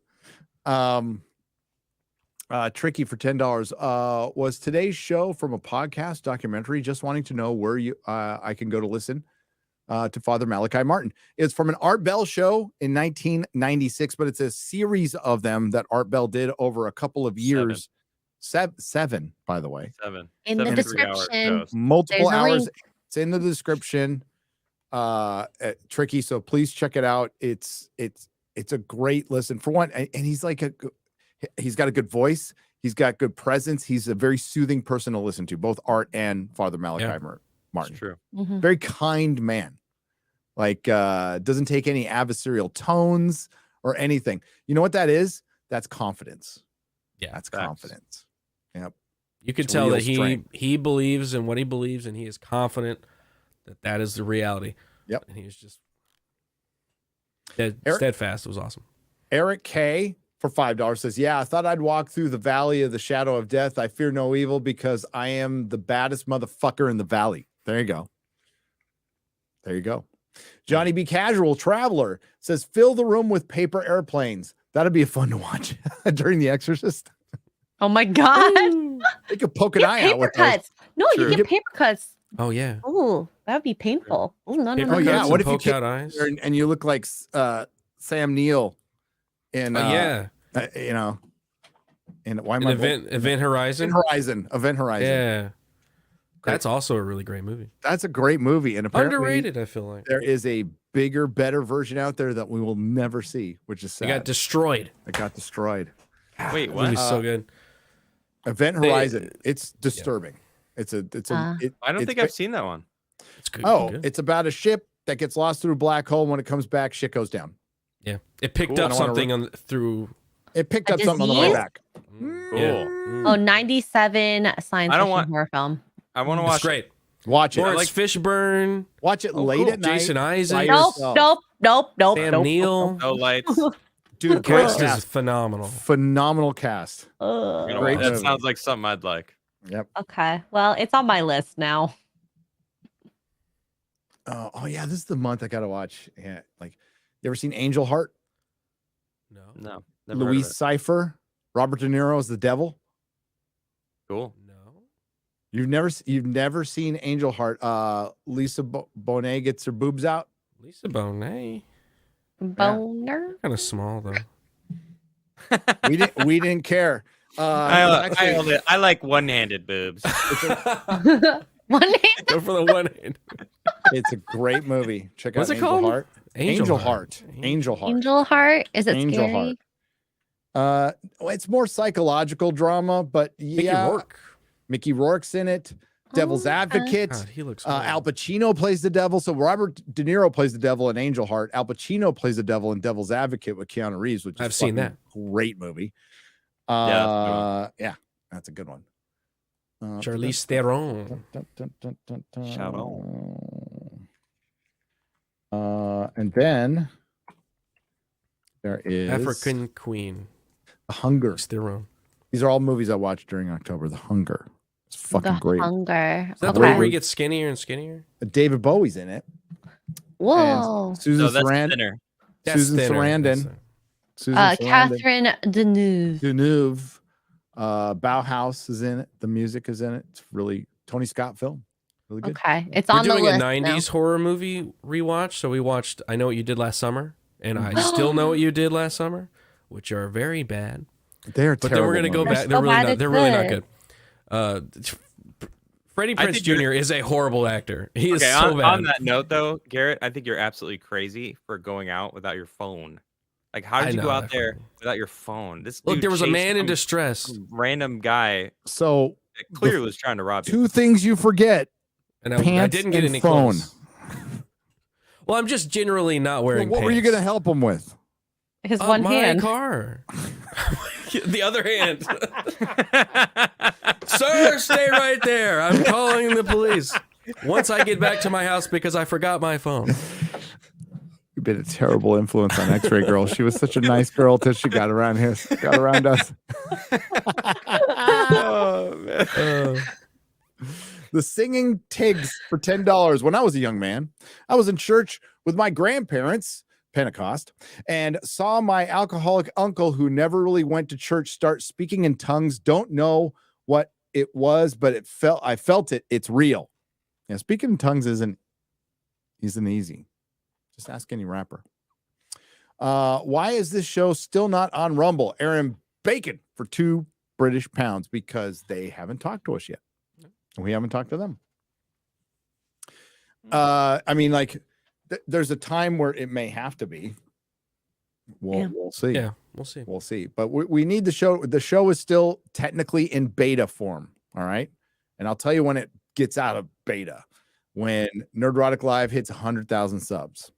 Tricky for $10. Was today's show from a podcast documentary? Just wanting to know where I can go to listen to Father Malachi Martin. It's from an Art Bell show in 1996, but it's a series of them that Art Bell did over a couple of years. Seven, by the way. 7. In the 7 3-hour description. shows. Multiple There's a hours. link. It's in the description. Tricky, so please check it out. It's a great listen. For one, and he's like he's got a good voice. He's got good presence. He's a very soothing person to listen to, both Art and Father Malachi Martin. It's true. Mhm. Very kind man. Like doesn't take any adversarial tones or anything. You know what that is? That's confidence. Yeah, That's facts. confidence. Yep. You can It's tell real that strength. he believes in what he believes, and he is confident that is the reality. Yep. And he was just Eric- steadfast. It was awesome. Eric K for $5 says, yeah, I thought I'd walk through the valley of the shadow of death. I fear no evil because I am the baddest motherfucker in the valley. There you go. There you go. Johnny B. Casual Traveler says, fill the room with paper airplanes. That'd be fun to watch during The Exorcist. Oh my God. They could poke an Get eye out paper with those. cuts. No, True. you get paper cuts. Oh yeah. Oh, that would be painful. Oh, no, no, Paper no. Oh, yeah. cuts What and if you poke came out eyes? there and you look like Sam Neill in Yeah. you know, and why am An I Event Horizon. Event Horizon. Yeah. Great. That's also a really great movie. That's a great movie, and apparently Underrated, I feel like. there is a bigger, better version out there that we will never see, which is They sad. got destroyed. It got destroyed. Wait, That what? movie's so good. Event Horizon. It's disturbing. It's a. I don't think I've seen that one. It's good. Oh, good. it's about a ship that gets lost through a black hole. When it comes back, shit goes down. Yeah. It picked Cool. up I don't wanna something through. It picked A up something on the way disease? back. Cool. Yeah. Mm. Oh, 97 science I don't fiction want- horror film. I want to It's watch. great. Watch it. Lawrence Fishburne, Watch it Oh, late cool. at night. Jason by Isaac, Nope, yourself. nope. Sam Neill. No lights. Dude, great Cast is cast. phenomenal. Phenomenal cast. You know, Great that movie. sounds like something I'd like. Yep. Okay, well, it's on my list now. Oh yeah, this is the month I gotta watch. Yeah, like you ever seen Angel Heart? No. No. Never heard of Louise it. Cypher, Robert De Niro as the devil. Cool. No. You've never seen Angel Heart. Lisa Bonet gets her boobs out. Lisa Bonet. Boner. Kind of small though. We didn't care. I like one-handed boobs. One name. Go for the one hand. It's a great movie. Check out What's it Angel called? Heart. Angel Heart. Angel Heart. Angel Heart. Is it Angel scary? Heart. Well, it's more psychological drama, but yeah, Mickey Rourke's in it. Devil's Oh, okay. Advocate. God, he looks. Al Pacino plays the devil. So Robert De Niro plays the devil in Angel Heart. Al Pacino plays the devil in Devil's Advocate with Keanu Reeves, which is I've seen fucking that. great movie. Yeah, Yeah, that's a good one. Charlize Theron. Shout out. And then there is African Queen. The Hunger. Still wrong. These are all movies I watched during October. The Hunger. It's fucking The great. Hunger. Is that the Okay. one where he gets skinnier and skinnier? David Bowie's in it. Whoa. And Susan No, that's Sarandon. thinner. That's Susan thinner. Sarandon. That's thinner. Susan Sarandon. Catherine Deneuve. Deneuve. Bauhaus is in it. The music is in it. It's really Tony Scott film. Really good. Okay. It's We're on the doing list. a 90s horror movie rewatch. So we watched I Know What You Did Last Summer and I Mm-hmm. Still Know What You Did Last Summer, which are very bad. They're But terrible. then we're going to go movies. back. They're They're really so not. bad They're it's really not good. good. Freddie I Prinze think you're- Jr. is a horrible actor. He is Okay, so on, bad. on that note, though, Garrett, I think you're absolutely crazy for going out without your phone. Like, how I did you know, go I out there fucking- without your phone? This Look, dude there was a chased man in some distress, random guy So that clearly was trying to rob you. two things you forget. and I Pants didn't get and any phone. clothes. Well, I'm just generally not wearing. What were you going to pants. help him with? His one my hand. car. The other hand. Sir, stay right there. I'm calling the police. Once I get back to my house because I forgot my phone. You've been a terrible influence on X-Ray Girl. She was such a nice girl till she got around us. Oh, man. The Singing Tigs for $10. When I was a young man, I was in church with my grandparents, Pentecost, and saw my alcoholic uncle who never really went to church start speaking in tongues. Don't know what it was, but I felt it. It's real. Yeah, speaking in tongues isn't easy. Just ask any rapper. Why is this show still not on Rumble? Aaron Bacon for £2 British pounds, because they haven't talked to us yet. We haven't talked to them. I mean, like, there's a time where it may have to be. We'll see. Yeah, we'll see. We'll see. But we need the show. The show is still technically in beta form. All right. And I'll tell you when it gets out of beta. When Nerdrotic Live hits 100,000 subs.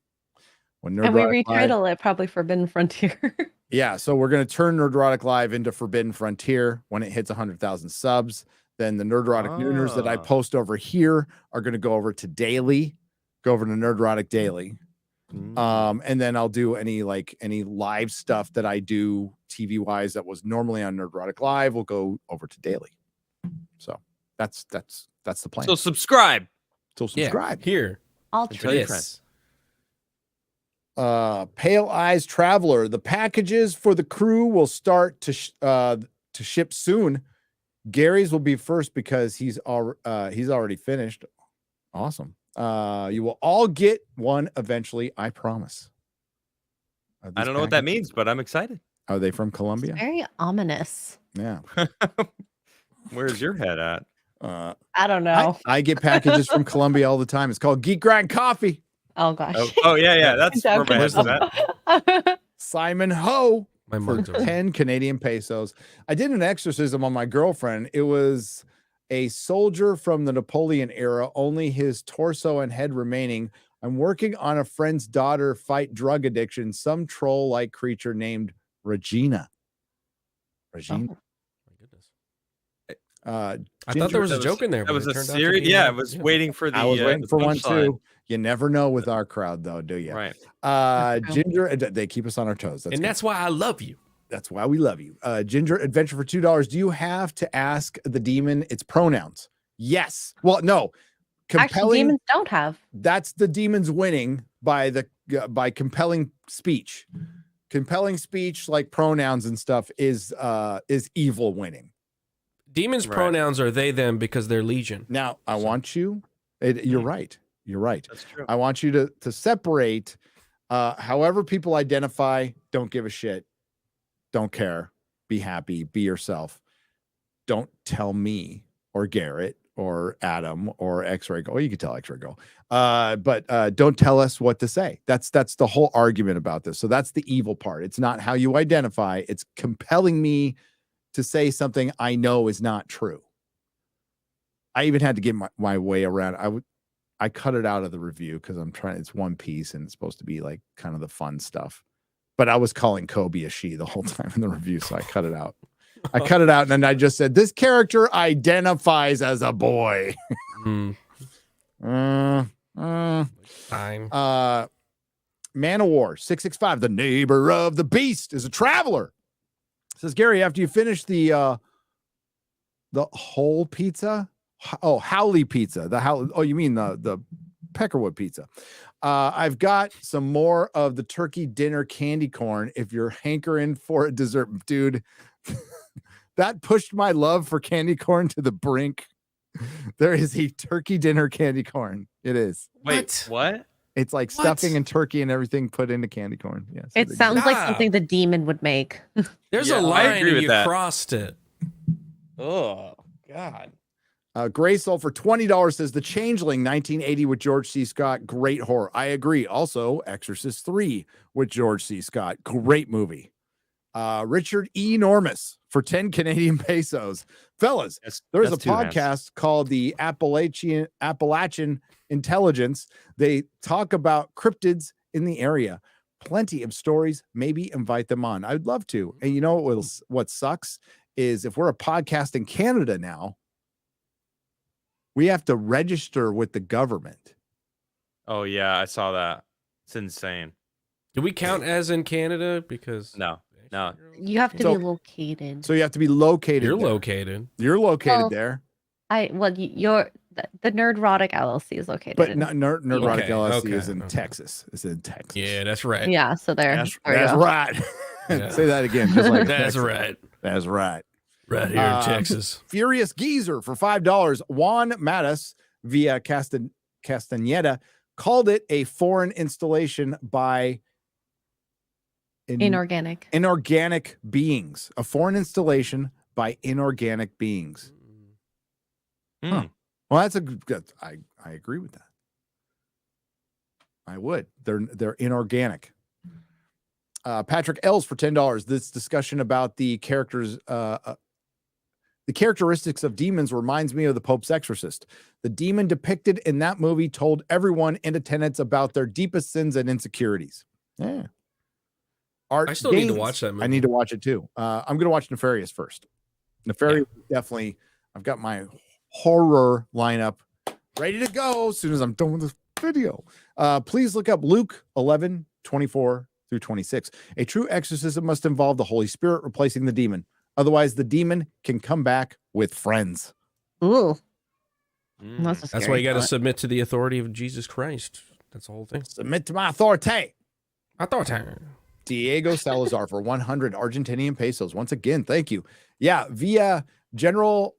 When And we Nerdrotic Live, retitle it probably Forbidden Frontier. yeah, so we're going to turn Nerdrotic Live into Forbidden Frontier when it hits 100,000 subs. Then the Nerdrotic Nooners that I post over here are going to go over to Daily, go over to Nerdrotic Daily. And then I'll do any live stuff that I do TV wise that was normally on Nerdrotic Live will go over to Daily. So that's the plan. So subscribe. So subscribe. Here. I'll Tell your Yes. friends. Pale Eyes Traveler. The packages for the crew will start to ship soon. Gary's will be first because he's already finished. Awesome. You will all get one eventually, I promise. I don't know what that means, but I'm excited. Are they from Colombia? Very ominous. Yeah. Where's your head at? I don't know. I get packages from Colombia all the time. It's called Geek Grind Coffee. Oh gosh. Oh yeah. That's where my Joking. head's at. Simon Ho My for mugs are 10 Canadian pesos. I did an exorcism on my girlfriend. It was a soldier from the Napoleon era, only his torso and head remaining. I'm working on a friend's daughter fight drug addiction, some troll-like creature named Regina. Regina. Oh. My goodness. I I thought there was a joke in there. That but was it a turned out to series. be, Yeah, I was waiting for the. I was waiting the for one punchline. too. You never know with our crowd, though, do you? Right. Ginger, they keep us on our toes. And good. that's why I love you. That's why we love you. Ginger Adventure for $2. Do you have to ask the demon its pronouns? Yes. Well, no. Actually, demons don't have. That's the demons winning by compelling speech. Compelling speech, like pronouns and stuff, is evil winning. Demons' Right. pronouns are they, them because they're legion. Now, I want you. You're right. You're right. That's true. I want you to separate. However people identify, don't give a shit. Don't care. Be happy. Be yourself. Don't tell me or Garrett or Adam or X-Ray Girl. You can tell X-Ray Girl. But don't tell us what to say. That's the whole argument about this. So that's the evil part. It's not how you identify. It's compelling me to say something I know is not true. I even had to get my way around. I cut it out of the review because it's one piece and it's supposed to be like kind of the fun stuff. But I was calling Kobe a she the whole time in the review, so I cut it out. I cut it out, and then I just said, this character identifies as a boy. Mm, Fine. fine. Man of War 665, the neighbor of the beast, is a traveler. Says Gary, after you finish the whole pizza, Howley pizza, you mean the Peckerwood pizza. I've got some more of the turkey dinner candy corn if you're hankering for a dessert, dude. That pushed my love for candy corn to the brink. There is a turkey dinner candy corn. It is. Wait, what? It's like stuffing and turkey and everything put into candy corn. Yes. It sounds like something the demon would make. There's Yeah, a I line agree and with you that. crossed it. Oh God. Gray Soul for $20 says The Changeling 1980 with George C. Scott. Great horror. I agree. Also, Exorcist 3 with George C. Scott. Great movie. Richard E. Normus for 10 Canadian pesos. Fellas, there's a That's too nice. podcast called the Appalachian Intelligence. They talk about cryptids in the area. Plenty of stories. Maybe invite them on. I'd love to. And you know what sucks is if we're a podcast in Canada now, we have to register with the government. Oh yeah, I saw that. It's insane. Do we count as in Canada? Because No. You have to So- be located. So you have to be located. you're there. located. You're located Well, there. You're the Nerdrotic LLC is located. But in, Nerdrotic Okay, LLC is okay, in okay. Texas. It's in Texas. Yeah, that's right. yeah, so there. That's there we go. right. Yeah. Say that again. Just like That's Texas. right. That's right. Right here in Texas. Furious Geezer for $5. Juan Mattis via Castaneda called it a foreign installation by Inorganic. inorganic beings. A foreign installation by inorganic beings. Huh. Well, that's a good. I agree with that. I would. They're inorganic. Patrick Ells for $10. This discussion about the characters, the characteristics of demons reminds me of the Pope's Exorcist. The demon depicted in that movie told everyone in attendance about their deepest sins and insecurities. Yeah. Art I still need to Gaines. watch that movie. I need to watch it too. I'm going to watch Nefarious first. Nefarious definitely. I've got my horror lineup ready to go as soon as I'm done with this video. Please look up Luke 11:24 through 26. A true exorcism must involve the Holy Spirit replacing the demon. Otherwise, the demon can come back with friends. Ooh. Mm. That's, a That's why scary you got to thought. submit to the authority of Jesus Christ. That's the whole thing. Submit to my authority. Authority. Diego Salazar for 100 Argentinian pesos. Once again, thank you. Yeah, via General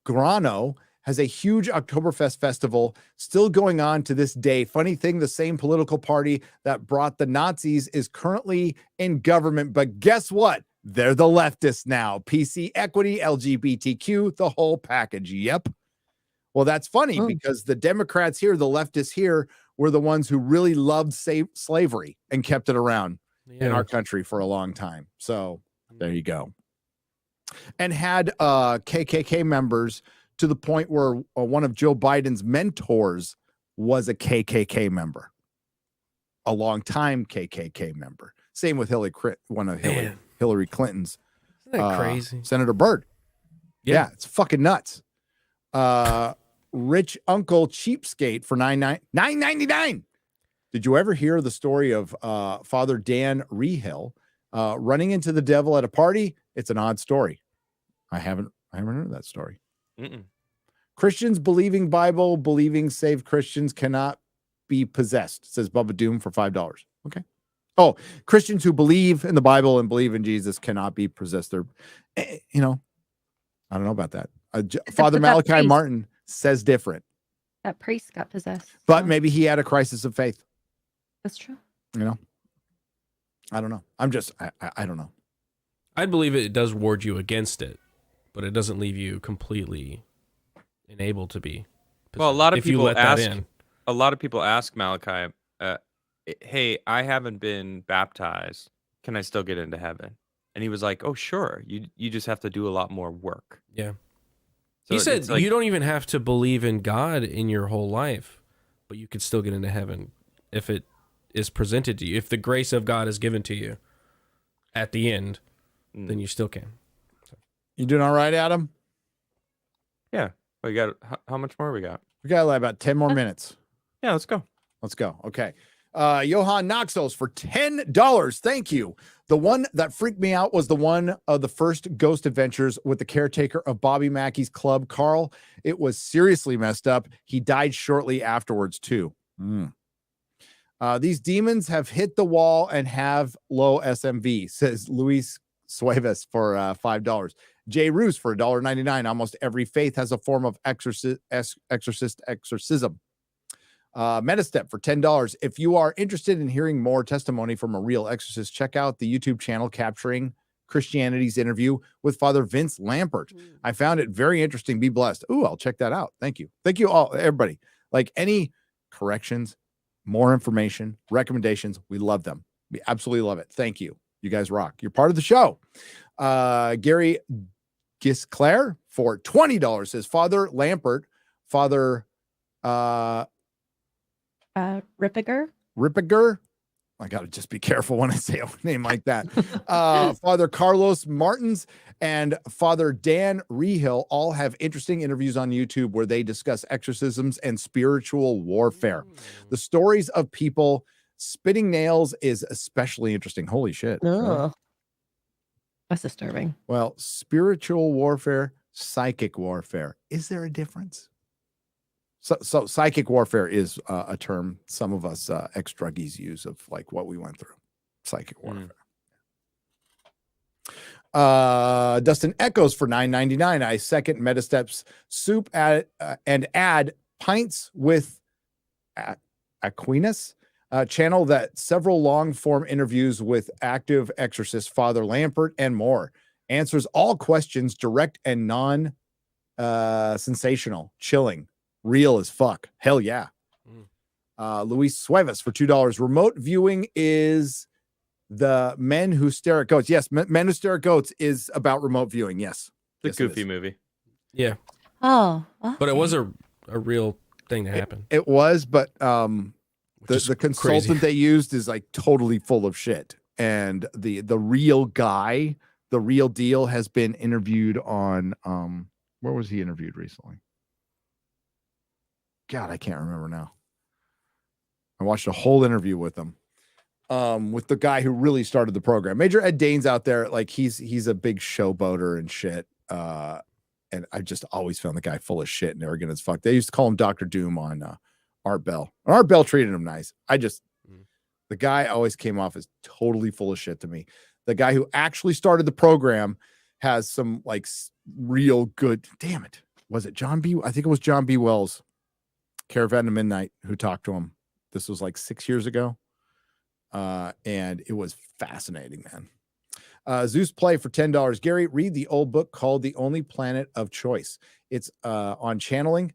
Belgrano has a huge Oktoberfest festival still going on to this day. Funny thing, the same political party that brought the Nazis is currently in government, but guess what? They're the leftists now. PC equity, LGBTQ, the whole package. Yep. Well, that's funny because the Democrats here, the leftists here, were the ones who really loved slavery and kept it around in our country for a long time. So there you go. And had KKK members to the point where one of Joe Biden's mentors was a KKK member, a long time KKK member. Same with one of Hillary Clinton's. Isn't that crazy? Senator Byrd. Yeah. Yeah, it's fucking nuts. Rich Uncle Cheapskate for $9.99. Did you ever hear the story of Father Dan Rehill running into the devil at a party? It's an odd story. I haven't heard that story. Mm-mm. Christians believing Bible, believing saved Christians cannot be possessed, says Bubba Doom for $5. Okay. Oh, Christians who believe in the Bible and believe in Jesus cannot be possessed. They're, I don't know about that. Father but that Malachi priest- Martin says different, That priest got possessed. but so maybe he had a crisis of faith. that's true. I don't know. I don't know. I believe it does ward you against it, but it doesn't leave you completely enabled to be. Well, a lot of if you people let that ask. in. A lot of people ask Malachi, "Hey, I haven't been baptized. Can I still get into heaven?" And he was like, "Oh, sure. You just have to do a lot more work." Yeah. So He said it's like, you don't even have to believe in God in your whole life, but you could still get into heaven if it is presented to you. If the grace of God is given to you at the end, then you still can. You doing all right, Adam? Yeah. We got how much more we got? We got like about 10 more minutes. Yeah, let's go. Let's go. Okay. Johan Noxos for $10. Thank you. The one that freaked me out was the one of the first Ghost Adventures with the caretaker of Bobby Mackey's club, Carl. It was seriously messed up. He died shortly afterwards, too. These demons have hit the wall and have low SMV, says Luis Sueves for $5. Jay Roos for $1.99. Almost every faith has a form of exorcism. Metastep for $10. If you are interested in hearing more testimony from a real exorcist, check out the YouTube channel Capturing Christianity's interview with Father Vince Lampert. I found it very interesting. Be blessed. Ooh, I'll check that out. Thank you. Thank you all, everybody. Like any corrections, more information, recommendations, we love them. We absolutely love it. Thank you. You guys rock. You're part of the show. Gary Gisclair for $20 says Father Lampert, Father Rippiger. I got to just be careful when I say a name like that. Father Carlos Martins and Father Dan Rehill all have interesting interviews on YouTube where they discuss exorcisms and spiritual warfare. The stories of people spitting nails is especially interesting. Holy shit. Oh, that's disturbing. Well, spiritual warfare, psychic warfare. Is there a difference? So psychic warfare is a term some of us ex-druggies use of like what we went through. Psychic warfare. Dustin Echoes for $9.99. I second Metastep's soup and add pints with Aquinas. Channel that several long-form interviews with active exorcist Father Lampert and more. Answers all questions, direct and non-sensational, chilling. Real as fuck. Hell yeah. Luis Sueves for $2. Remote viewing is the Men Who Stare at Goats. Yes, Men Who Stare at Goats is about remote viewing. Yes. It's a goofy movie. Yeah. Oh. Okay. But it was a real thing that happened. It was, but the consultant they used is like totally full of shit. And the real guy, the real deal, has been interviewed on where was he interviewed recently? God, I can't remember now. I watched a whole interview with him, with the guy who really started the program. Major Ed Dane's out there, like he's a big showboater and shit. And I just always found the guy full of shit and arrogant as fuck. They used to call him Dr. Doom on Art Bell. And Art Bell treated him nice. The guy always came off as totally full of shit to me. The guy who actually started the program has some like real good. Damn it, was it John B? I think it was John B. Wells. Caravan to Midnight, who talked to him. This was like 6 years ago. And it was fascinating, man. Zeus Play for $10. Gary, read the old book called The Only Planet of Choice. It's on channeling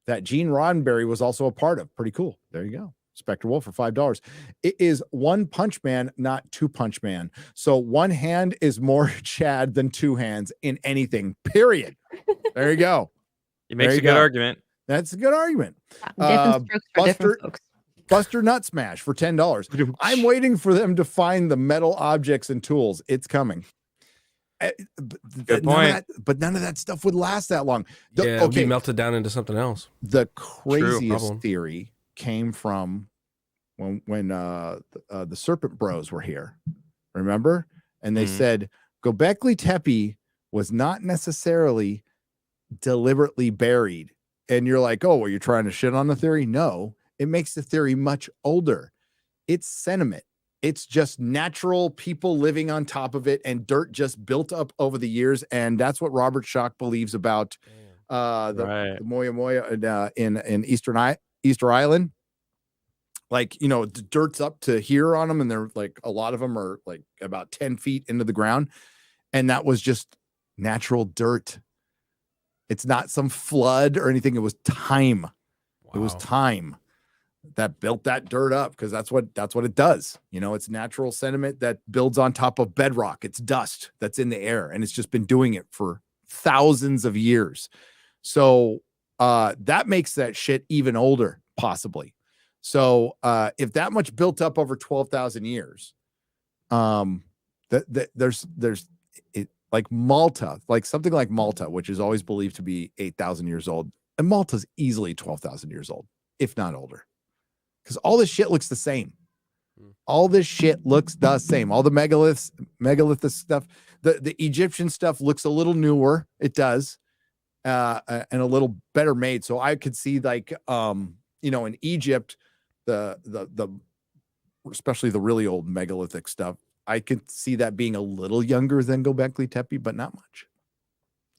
that Gene Roddenberry was also a part of. Pretty cool. There you go. Spectre Wolf for $5. It is One Punch Man, not Two Punch Man. So one hand is more Chad than two hands in anything, period. There you go. He makes a good argument. That's a good argument. Different strokes for different folks. Buster Nut Smash for $10. I'm waiting for them to find the metal objects and tools. It's coming. Good point. But none of that stuff would last that long. It'll be melted down into something else. The craziest theory came from when the Serpent Bros were here. Remember? And they said Göbekli Tepe was not necessarily deliberately buried. And you're like, oh, well, you're trying to shit on the theory? No, it makes the theory much older. It's sentiment. It's just natural people living on top of it and dirt just built up over the years. And that's what Robert Schoch believes about the Moya Moya in Easter Island. Like, you know, the dirt's up to here on them. And they're like, a lot of them are like about 10 feet into the ground. And that was just natural dirt. It's not some flood or anything. It was time. Wow. It was time that built that dirt up, because that's what it does. You know, it's natural sediment that builds on top of bedrock. It's dust that's in the air, and it's just been doing it for thousands of years. So that makes that shit even older, possibly. So if that much built up over 12,000 years, there's like Malta, like something like Malta, which is always believed to be 8,000 years old. And Malta's easily 12,000 years old, if not older. because all this shit looks the same. All this shit looks the same. All the megalithic stuff, the Egyptian stuff looks a little newer. It does, and a little better made. So I could see like, in Egypt, the especially the really old megalithic stuff, I could see that being a little younger than Göbekli Tepe, but not much.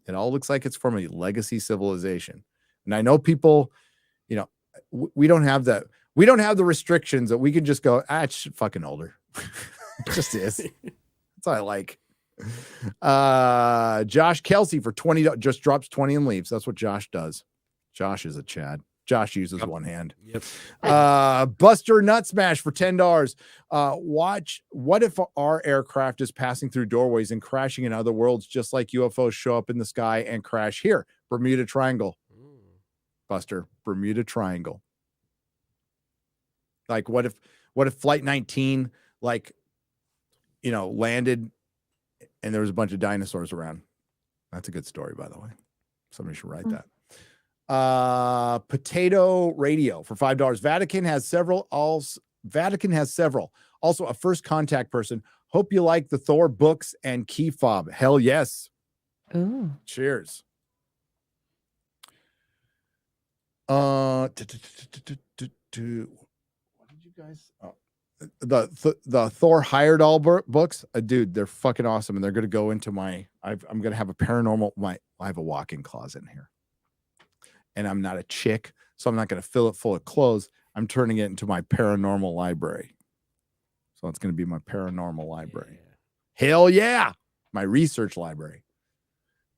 It all looks like it's from a legacy civilization. And I know people, we don't have that. We don't have the restrictions that we can just go, it's fucking older. It just is. That's all I like. Josh Kelsey for $20 just drops 20 and leaves. That's what Josh does. Josh is a Chad. Josh uses one hand. Yep. Buster Nut Smash for $10. Watch. What if our aircraft is passing through doorways and crashing in other worlds, just like UFOs show up in the sky and crash here? Bermuda Triangle. Buster, Bermuda Triangle. Like, what if Flight 19, landed and there was a bunch of dinosaurs around? That's a good story, by the way. Somebody should write that. Potato Radio for $5. Vatican has several. Also, a first contact person. Hope you like the Thor books and key fob. Hell yes. Ooh. Cheers. What did you guys? Oh, the Thor Hired All books, dude, they're fucking awesome, and they're gonna go into my. I'm gonna have a paranormal. I have a walk-in closet in here, and I'm not a chick, so I'm not gonna fill it full of clothes. I'm turning it into my paranormal library. So it's gonna be my paranormal library. Yeah. Hell yeah, my research library.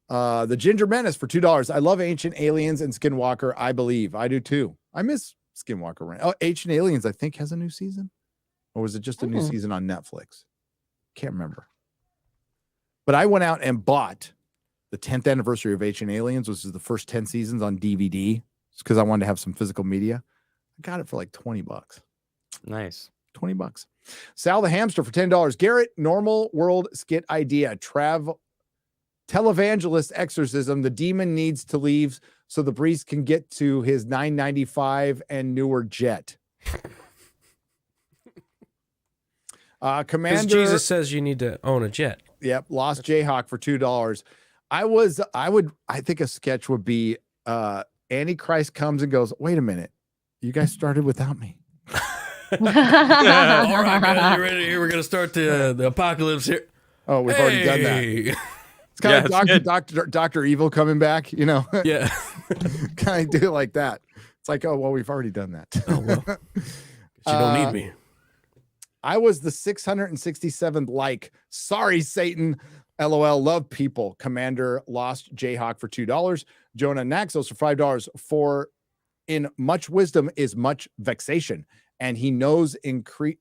The Ginger Menace for $2. I love Ancient Aliens and Skinwalker. I believe I do too. I miss Skinwalker. Oh, Ancient Aliens, I think, has a new season, or was it just a new season on Netflix? Can't remember. But I went out and bought the 10th anniversary of Ancient Aliens, which is the first 10 seasons on DVD, because I wanted to have some physical media. I got it for like $20. Nice. $20. Sal the Hamster for $10. Garrett, normal world skit idea. Televangelist exorcism. The demon needs to leave so the priest can get to his $9.95 and newer jet. Commander Jesus says you need to own a jet. Yep. Lost Jayhawk for $2. I think a sketch would be Antichrist comes and goes, wait a minute, you guys started without me. All right, guys, you ready? Here we're gonna start the apocalypse here. Oh, we've already done that. It's kind of like Dr. Evil coming back, Yeah. Kind of do it like that. It's like, oh, well, we've already done that. Oh, well. You don't need me. I was the 667th like. Sorry, Satan. LOL. Love people. Commander Lost Jayhawk for $2. Jonah Naxos for $5. For in much wisdom is much vexation, and he knows increases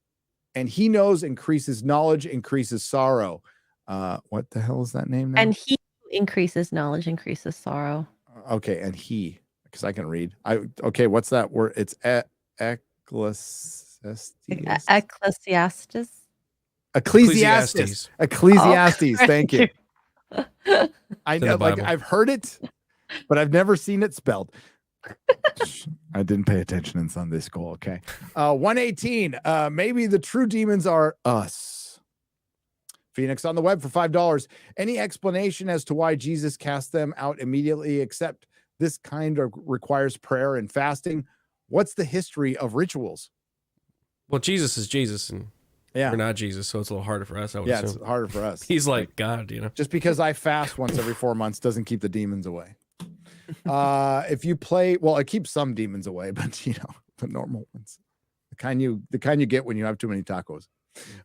knowledge increases sorrow. What the hell is that name now? And he who increases knowledge increases sorrow. Okay, and he, because I can read. What's that word? It's Ecclesiastes. Ecclesiastes. Thank you. I know, I've heard it, but I've never seen it spelled. I didn't pay attention in Sunday school. Okay. 118. Maybe the true demons are us. Phoenix on the web for $5. Any explanation as to why Jesus cast them out immediately, except this kind of requires prayer and fasting? What's the history of rituals? Well, Jesus is Jesus, and we're not Jesus, so it's a little harder for us. I would assume. It's harder for us. He's like God, Just because I fast once every 4 months doesn't keep the demons away. If you play, well, it keeps some demons away, but the normal ones, the kind you get when you have too many tacos.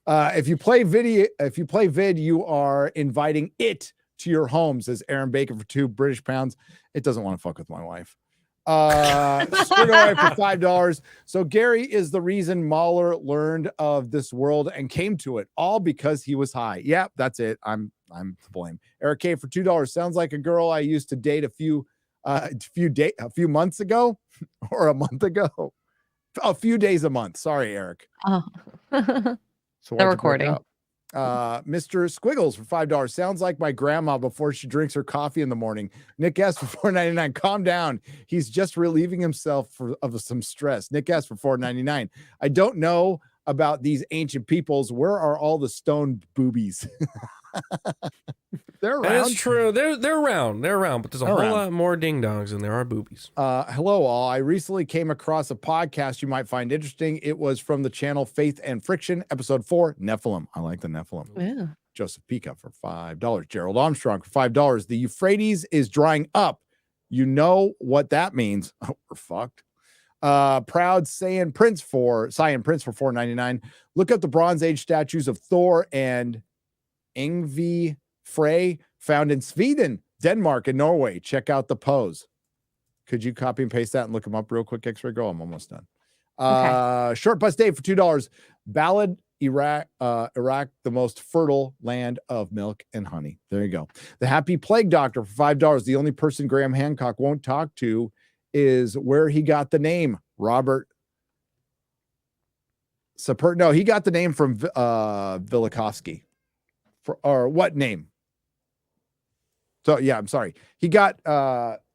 If you play vid, you are inviting it to your home, says Aaron Baker for £2 It doesn't want to fuck with my wife. For $5. So Gary is the reason Mahler learned of this world and came to it, all because he was high. Yeah, that's it. I'm to blame. Eric K for $2. Sounds like a girl I used to date a few months ago or a month ago. A few days a month. Sorry, Eric. Oh. So the recording. Mr. Squiggles for $5. Sounds like my grandma before she drinks her coffee in the morning. Nick S for $4.99. Calm down. He's just relieving himself of some stress. Nick S for $4.99. I don't know about these ancient peoples. Where are all the stone boobies? They're around. That's true. They're around. They're around, but there's a whole lot more ding dongs than there are boobies. Hello, all. I recently came across a podcast you might find interesting. It was from the channel Faith and Friction, episode 4, Nephilim. I like the Nephilim. Yeah. Joseph Pica for $5. Gerald Armstrong for $5. The Euphrates is drying up. You know what that means. Oh, we're fucked. Proud Saiyan Prince for $4.99. Look up the Bronze Age statues of Thor and Ingvi Frey found in Sweden, Denmark, and Norway. Check out the pose. Could you copy and paste that and look them up real quick, X-Ray Girl? I'm almost done. Okay. Short Bus Dave for $2. Ballad, Iraq, the most fertile land of milk and honey. There you go. The Happy Plague Doctor for $5. The only person Graham Hancock won't talk to is where he got the name. Robert No, he got the name from Velikovsky. Or what name? So yeah, I'm sorry. He got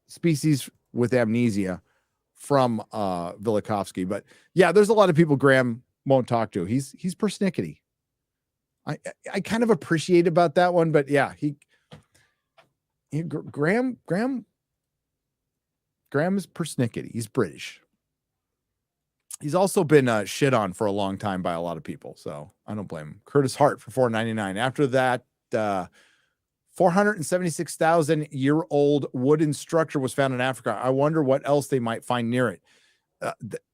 Species with Amnesia from Velikovsky. But yeah, there's a lot of people Graham won't talk to. He's persnickety. I kind of appreciate about that one, but yeah, Graham is persnickety. He's British. He's also been shit on for a long time by a lot of people, so I don't blame him. Curtis Hart for $4.99. After that, 476,000-year-old wooden structure was found in Africa. I wonder what else they might find near it.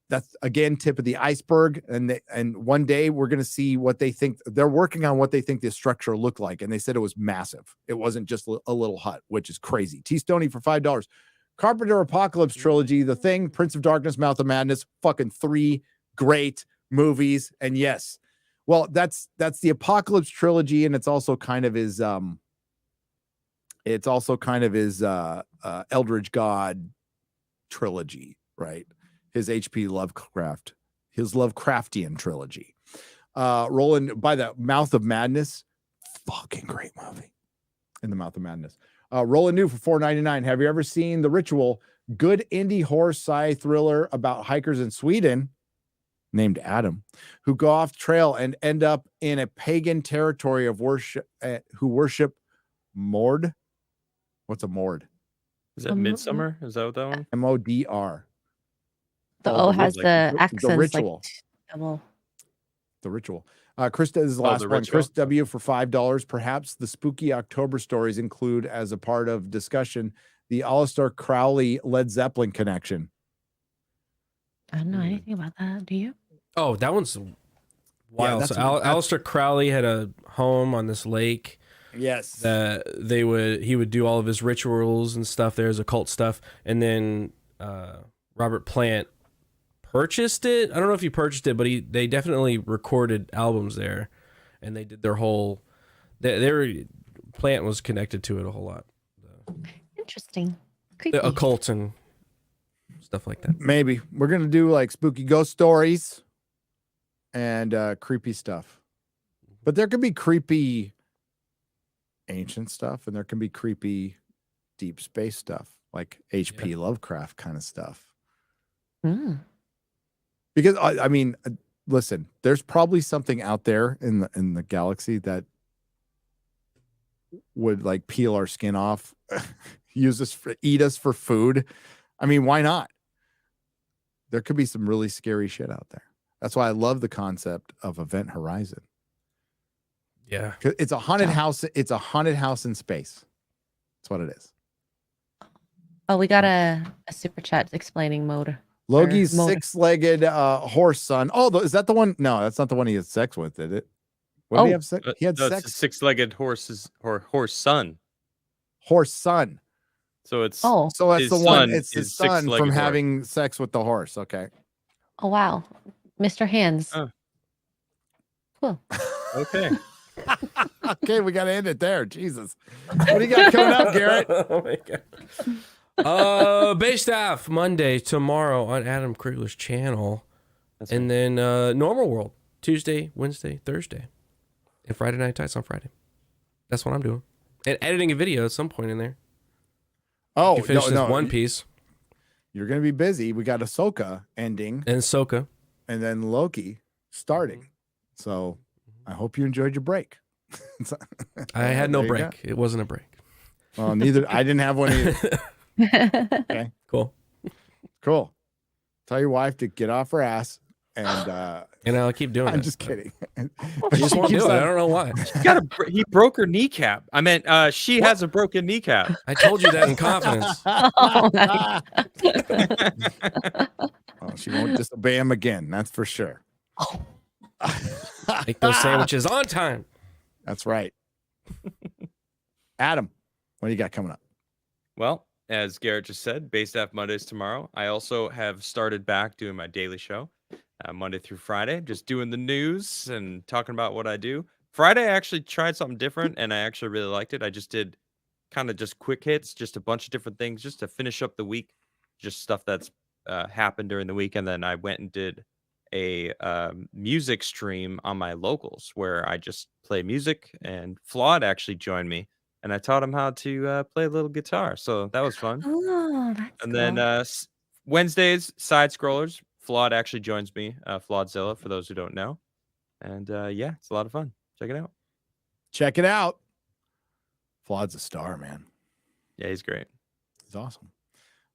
That's again tip of the iceberg, and one day we're going to see what they think. They're working on what they think this structure looked like, and they said it was massive. It wasn't just a little hut, which is crazy. T. Stoney for $5. Carpenter Apocalypse Trilogy, The Thing, Prince of Darkness, Mouth of Madness, fucking 3 great movies. And yes, well, that's the Apocalypse Trilogy, and it's also kind of his Eldritch God trilogy, right? His H.P. Lovecraft, his Lovecraftian trilogy. Rolling by the Mouth of Madness, fucking great movie. In the Mouth of Madness. Rolling new for $4.99. Have you ever seen The Ritual? Good indie horror sci thriller about hikers in Sweden named Adam who go off trail and end up in a pagan territory of worship who worship Mord. What's a Mord? Is that Midsummer? Is that what that one? M-O-D-R. The O has like the accents. The Ritual. Like double. The Ritual. Krista is the last one. Ritual. Chris W. for $5. Perhaps the spooky October stories include, as a part of discussion, the Aleister Crowley Led Zeppelin connection. I don't know anything about that. Do you? Oh, that one's wild. So Aleister Crowley had a home on this lake. Yes. That he would do all of his rituals and stuff there as occult stuff. And then Robert Plant purchased it. I don't know if he purchased it, but they definitely recorded albums there, and they did their whole. Their Plant was connected to it a whole lot. Interesting. Creepy. The occult and stuff like that. Maybe we're gonna do like spooky ghost stories and creepy stuff, but there could be creepy ancient stuff, and there can be creepy deep space stuff, like H.P. Lovecraft kind of stuff. Because I mean, listen, there's probably something out there in the galaxy that would like peel our skin off, eat us for food. I mean, why not? There could be some really scary shit out there. That's why I love the concept of Event Horizon. Yeah, it's a haunted house. It's a haunted house in space. That's what it is. Oh, we got a super chat explaining mode. Logi's six-legged horse son. Oh, is that the one? No, that's not the one he had sex with, did it? What did he have sex? He had sex. It's a six-legged horse's or horse son. Horse son. So it's so that's the one. It's his son from having sex with the horse. Okay. Oh wow, Mr. Hands. Cool. Okay. Okay, we got to end it there. Jesus. What do you got coming up, Garrett? Oh my god. Bay Staff Monday tomorrow on Adam Crigler's channel. That's and right. Then Normal World Tuesday, Wednesday, Thursday. And Friday Night Tights on Friday. That's what I'm doing. And editing a video at some point in there. Oh, You finish this no. One Piece You're going to be busy. We got Ahsoka ending and Ahsoka. and then Loki starting. So I hope you enjoyed your break. I had no There you go. break. It wasn't a break. Well, neither. I didn't have one either. Okay. Cool. Tell your wife to get off her ass. And I'll keep doing it. I'm just kidding. I just won't do it. I don't know why. He broke her kneecap. I meant she has a broken kneecap. I told you that in confidence. Oh, she won't disobey him again. That's for sure. Make those sandwiches on time. That's right. Adam, what do you got coming up? Well, as Garrett just said, Base Staff Mondays tomorrow. I also have started back doing my daily show Monday through Friday, just doing the news and talking about what I do. Friday, I actually tried something different, and I actually really liked it. I just did kind of just quick hits, just a bunch of different things, just to finish up the week, just stuff that's happened during the week. And then I went and did a music stream on my locals where I just play music, and Flawed actually joined me. And I taught him how to play a little guitar. So that was fun. Oh, that's And then Wednesdays, Side Scrollers. Flawed actually joins me, Flawedzilla, for those who don't know. And yeah, it's a lot of fun. Check it out. Check it out. Flawed's a star, man. Yeah, he's great. He's awesome.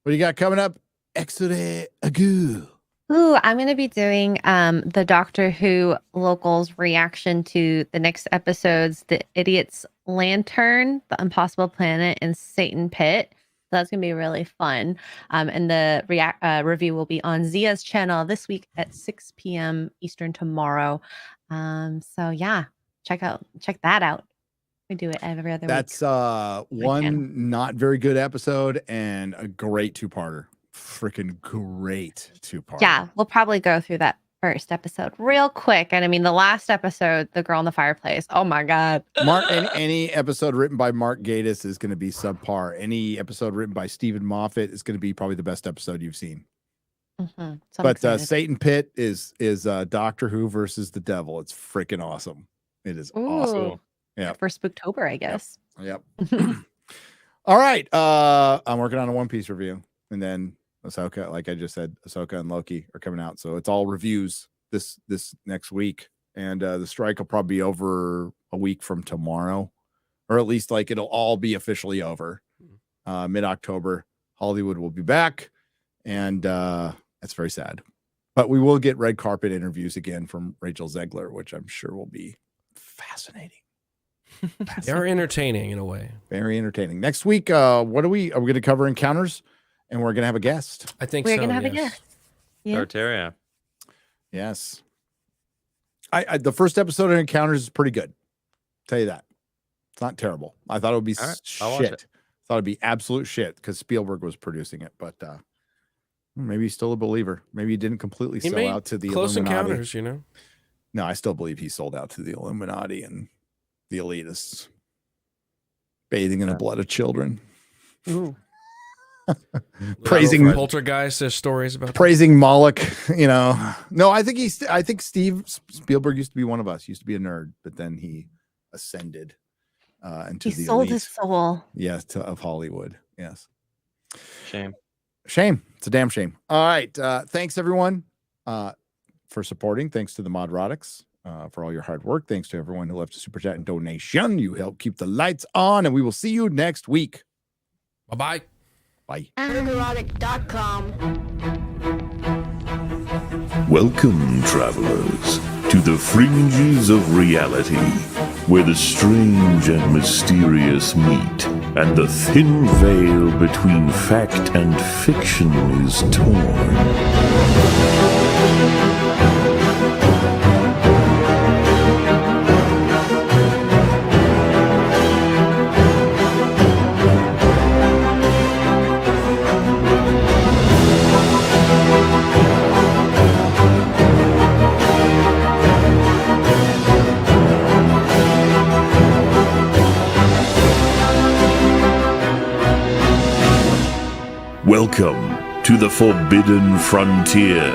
What do you got coming up? Exode Agu. Ooh, I'm going to be doing the Doctor Who locals reaction to the next episodes, The Idiot's Lantern, The Impossible Planet, and Satan Pit. So that's going to be really fun. And the review will be on Zia's channel this week at 6 p.m. Eastern tomorrow. So yeah, check that out. We do it every other week. That's one not very good episode and a great two-parter. Freaking great two-parter. Yeah, we'll probably go through that first episode real quick. And I mean, the last episode, The Girl in the Fireplace. Oh my God. Any episode written by Mark Gatiss is going to be subpar. Any episode written by Stephen Moffat is going to be probably the best episode you've seen. Mm-hmm. So But Satan Pit is Doctor Who versus the Devil. It's freaking awesome. It is awesome. Yeah. For Spooktober, I guess. Yep. All right. I'm working on a One Piece review, and then Ahsoka, like I just said, Ahsoka and Loki are coming out. So it's all reviews this next week. And the strike will probably be over a week from tomorrow, or at least like it'll all be officially over. Mid-October, Hollywood will be back. And that's very sad. But we will get red carpet interviews again from Rachel Zegler, which I'm sure will be fascinating. They're entertaining in a way. Very entertaining. Next week, what are we going to cover? Encounters, and we're going to have a guest. I think We're so, going to have a yes. guest. Yeah. Tartaria. Yes. I the first episode of Encounters is pretty good. Tell you that. It's not terrible. I thought it would be All right, I'll watch shit. it. Thought it'd be absolute shit because Spielberg was producing it, but maybe he's still a believer. Maybe he didn't completely He sell made out to the Close Illuminati. Encounters, you know. No, I still believe he sold out to the Illuminati and the elitists bathing in the blood of children. Ooh. Praising Poltergeist stories about praising Moloch, you know. No, I think Steve Spielberg used to be one of us, used to be a nerd, but then he ascended into He the sold elite. his soul. Yes, of Hollywood. Yes. Shame. It's a damn shame. All right. Thanks everyone for supporting. Thanks to the Modrotics for all your hard work. Thanks to everyone who left a super chat and donation. You help keep the lights on, and we will see you next week. Bye-bye. Bye. Nerdrotic.com. Welcome, travelers, to the fringes of reality, where the strange and mysterious meet, and the thin veil between fact and fiction is torn. Welcome to the Forbidden Frontier.